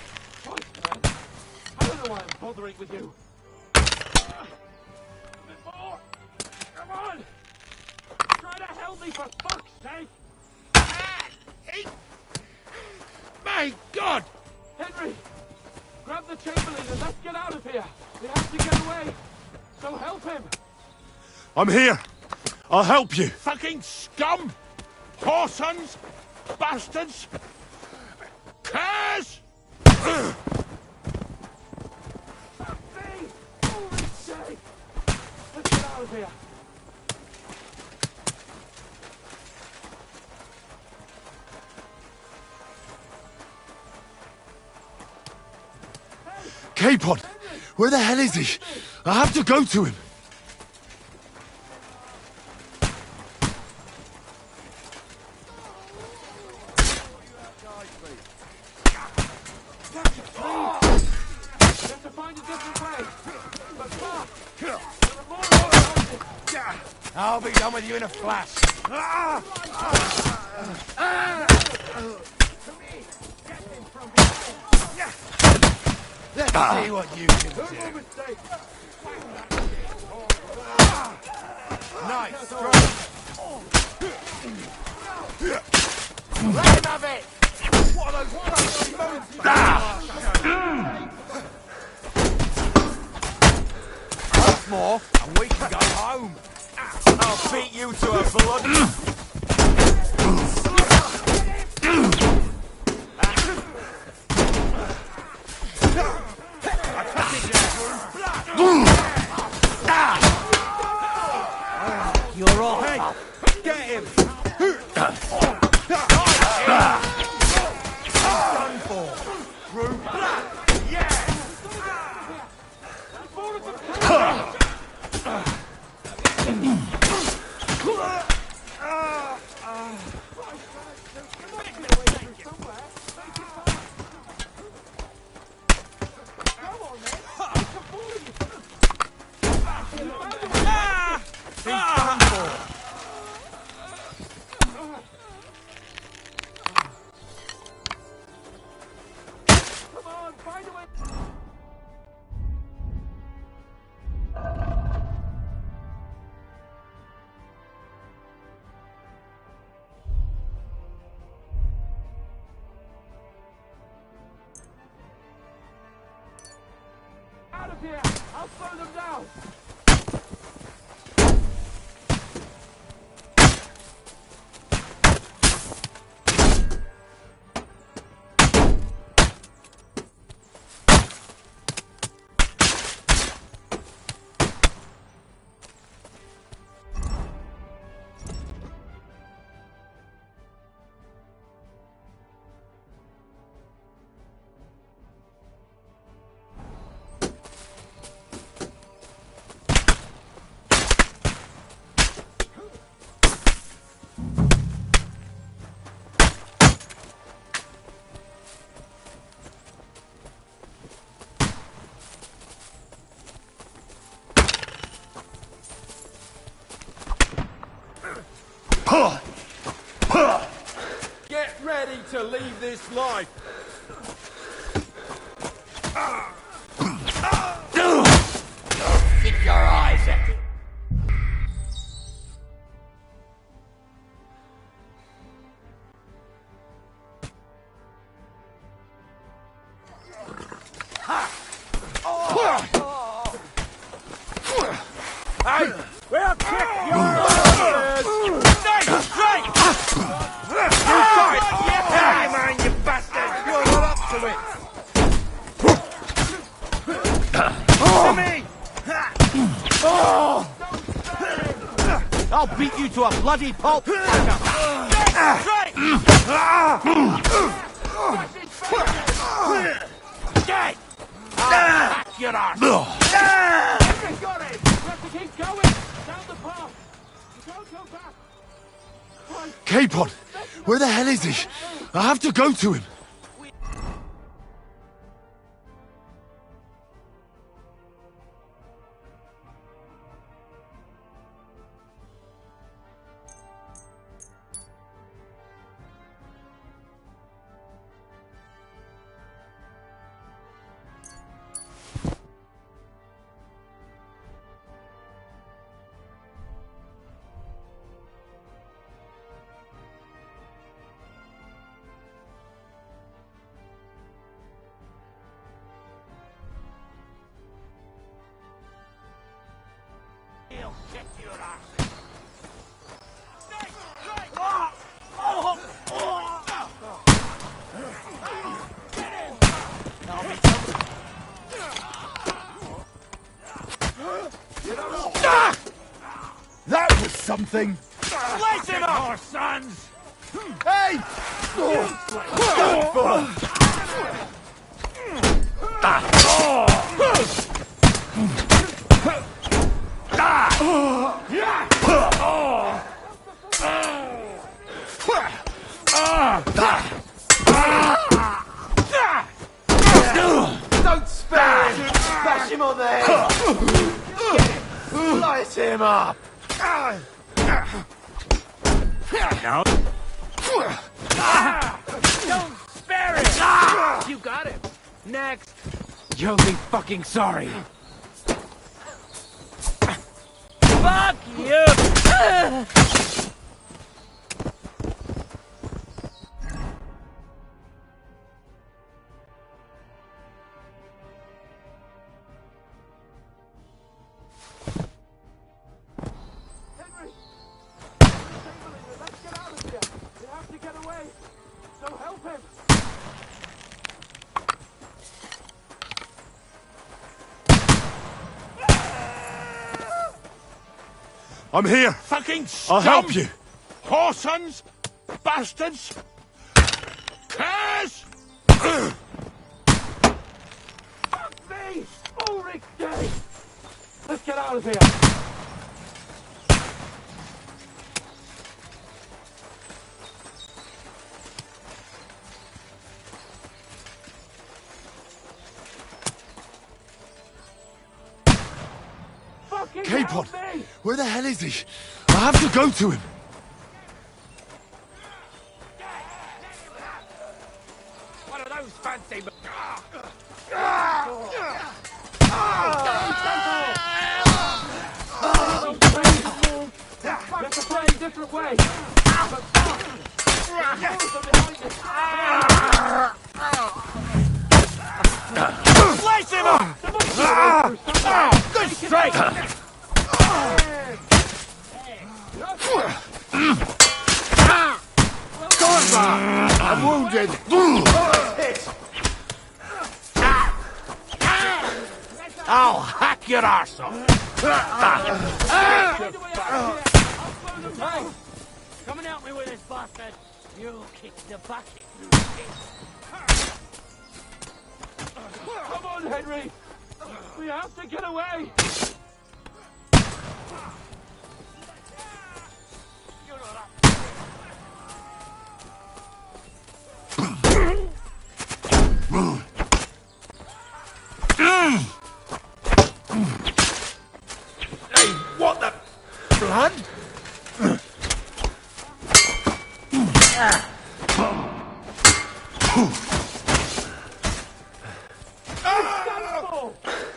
I don't know why I'm bothering with you. A bit more! Come on! Try Try to help me, for fuck's sake! My God! Henry! Grab the Chamberlain and let's get out of here! We have to get away! So help him! I'm here. I'll help you. Fucking scum! Whoresons! Bastards! Curs! Holy shit! Let's get out of here! Capon! Where the hell is he? I have to go to him. I'll be done with you in a flash. Let's see what you can do. Nice strike. Let him have it. What are those once more, and we can go home. I'll beat you to a blood. You're off. Hey, get him. Done for. Through. Out of here! I'll slow them down! Get ready to leave this life. Stick your eyes at it. Hey, we'll kick your asses! Nice strike! You man, you bastard! You're not up to it! To me! I'll beat you to a bloody pulp! Strike! Dead! I'll hack your ass! We got it! We have to keep going! Down the path! Don't go back! Capon! Where the hell is he? I have to go to him. something. Slice him up, sons! Hey! Don't spare him! Bash him on the head! Slice him up! No. Don't spare him! You got him. Next. You'll be fucking sorry. Fuck you! I'm here. Fucking scum! I'll help you. Whoresons! Bastards! Curs! Fuck me! Ulrich's dead! Let's get out of here! Capon, where the hell is he? I have to go to him. What are those fancy... Let's play a different way. Slice him up! Good strike! I'm wounded. I'll hack your arse off. Come and help me with this bastard. You kick the bucket. Come on, Henry. We have to get away. Hey, what the blood?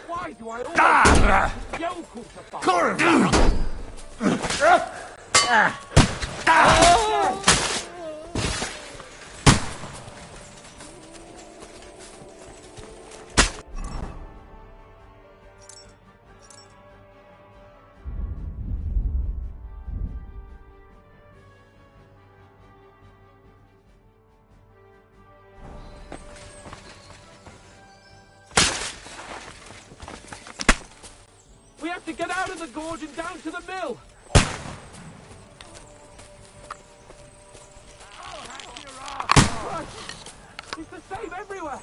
Why do I We have to get out of the gorge and down to the mill. It's the same everywhere.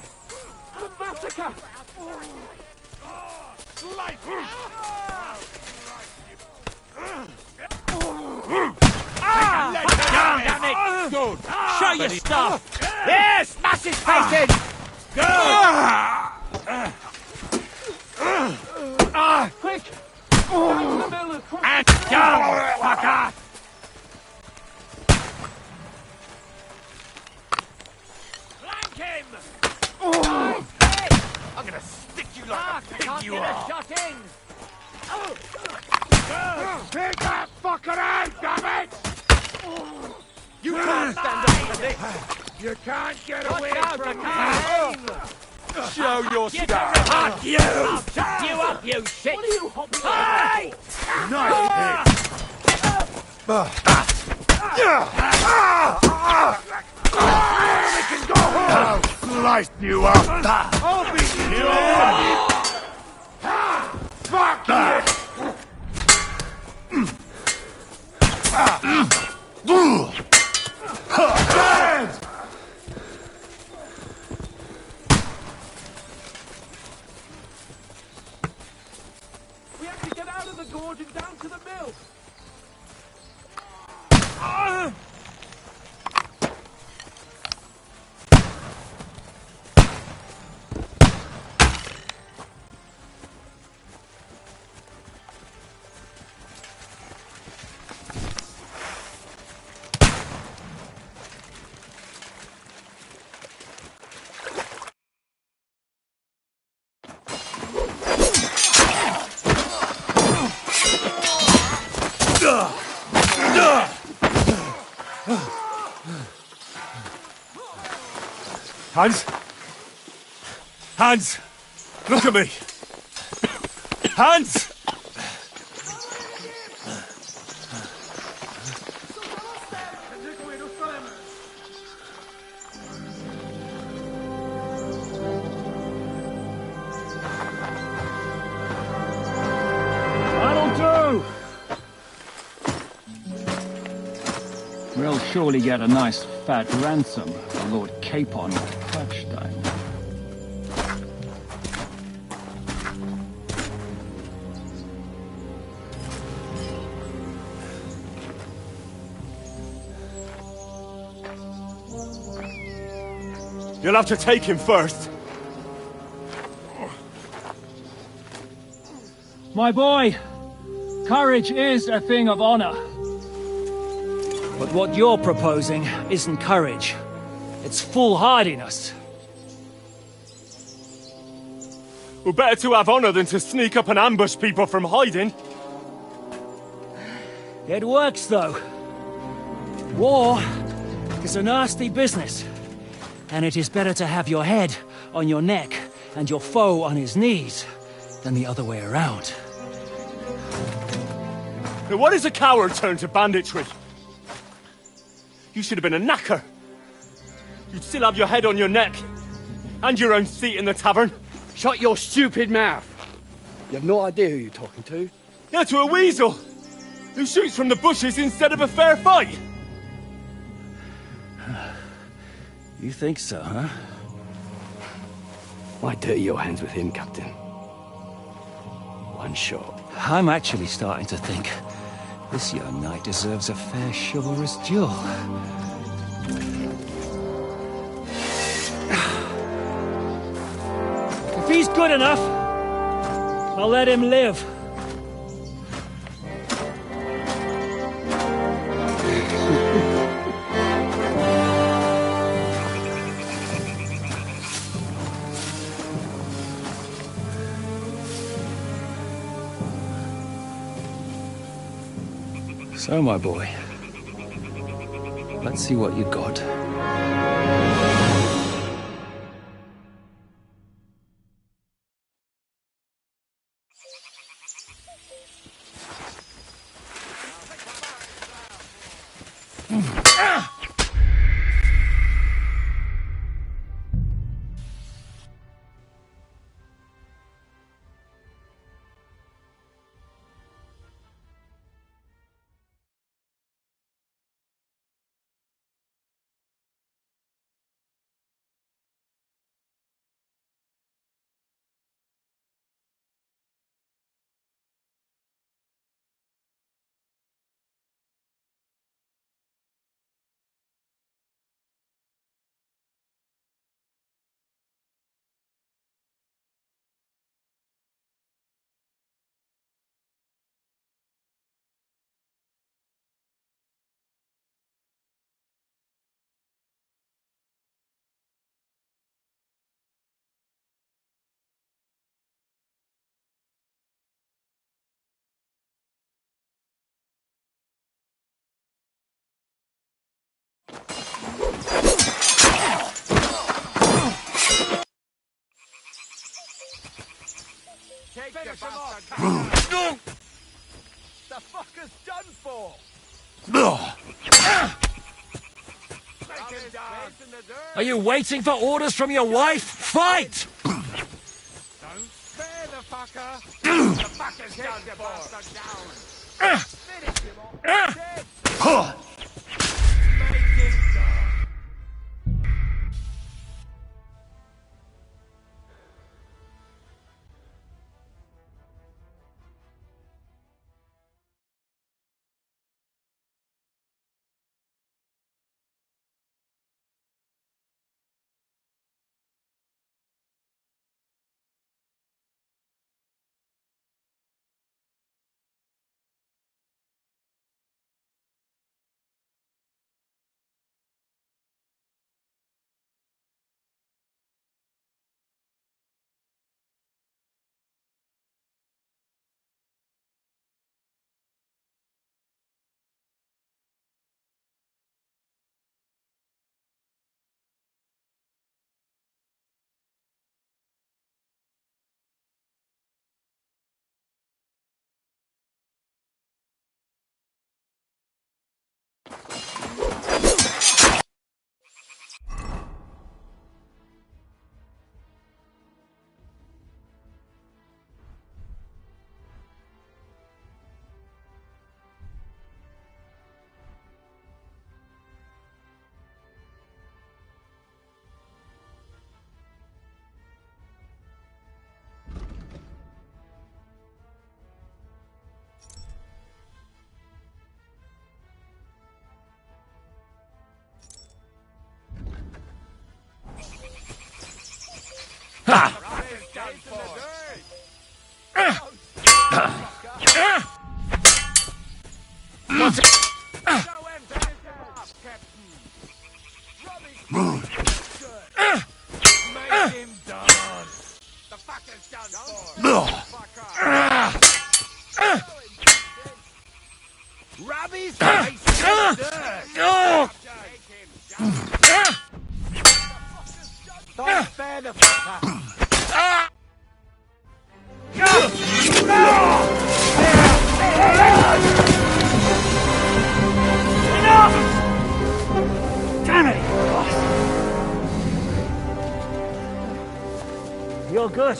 A massacre. Good. Show your stuff. Yes, smash his face in. Quick! Down to the mill and down, fucker! Flank him! I'm gonna stick you like a pig you are! Shot in! Take that fucker out, damn it! You can't stand up for this! You can't get away from me! Show your stuff! Fuck you! I'll chop you up, you shit! What are you hopping Hey! Nice I'll slice you up. I'll beat you! Fuck you! We have to get out of the gorge and down to the mill. Hans? Hans! Look at me! Hans! That'll do! We'll surely get a nice fat ransom for Lord Capon of Touchstone. You'll have to take him first. My boy, courage is a thing of honor. But what you're proposing isn't courage. It's foolhardiness. We're better to have honor than to sneak up and ambush people from hiding. It works, though. War is a nasty business. And it is better to have your head on your neck and your foe on his knees than the other way around. Now, what is a coward turned to banditry? You should have been a knacker. You'd still have your head on your neck. And your own seat in the tavern. Shut your stupid mouth. You have no idea who you're talking to. Yeah, to a weasel. Who shoots from the bushes instead of a fair fight. You think so, huh? Why dirty your hands with him, Captain? One shot. I'm actually starting to think this young knight deserves a fair chivalrous duel. If he's good enough, I'll let him live. So, my boy, let's see what you got. Finish him off! The fucker's done for! Are you waiting for orders from your wife? Fight! Don't spare the fucker! The fucker's done for! Finish him off! Robbie's face in the dirt. Don't spare the fucker. Damn it! You're good.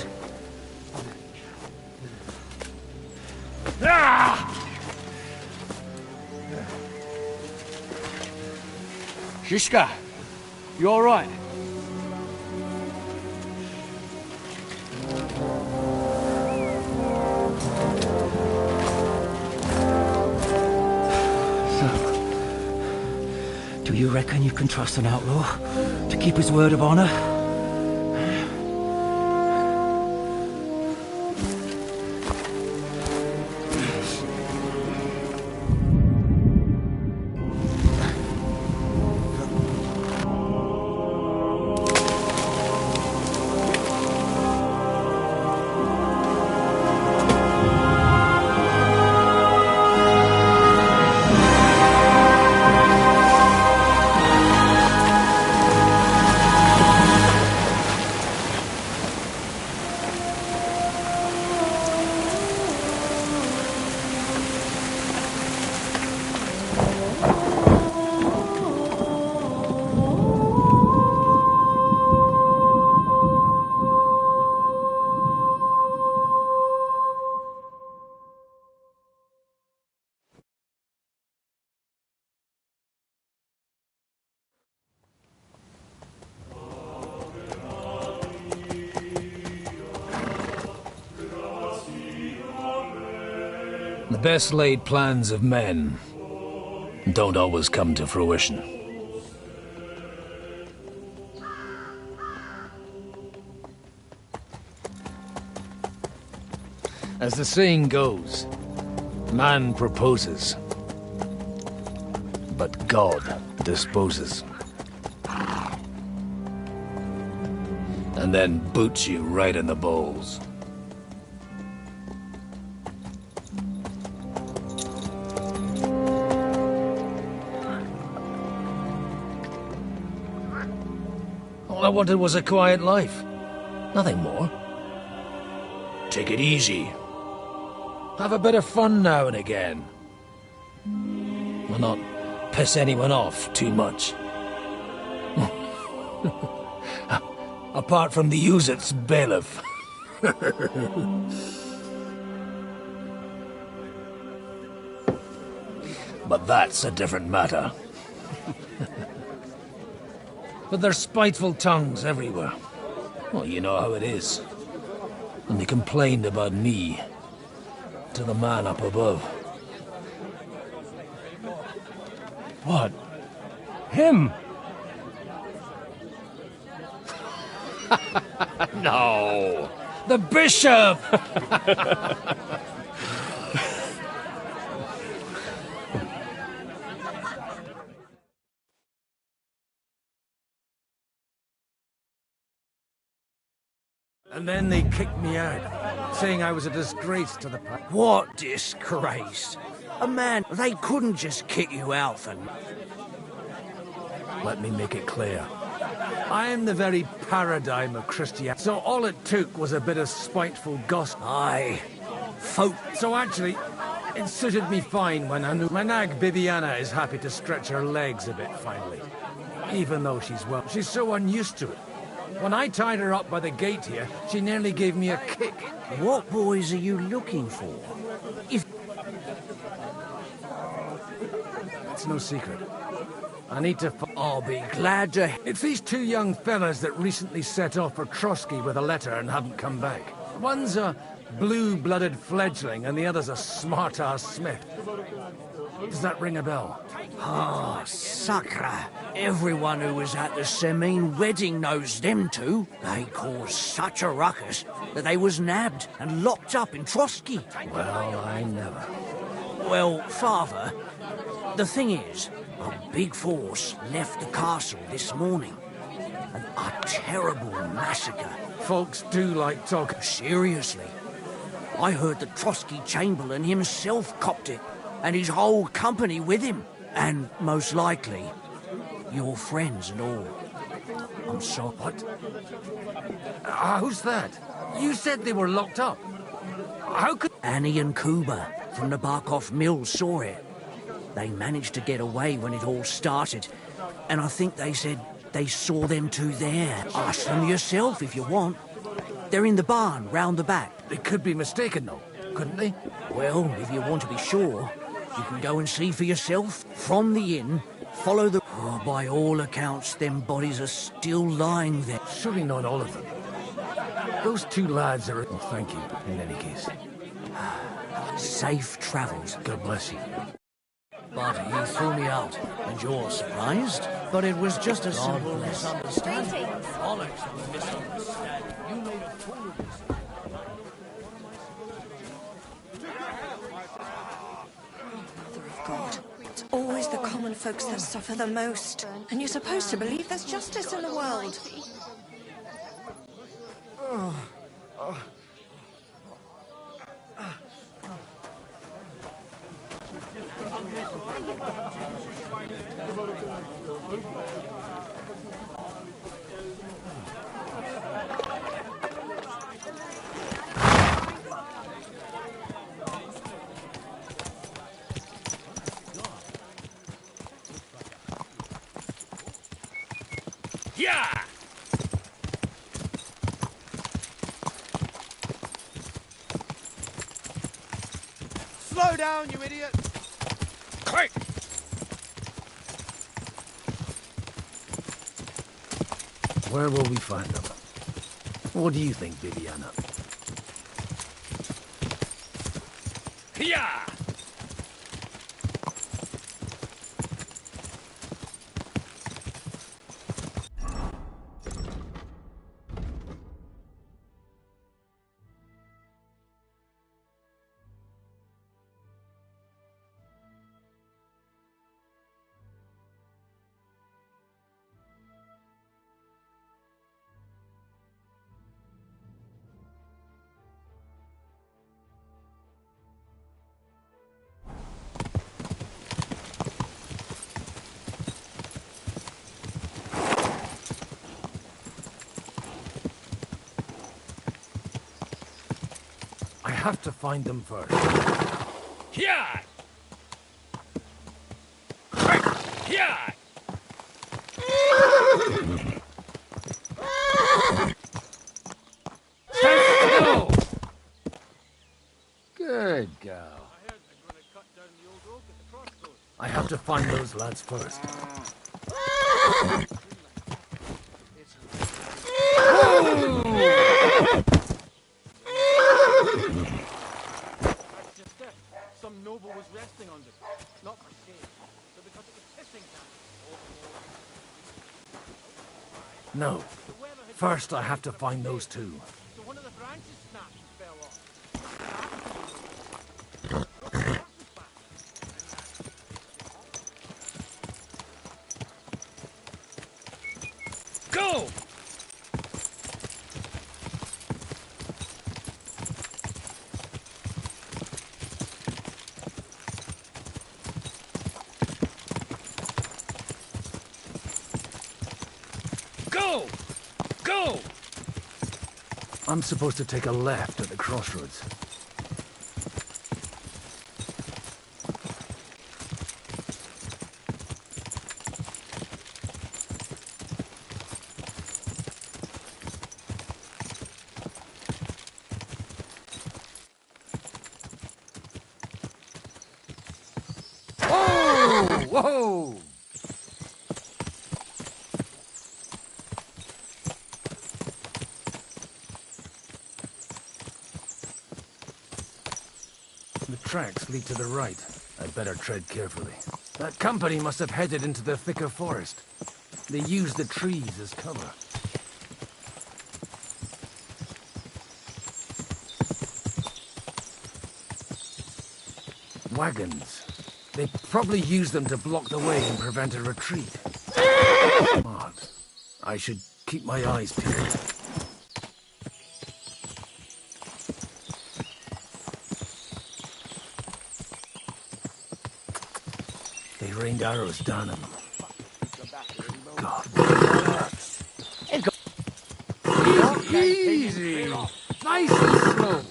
Shishka, you all right? Do you reckon you can trust an outlaw to keep his word of honor? The best laid plans of men don't always come to fruition. As the saying goes, man proposes, but God disposes. And then boots you right in the balls. All I wanted was a quiet life. Nothing more. Take it easy. Have a bit of fun now and again. And not piss anyone off too much. Apart from the Uzit's bailiff. But that's a different matter. But there's spiteful tongues everywhere. Well, you know how it is. And they complained about me to the man up above. What? Him? No! The bishop! And then they kicked me out, saying I was a disgrace to the party. What disgrace? A man, they couldn't just kick you out for... Let me make it clear. I am the very paradigm of Christianity. So all it took was a bit of spiteful gossip. Aye. Folk. So actually, it suited me fine when I knew my nag Bibiana is happy to stretch her legs a bit finally. Even though she's so unused to it. When I tied her up by the gate here, she nearly gave me a kick. What boys are you looking for? If... It's no secret. I need to... I'll be glad to... It's these two young fellas that recently set off for Trotsky with a letter and haven't come back. One's a blue-blooded fledgling and the other's a smart-ass smith. Does that ring a bell? Ah, Sacra. Everyone who was at the Semine wedding knows them two. They caused such a ruckus that they was nabbed and locked up in Trotsky. Well, I never. Well, Father, the thing is, a big force left the castle this morning. And a terrible massacre. Folks do like talk. Seriously. I heard the Trotsky Chamberlain himself copped it, and his whole company with him. And most likely, your friends and all. I'm sorry. What? Who's that? You said they were locked up. How could... Annie and Kuba from the Barkov Mill saw it. They managed to get away when it all started. And I think they said they saw them two there. Ask them yourself if you want. They're in the barn, round the back. They could be mistaken, though, couldn't they? Well, if you want to be sure, you can go and see for yourself. From the inn, follow the... Oh, by all accounts, them bodies are still lying there. Surely not all of them. Those two lads are... Well, thank you, in any case. Safe travels. God bless you. But he threw me out, and you're surprised? But it was just a simple misunderstanding. Bollocks of a misunderstanding. You made a fool of yourself. Mother of God. It's always the common folks that suffer the most. And you're supposed to believe there's justice in the world. Yeah! Slow down, you idiot! Quick! Where will we find them? What do you think, Bibiana? Yeah! I have to find them first. Yeah! Yeah! Stand still! Good girl. to find those lads first. Some noble was resting on it. Not my cave, but because it was pissing down. No. First, I have to find those two. So one of the branches snapped and fell off. Go! Go! Go! I'm supposed to take a left at the crossroads. Whoa! Whoa! The tracks lead to the right. I'd better tread carefully. That company must have headed into the thicker forest. They used the trees as cover. Wagons. They probably used them to block the way and prevent a retreat. Smart. I should keep my eyes peeled. They rained arrows down on them. God. Easy! Nice and slow!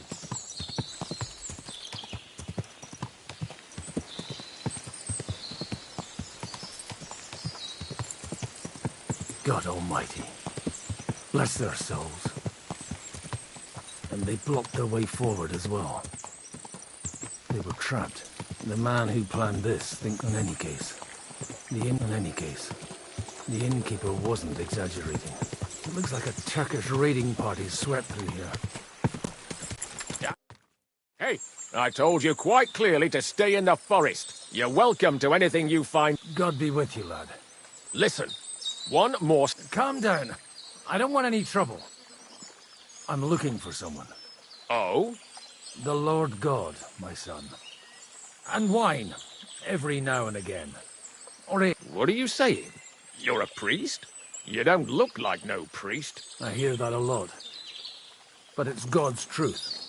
God Almighty. Bless their souls. And they blocked their way forward as well. They were trapped. The man who planned this thinks in any case. The innkeeper wasn't exaggerating. It looks like a Turkish raiding party swept through here. Yeah. Hey, I told you quite clearly to stay in the forest. You're welcome to anything you find. God be with you, lad. Listen, one more... Calm down. I don't want any trouble. I'm looking for someone. Oh? The Lord God, my son. And wine, every now and again. Or a... What are you saying? You're a priest? You don't look like no priest. I hear that a lot. But it's God's truth.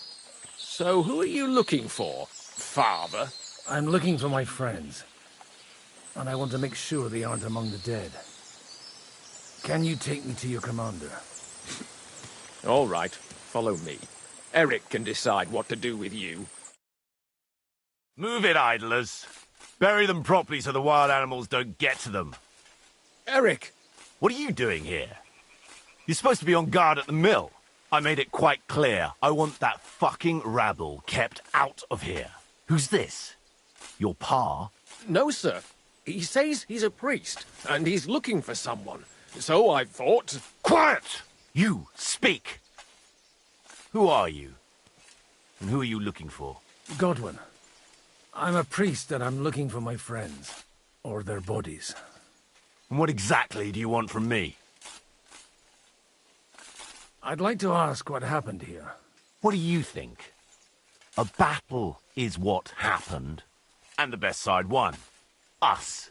So who are you looking for, Father? I'm looking for my friends. And I want to make sure they aren't among the dead. Can you take me to your commander? All right, follow me. Eric can decide what to do with you. Move it, idlers. Bury them properly so the wild animals don't get to them. Eric! What are you doing here? You're supposed to be on guard at the mill. I made it quite clear. I want that fucking rabble kept out of here. Who's this? Your pa? No, sir. He says he's a priest, and he's looking for someone. So I thought... Quiet! You, speak! Who are you? And who are you looking for? Godwin. I'm a priest and I'm looking for my friends. Or their bodies. And what exactly do you want from me? I'd like to ask what happened here. What do you think? A battle is what happened. And the best side won. Us.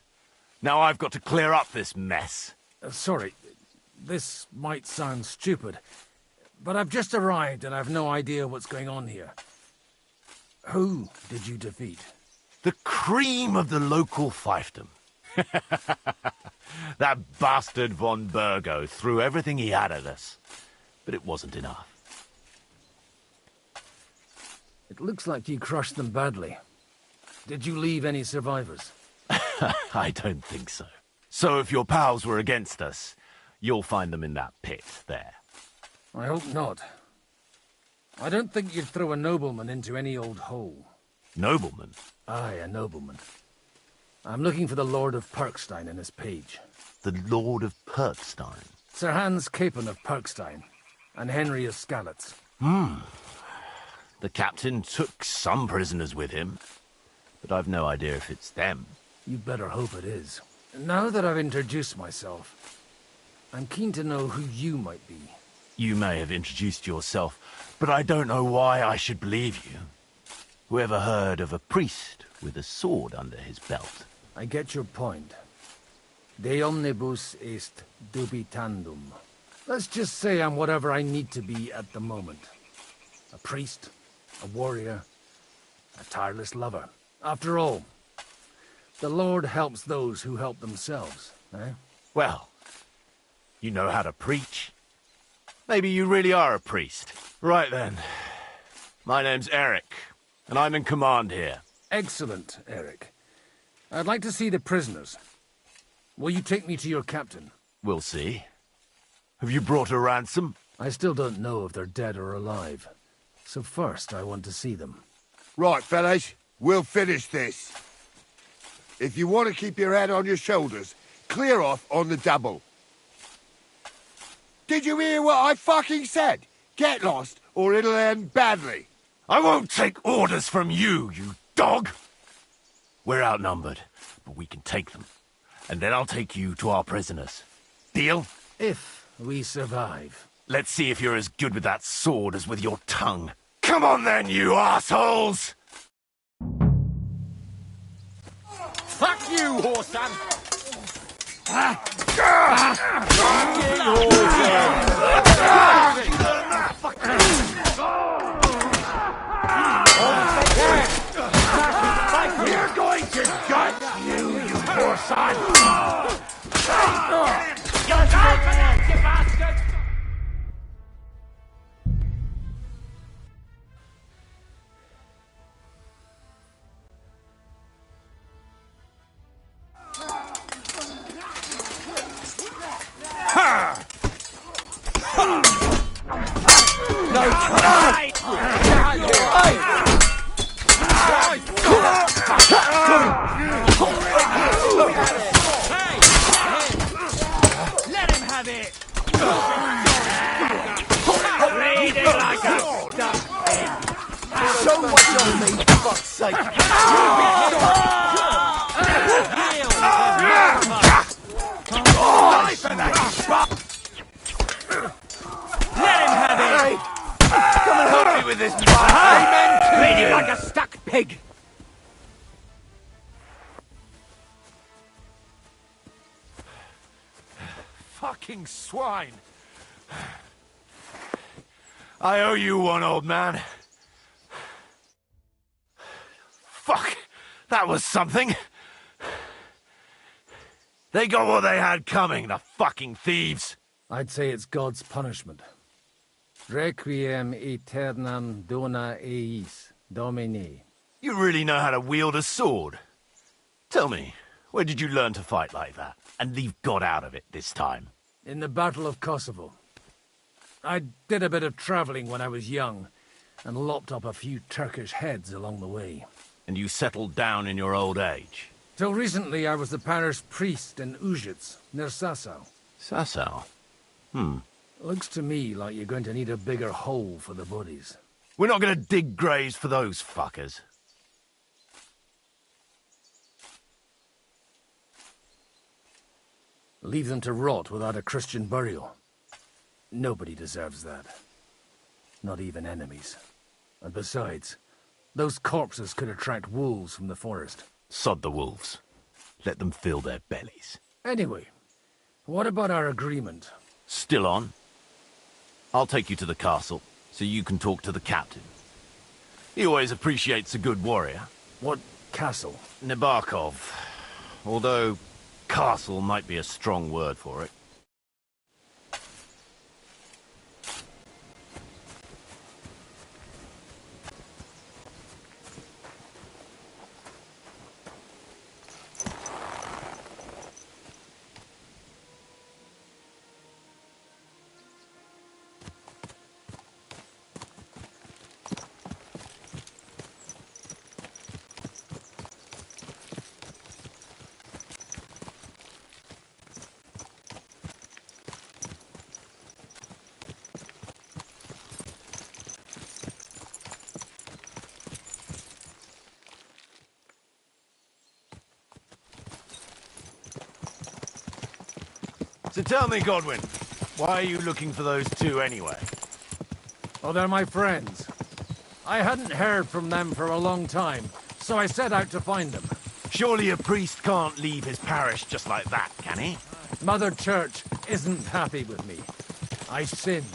Now I've got to clear up this mess. Sorry, this might sound stupid, but I've just arrived and I've no idea what's going on here. Who did you defeat? The cream of the local fiefdom. That bastard von Burgo threw everything he had at us, but it wasn't enough. It looks like you crushed them badly. Did you leave any survivors? I don't think so. So if your pals were against us, you'll find them in that pit there. I hope not. I don't think you'd throw a nobleman into any old hole. Nobleman? Aye, a nobleman. I'm looking for the Lord of Perkstein and his page. The Lord of Perkstein? Sir Hans Capon of Perkstein, and Henry of Skalitz. The captain took some prisoners with him, but I've no idea if it's them. You'd better hope it is. Now that I've introduced myself, I'm keen to know who you might be. You may have introduced yourself, but I don't know why I should believe you. Whoever heard of a priest with a sword under his belt? I get your point. De omnibus est dubitandum. Let's just say I'm whatever I need to be at the moment. A priest, a warrior, a tireless lover. After all, the Lord helps those who help themselves, eh? Well, you know how to preach. Maybe you really are a priest. Right then. My name's Eric, and I'm in command here. Excellent, Eric. I'd like to see the prisoners. Will you take me to your captain? We'll see. Have you brought a ransom? I still don't know if they're dead or alive. So first, I want to see them. Right, fellas. We'll finish this. If you want to keep your head on your shoulders, clear off on the double. Did you hear what I fucking said? Get lost, or it'll end badly. I won't take orders from you, you dog! We're outnumbered, but we can take them. And then I'll take you to our prisoners. Deal? If we survive. Let's see if you're as good with that sword as with your tongue. Come on then, you assholes! Fuck you, Horsan! We're going to gut you poor son! You're confident, you bastard! Let him have it! Bleeding like a stuck pig! Show what you're made, for fuck's sake! Let him have it! Come and help me with this, Bleeding like a stuck pig! Fucking swine! I owe you one, old man. Fuck! That was something! They got what they had coming, the fucking thieves! I'd say it's God's punishment. Requiem aeternam dona eis, Domine. You really know how to wield a sword? Tell me, where did you learn to fight like that? And leave God out of it this time? In the Battle of Kosovo. I did a bit of travelling when I was young, and lopped up a few Turkish heads along the way. And you settled down in your old age? Till recently I was the parish priest in Užice, near Sasau. Sasau? Looks to me like you're going to need a bigger hole for the bodies. We're not going to dig graves for those fuckers. Leave them to rot without a Christian burial. Nobody deserves that. Not even enemies. And besides, those corpses could attract wolves from the forest. Sod the wolves. Let them fill their bellies. Anyway, what about our agreement? Still on? I'll take you to the castle, so you can talk to the captain. He always appreciates a good warrior. What castle? Nebarkov. Although, castle might be a strong word for it. So tell me, Godwin, why are you looking for those two anyway? Oh, they're my friends. I hadn't heard from them for a long time, so I set out to find them. Surely a priest can't leave his parish just like that, can he? Mother Church isn't happy with me. I sinned.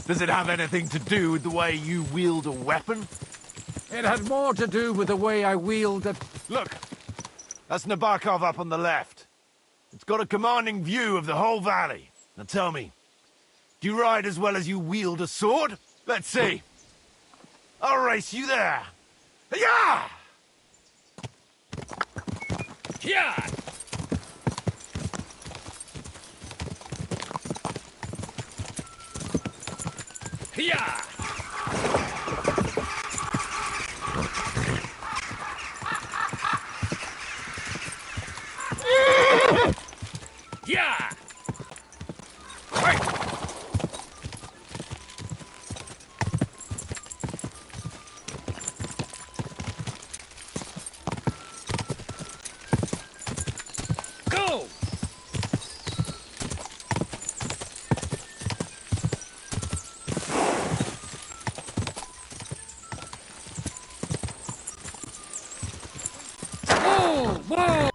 Does it have anything to do with the way you wield a weapon? It had more to do with the way I wield a... Look! That's Nabokov up on the left. It's got a commanding view of the whole valley. Now tell me, do you ride as well as you wield a sword? Let's see. I'll race you there. Yeah! Yeah! Yeah! Yeah! Go! Whoa!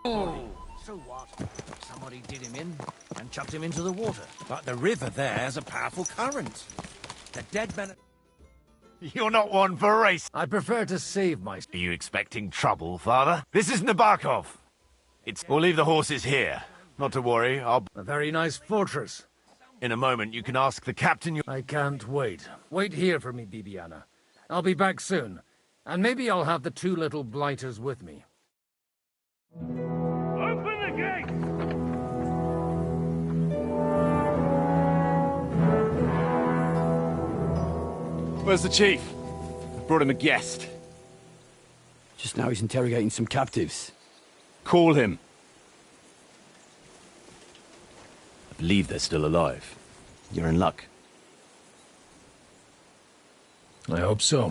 Whoa! So what? Somebody did him in and chucked him into the water. But the river there has a powerful current. The dead man... You're not one for a race. I prefer to save my... Are you expecting trouble, Father? This is Nabokov. We'll leave the horses here. Not to worry, I'll... A very nice fortress. In a moment, you can ask the captain... I can't wait. Wait here for me, Bibiana. I'll be back soon. And maybe I'll have the two little blighters with me. Open the gate! Where's the chief? I brought him a guest. Just now he's interrogating some captives. Call him. I believe they're still alive. You're in luck. I hope so.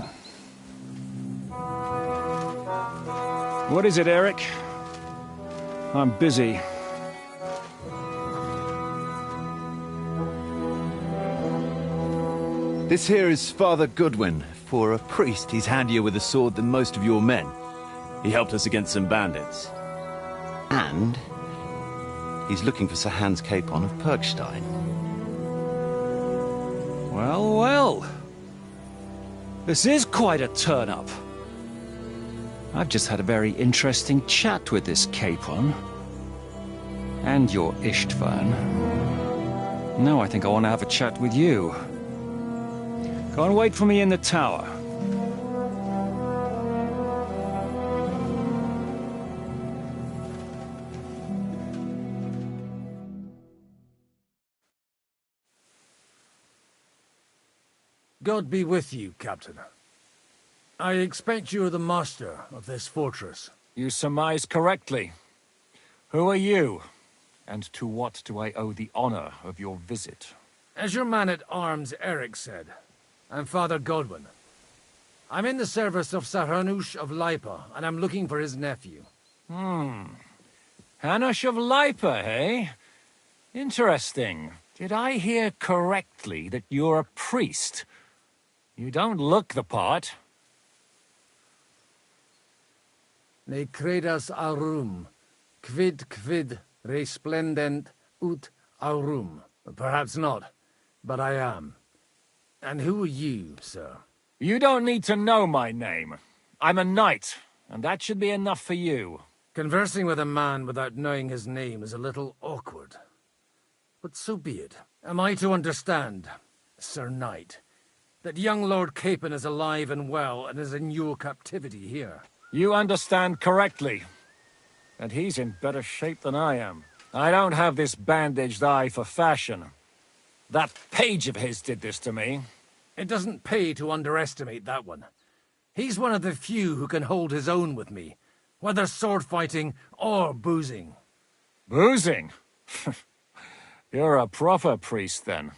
What is it, Eric? I'm busy. This here is Father Goodwin. For a priest, he's handier with a sword than most of your men. He helped us against some bandits. And he's looking for Sir Hans Capon of Perkstein. Well, well. This is quite a turn-up. I've just had a very interesting chat with this Capon. And your Ishtvan. Now I think I want to have a chat with you. Go and wait for me in the tower. God be with you, Captain. I expect you're the master of this fortress. You surmise correctly. Who are you? And to what do I owe the honor of your visit? As your man-at-arms Eric said, I'm Father Godwin. I'm in the service of Sir Hanush of Lipa, and I'm looking for his nephew. Hanush of Lipa, eh? Interesting. Did I hear correctly that you're a priest? You don't look the part. Ne credas aurum, quid resplendent ut aurum. Perhaps not, but I am. And who are you, sir? You don't need to know my name. I'm a knight, and that should be enough for you. Conversing with a man without knowing his name is a little awkward. But so be it. Am I to understand, Sir Knight, that young Lord Capon is alive and well and is in your captivity here? You understand correctly. And he's in better shape than I am. I don't have this bandaged eye for fashion. That page of his did this to me. It doesn't pay to underestimate that one. He's one of the few who can hold his own with me, whether sword fighting or boozing. Boozing? You're a proper priest, then.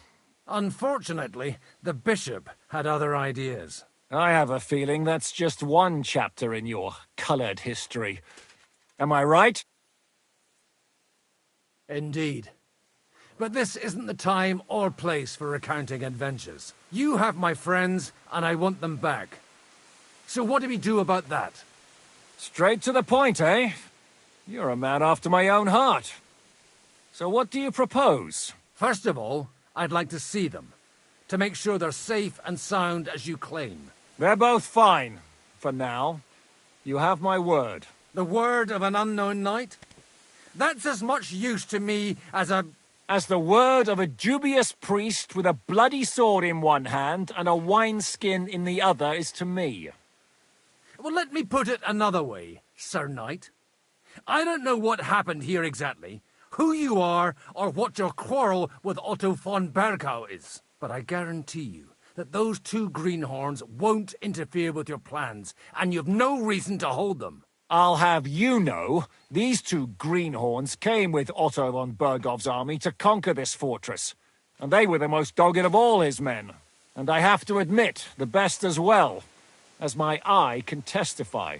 Unfortunately, the bishop had other ideas. I have a feeling that's just one chapter in your coloured history. Am I right? Indeed. But this isn't the time or place for recounting adventures. You have my friends, and I want them back. So what do we do about that? Straight to the point, eh? You're a man after my own heart. So what do you propose? First of all, I'd like to see them, to make sure they're safe and sound as you claim. They're both fine, for now. You have my word. The word of an unknown knight? That's as much use to me as the word of a dubious priest with a bloody sword in one hand and a wineskin in the other is to me. Well, let me put it another way, Sir Knight. I don't know what happened here exactly, who you are, or what your quarrel with Otto von Bergau is. But I guarantee you that those two greenhorns won't interfere with your plans, and you've no reason to hold them. I'll have you know, these two greenhorns came with Otto von Bergov's army to conquer this fortress, and they were the most dogged of all his men. And I have to admit, the best as well, as my eye can testify.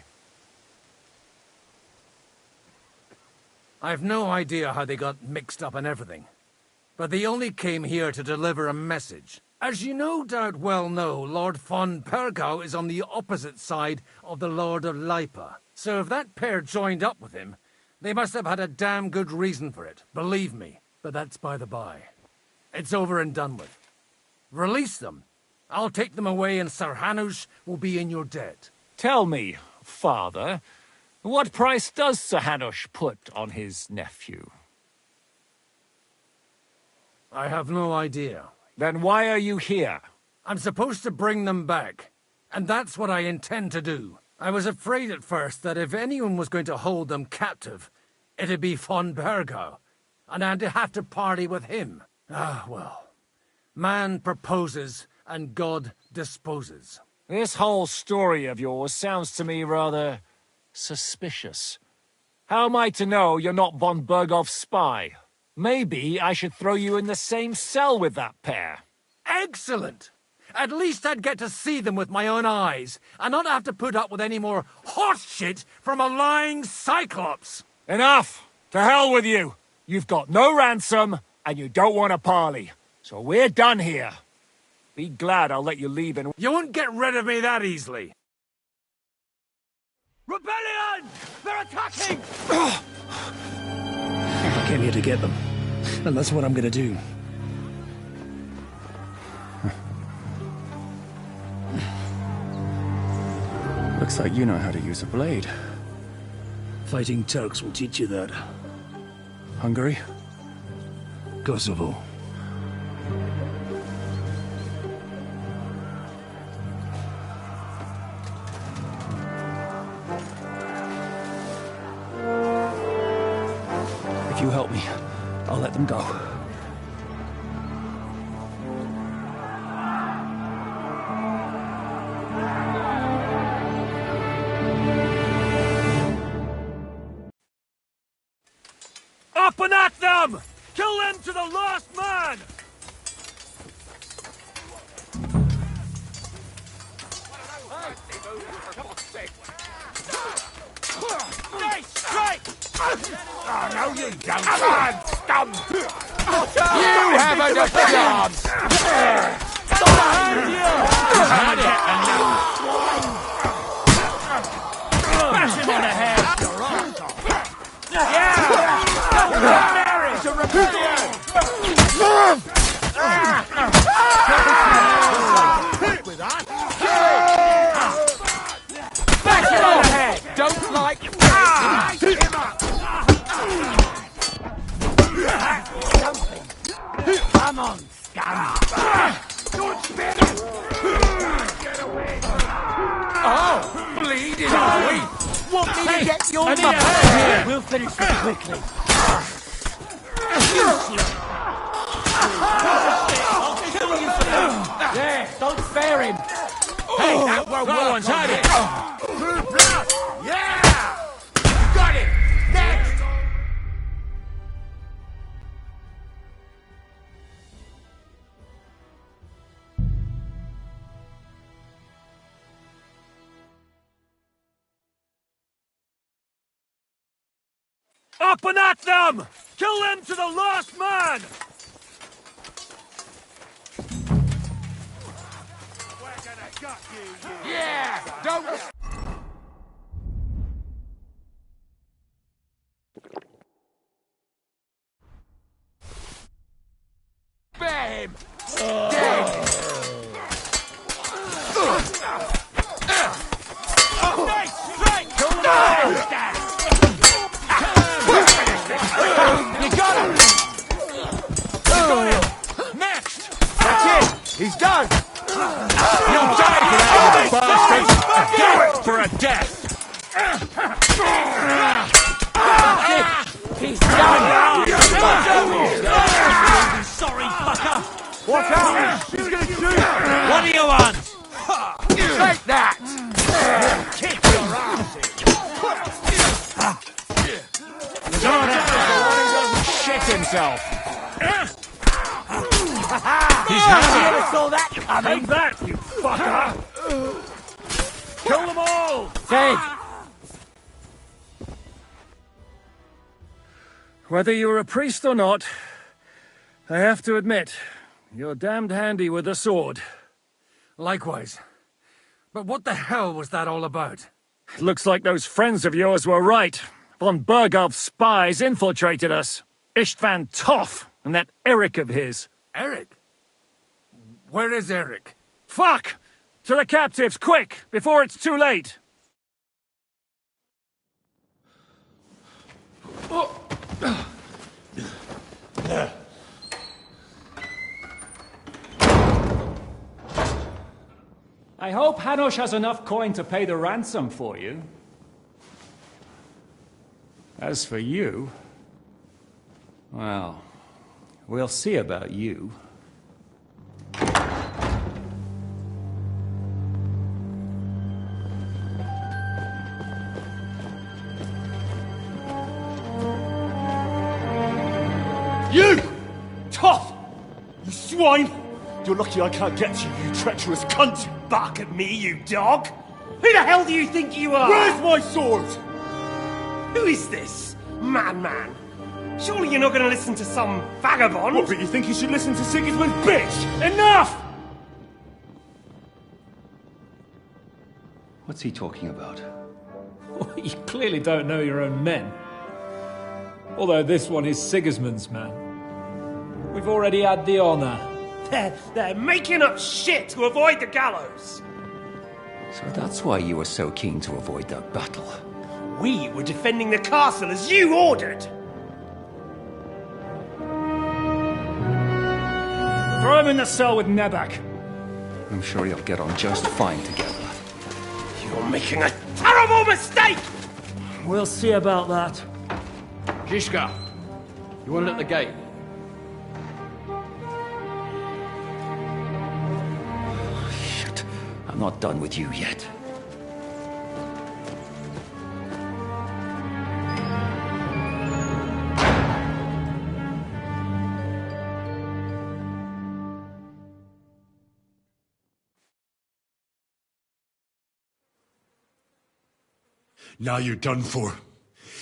I've no idea how they got mixed up in everything, but they only came here to deliver a message. As you no doubt well know, Lord von Bergau is on the opposite side of the Lord of Lipa. So if that pair joined up with him, they must have had a damn good reason for it, believe me. But that's by the by. It's over and done with. Release them. I'll take them away and Sir Hanush will be in your debt. Tell me, father, what price does Sir Hanush put on his nephew? I have no idea. Then why are you here? I'm supposed to bring them back, and that's what I intend to do. I was afraid at first that if anyone was going to hold them captive, it'd be von Bergau, and I'd have to party with him. Ah, well. Man proposes, and God disposes. This whole story of yours sounds to me rather suspicious. How am I to know you're not von Bergov's spy? Maybe I should throw you in the same cell with that pair. Excellent! At least I'd get to see them with my own eyes, and not have to put up with any more horse shit from a lying cyclops. Enough! To hell with you! You've got no ransom, and you don't want a parley. So we're done here. Be glad I'll let you leave and... You won't get rid of me that easily. Rebellion! They're attacking! I came here to get them, and that's what I'm gonna do. Looks like you know how to use a blade. Fighting Turks will teach you that. Hungary? Kosovo. If you help me, I'll let them go. Up and at them! Kill them to the last man! Nice strike! Oh, no, you don't. Come on, scum! You have a chance! Had it, bash him on the head! It's a rebellion! Bash him on the head! Don't like... Come on, scum! Don't spin it! Get away! Oh, bleeding away! Want me to get your Let me out of here! We'll finish this quickly. There, don't spare him. Hey, that World War One's had it! Through blood! Yeah! Got it! Next! Up and at them! Kill them to the last man! Yeah! Don't... Spare him! Dead! You got him! Next! That's it! He's done! You'll die for that, you bastards! Do it for a death! He's done! Sorry, fucker! Watch out! He's gonna shoot! What do you want? Take that! Kick your ass! Shit himself! He's had it! Saw that coming! Take that, you fucker! Kill them all! Dead! Whether you're a priest or not, I have to admit, you're damned handy with a sword. Likewise. But what the hell was that all about? It looks like those friends of yours were right. Von Berghoff's spies infiltrated us. Istvan Toff and that Eric of his. Eric? Where is Eric? Fuck! To the captives, quick, before it's too late! I hope Hanush has enough coin to pay the ransom for you. As for you, well, we'll see about you. You! Tough! You swine! You're lucky I can't get to you, you treacherous cunt! Bark at me, you dog! Who the hell do you think you are? Where's my sword? Who is this? Madman! Surely you're not going to listen to some vagabond? What, but you think you should listen to Sigismund's bitch? Enough! What's he talking about? You clearly don't know your own men. Although this one is Sigismund's man. We've already had the honor. They're making up shit to avoid the gallows! So that's why you were so keen to avoid that battle. We were defending the castle as you ordered! Throw him in the cell with Nebak. I'm sure you'll get on just fine together. You're making a terrible mistake! We'll see about that. Zizka, you want it at the gate? Shit, I'm not done with you yet. Now you're done for.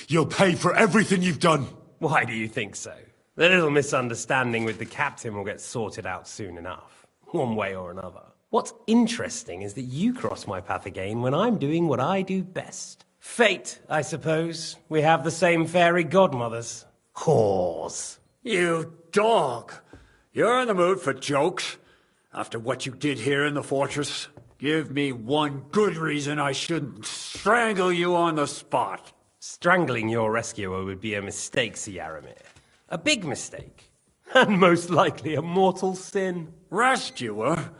You'll pay for everything you've done. Why do you think so? The little misunderstanding with the captain will get sorted out soon enough, one way or another. What's interesting is that you cross my path again when I'm doing what I do best. Fate, I suppose. We have the same fairy godmothers. Whores. You dog! You're in the mood for jokes? After what you did here in the fortress? Give me one good reason I shouldn't strangle you on the spot. Strangling your rescuer would be a mistake, Sir Yaramir. A big mistake. And most likely a mortal sin. Rescuer?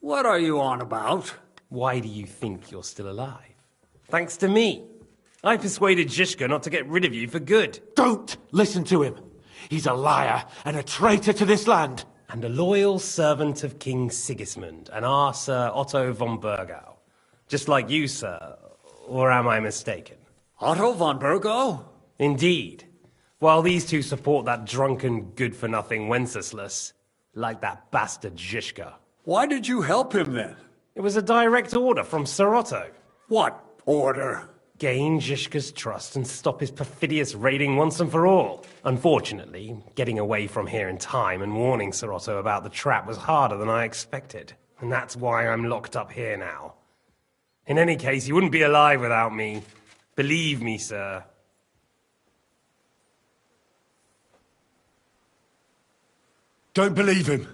What are you on about? Why do you think you're still alive? Thanks to me. I persuaded Zizka not to get rid of you for good. Don't listen to him. He's a liar and a traitor to this land. And a loyal servant of King Sigismund and our Sir Otto von Bergau. Just like you, sir. Or am I mistaken? Otto von Bergau? Indeed. While these two support that drunken, good-for-nothing Wenceslas, like that bastard Zizka. Why did you help him then? It was a direct order from Sir Otto. What order? gain Zhishka's trust and stop his perfidious raiding once and for all. Unfortunately, getting away from here in time and warning Sir Otto about the trap was harder than I expected, and that's why I'm locked up here now. In any case, you wouldn't be alive without me. Believe me, sir. Don't believe him.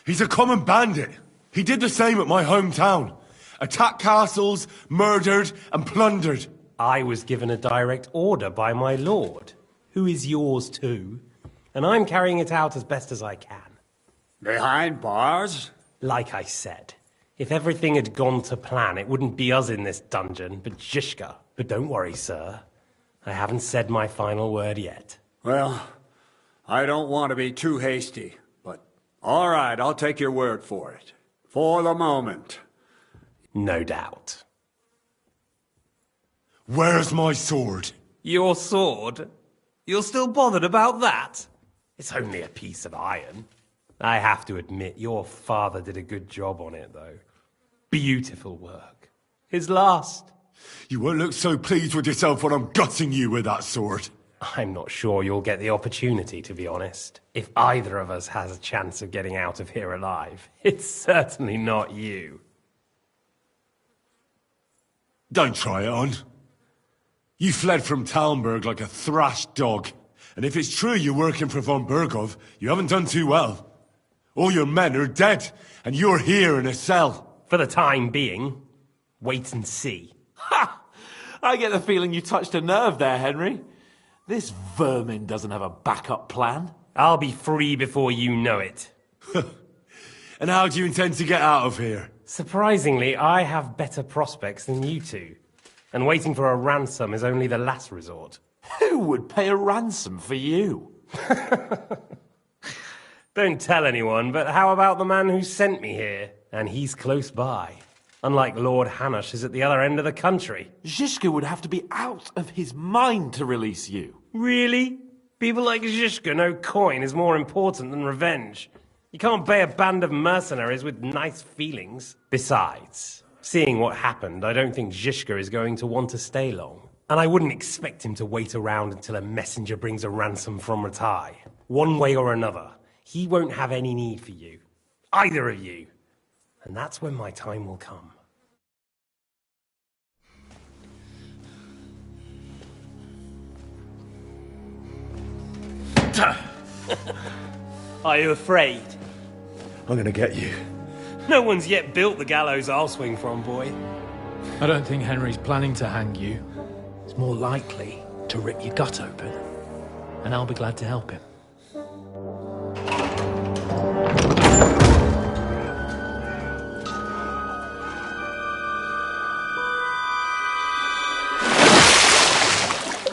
He's a common bandit. He did the same at my hometown. Attacked castles, murdered, and plundered. I was given a direct order by my lord, who is yours too, and I'm carrying it out as best as I can. Behind bars? Like I said, if everything had gone to plan, it wouldn't be us in this dungeon, but Zhishka. But don't worry, sir. I haven't said my final word yet. Well, I don't want to be too hasty, but all right, I'll take your word for it. For the moment. No doubt. Where's my sword? Your sword? You're still bothered about that? It's only a piece of iron. I have to admit, your father did a good job on it, though. Beautiful work. His last. You won't look so pleased with yourself when I'm gutting you with that sword. I'm not sure you'll get the opportunity, to be honest. If either of us has a chance of getting out of here alive, it's certainly not you. Don't try it on. You fled from Talmberg like a thrashed dog. And if it's true you're working for von Bergov, you haven't done too well. All your men are dead, and you're here in a cell. For the time being, wait and see. Ha! I get the feeling you touched a nerve there, Henry. This vermin doesn't have a backup plan. I'll be free before you know it. And how do you intend to get out of here? Surprisingly, I have better prospects than you two. And waiting for a ransom is only the last resort. Who would pay a ransom for you? Don't tell anyone, but how about the man who sent me here? And he's close by. Unlike Lord Hanush is at the other end of the country. Zhishka would have to be out of his mind to release you. Really? People like Zhishka know coin is more important than revenge. You can't pay a band of mercenaries with nice feelings. Besides, seeing what happened, I don't think Zhishka is going to want to stay long. And I wouldn't expect him to wait around until a messenger brings a ransom from Ratai. One way or another, he won't have any need for you. Either of you. And that's when my time will come. Are you afraid? I'm gonna get you. No one's yet built the gallows I'll swing from, boy. I don't think Henry's planning to hang you. He's more likely to rip your gut open. And I'll be glad to help him.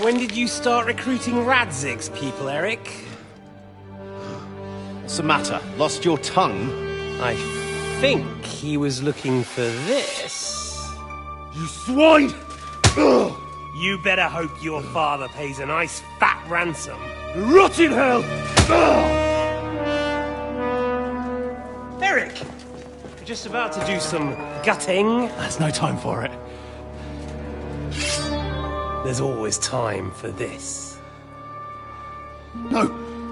When did you start recruiting Radzig's people, Eric? What's the matter? Lost your tongue? I think he was looking for this. You swine! Ugh. You better hope your father pays a nice fat ransom. Rot in hell! Eric! We're just about to do some gutting. There's no time for it. There's always time for this. No!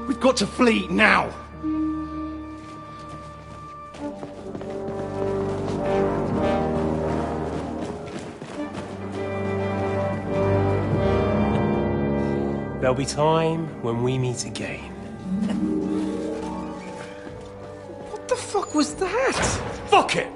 We've got to flee now! There'll be time when we meet again. What the fuck was that? Fuck it!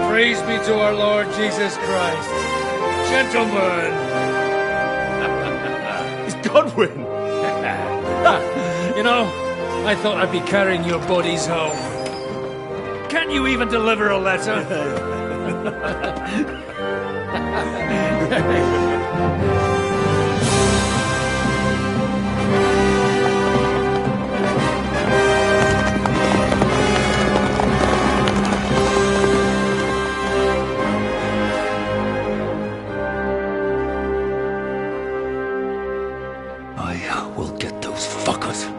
Praise be to our Lord Jesus Christ. Gentlemen! It's Godwin! You know, I thought I'd be carrying your bodies home. Can't you even deliver a letter? I will get those fuckers.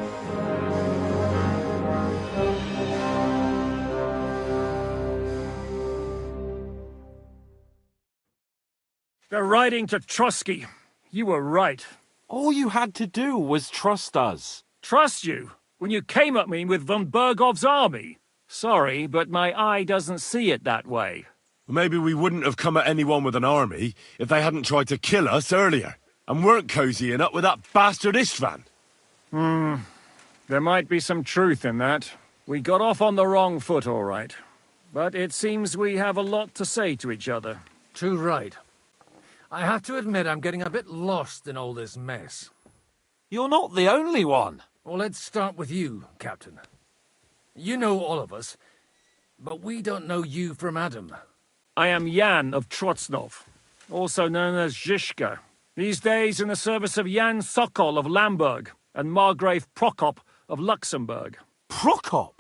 They're riding to Trotsky. You were right. All you had to do was trust us. Trust you? When you came at me with von Bergov's army? Sorry, but my eye doesn't see it that way. Maybe we wouldn't have come at anyone with an army if they hadn't tried to kill us earlier, and weren't cozying up with that bastard Istvan. There might be some truth in that. We got off on the wrong foot, all right. But it seems we have a lot to say to each other. Too right. I have to admit I'm getting a bit lost in all this mess. You're not the only one. Well, let's start with you, Captain. You know all of us, but we don't know you from Adam. I am Jan of Trotsnov, also known as Zhishka. These days in the service of Jan Sokol of Lamberg and Margrave Prokop of Luxembourg. Prokop?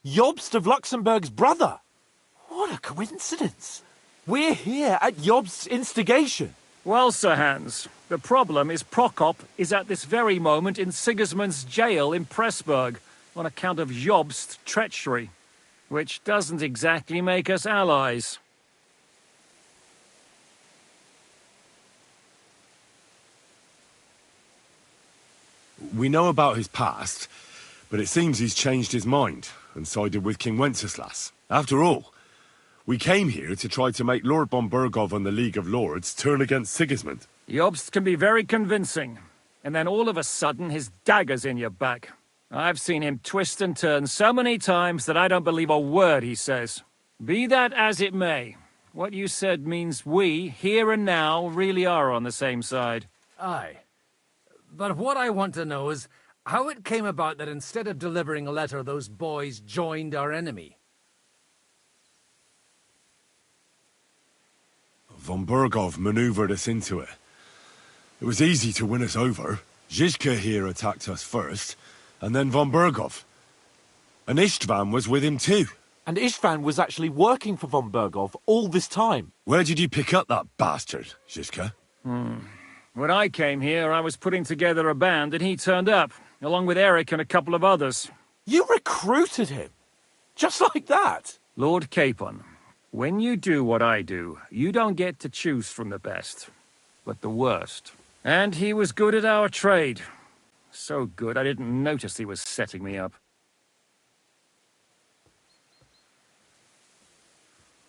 Jobst of Luxembourg's brother? What a coincidence. We're here at Jobst's instigation. Well, Sir Hans, the problem is Prokop is at this very moment in Sigismund's jail in Pressburg on account of Jobst's treachery, which doesn't exactly make us allies. We know about his past, but it seems he's changed his mind and sided with King Wenceslas. After all, we came here to try to make Lord von Bergov and the League of Lords turn against Sigismund. Jobst can be very convincing, and then all of a sudden his dagger's in your back. I've seen him twist and turn so many times that I don't believe a word he says. Be that as it may, what you said means we, here and now, really are on the same side. Aye. But what I want to know is how it came about that instead of delivering a letter, those boys joined our enemy. Von Bergov maneuvered us into it. It was easy to win us over. Zhizka here attacked us first, and then von Bergov. And Istvan was with him too. And Istvan was actually working for von Bergov all this time. Where did you pick up that bastard, Zhizka? When I came here, I was putting together a band, and he turned up, along with Eric and a couple of others. You recruited him? Just like that? Lord Capon, when you do what I do, you don't get to choose from the best, but the worst. And he was good at our trade. So good, I didn't notice he was setting me up.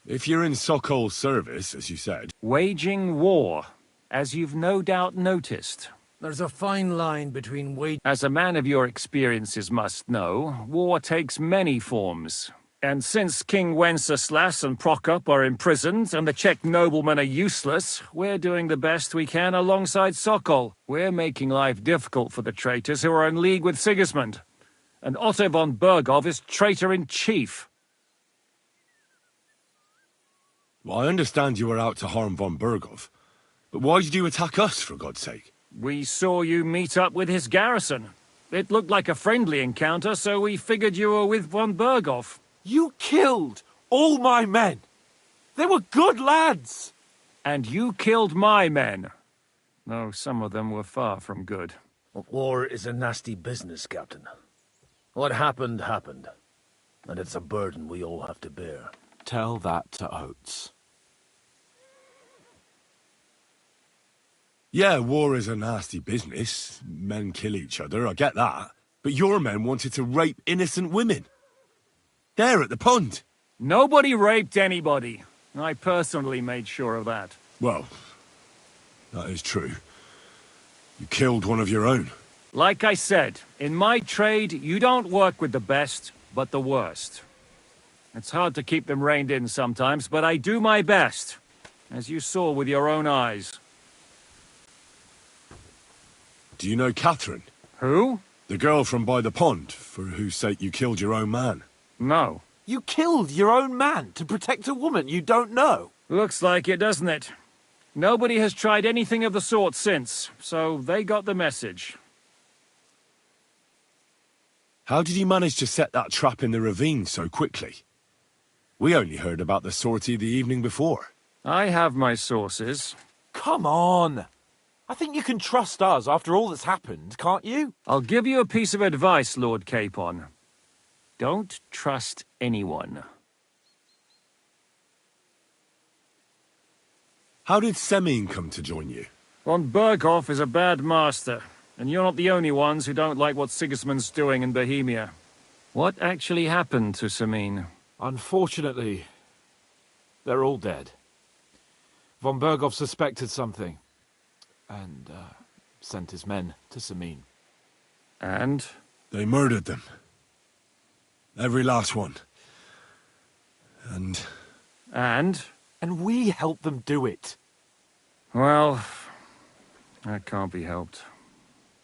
If you're in Sokol's service, as you said... Waging war, as you've no doubt noticed. There's a fine line between As a man of your experiences must know, war takes many forms. And since King Wenceslas and Prokop are imprisoned and the Czech noblemen are useless, we're doing the best we can alongside Sokol. We're making life difficult for the traitors who are in league with Sigismund. And Otto von Bergov is traitor-in-chief. Well, I understand you were out to harm von Bergov. But why did you attack us, for God's sake? We saw you meet up with his garrison. It looked like a friendly encounter, so we figured you were with von Bergov. You killed all my men. They were good lads. And you killed my men. Though some of them were far from good. War is a nasty business, Captain. What happened, happened. And it's a burden we all have to bear. Tell that to Oates. Yeah, war is a nasty business. Men kill each other, I get that. But your men wanted to rape innocent women. There at the pond. Nobody raped anybody. I personally made sure of that. Well, that is true. You killed one of your own. Like I said, in my trade, you don't work with the best, but the worst. It's hard to keep them reined in sometimes, but I do my best, as you saw with your own eyes. Do you know Catherine? Who? The girl from by the pond, for whose sake you killed your own man. No. You killed your own man to protect a woman you don't know. Looks like it, doesn't it? Nobody has tried anything of the sort since, so they got the message. How did you manage to set that trap in the ravine so quickly? We only heard about the sortie the evening before. I have my sources. Come on. I think you can trust us after all that's happened, can't you? I'll give you a piece of advice, Lord Capon. Don't trust anyone. How did Semine come to join you? Von Berghoff is a bad master, and you're not the only ones who don't like what Sigismund's doing in Bohemia. What actually happened to Semine? Unfortunately, they're all dead. Von Berghoff suspected something, and sent his men to Semine. And? They murdered them. Every last one. And? And we helped them do it. Well, that can't be helped.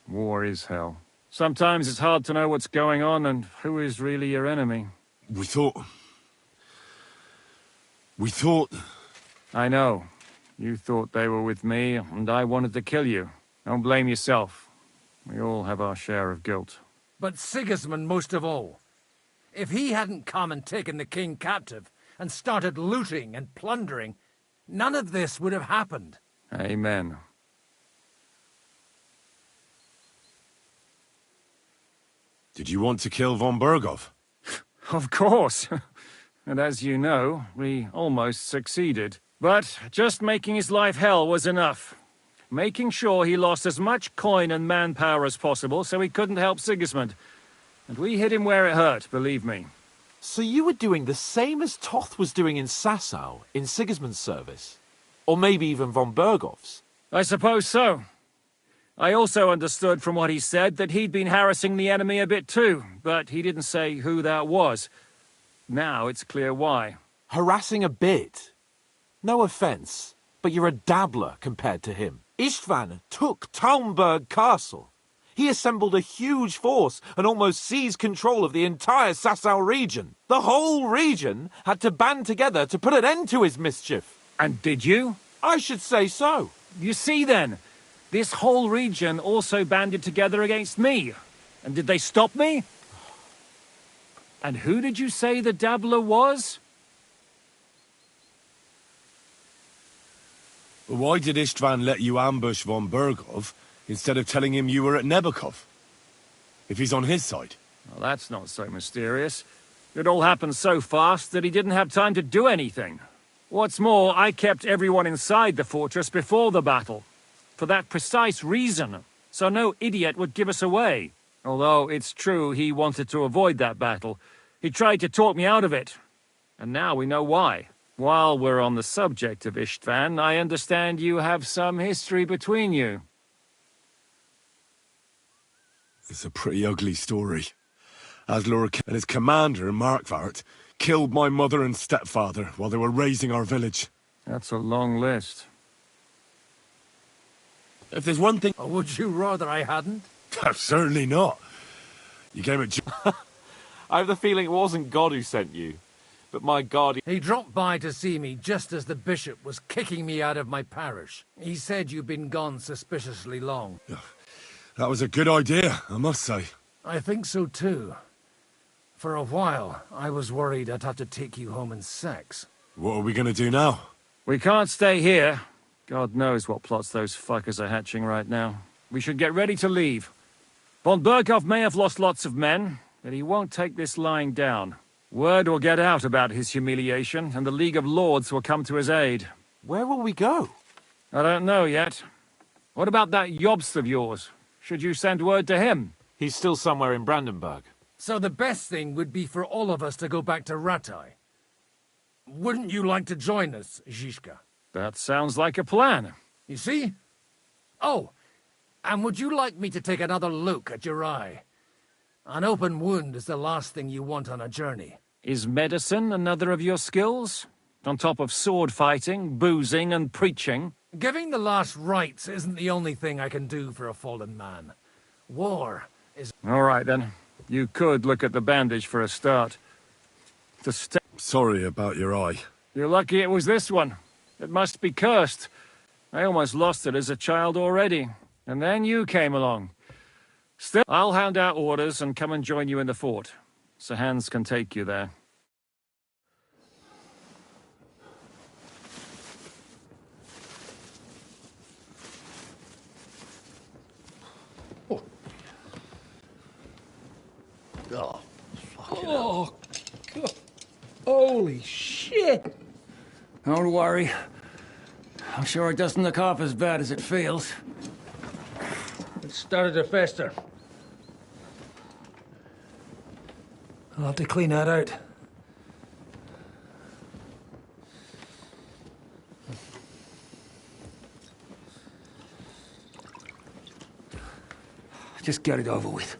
War is hell. Sometimes it's hard to know what's going on and who is really your enemy. We thought... I know. You thought they were with me, and I wanted to kill you. Don't blame yourself. We all have our share of guilt. But Sigismund most of all. If he hadn't come and taken the king captive, and started looting and plundering, none of this would have happened. Amen. Did you want to kill von Berghoff? Of course. And as you know, we almost succeeded. But just making his life hell was enough. Making sure he lost as much coin and manpower as possible so he couldn't help Sigismund. And we hit him where it hurt, believe me. So you were doing the same as Toth was doing in Sasau, in Sigismund's service? Or maybe even von Berghoff's? I suppose so. I also understood from what he said that he'd been harassing the enemy a bit too, but he didn't say who that was. Now it's clear why. Harassing a bit? No offence, but you're a dabbler compared to him. Istvan took Talmberg Castle. He assembled a huge force and almost seized control of the entire Sasau region. The whole region had to band together to put an end to his mischief. And did you? I should say so. You see then, this whole region also banded together against me. And did they stop me? And who did you say the dabbler was? Why did Istvan let you ambush von Berghoff instead of telling him you were at Nebukov? If he's on his side. Well, that's not so mysterious. It all happened so fast that he didn't have time to do anything. What's more, I kept everyone inside the fortress before the battle. For that precise reason, so no idiot would give us away. Although it's true he wanted to avoid that battle. He tried to talk me out of it. And now we know why. While we're on the subject of Istvan, I understand you have some history between you. It's a pretty ugly story. Aslor and his commander, Markvart, killed my mother and stepfather while they were raising our village. That's a long list. If there's one thing... Or would you rather I hadn't? Certainly not. You came at... I have the feeling it wasn't God who sent you, but my guardian... He dropped by to see me just as the bishop was kicking me out of my parish. He said you'd been gone suspiciously long. That was a good idea, I must say. I think so too. For a while, I was worried I'd have to take you home in sex. What are we going to do now? We can't stay here. God knows what plots those fuckers are hatching right now. We should get ready to leave. Von Berghoff may have lost lots of men, but he won't take this lying down. Word will get out about his humiliation, and the League of Lords will come to his aid. Where will we go? I don't know yet. What about that Jobst of yours? Should you send word to him? He's still somewhere in Brandenburg. So the best thing would be for all of us to go back to Ratai. Wouldn't you like to join us, Zizka? That sounds like a plan. You see? Oh, and would you like me to take another look at your eye? An open wound is the last thing you want on a journey. Is medicine another of your skills? On top of sword fighting, boozing, and preaching? Giving the last rites isn't the only thing I can do for a fallen man. War is... All right, then. You could look at the bandage for a start. Sorry about your eye. You're lucky it was this one. It must be cursed. I almost lost it as a child already. And then you came along. Still, I'll hand out orders and come and join you in the fort. Sir Hans can take you there. Oh, Oh, God. Holy shit! Don't worry. I'm sure it doesn't look half as bad as it feels. it started to fester. I'll have to clean that out. Just get it over with.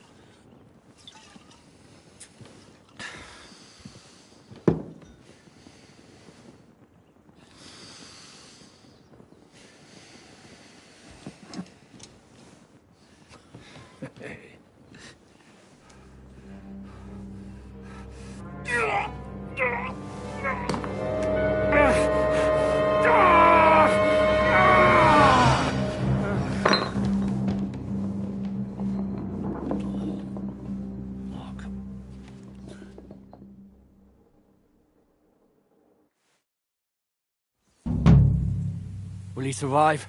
Will he survive?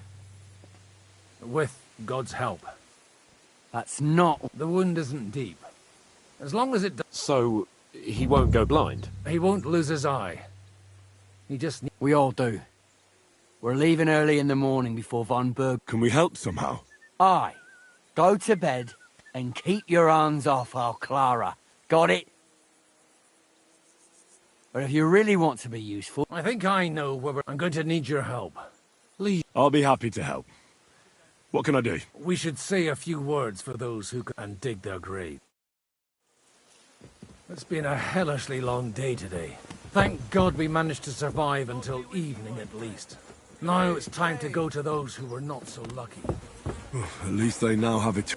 With God's help. That's not... The wound isn't deep. As long as it does... So, he won't go blind? He won't lose his eye. He just... We all do. We're leaving early in the morning before Von Berg... Can we help somehow? Aye. Go to bed and keep your hands off our Clara. Got it? But if you really want to be useful... I think I know where I'm going to need your help. Lee. I'll be happy to help. What can I do? We should say a few words for those who can and dig their grave. It's been a hellishly long day today. Thank God we managed to survive until evening at least. Now it's time to go to those who were not so lucky. At least they now have it.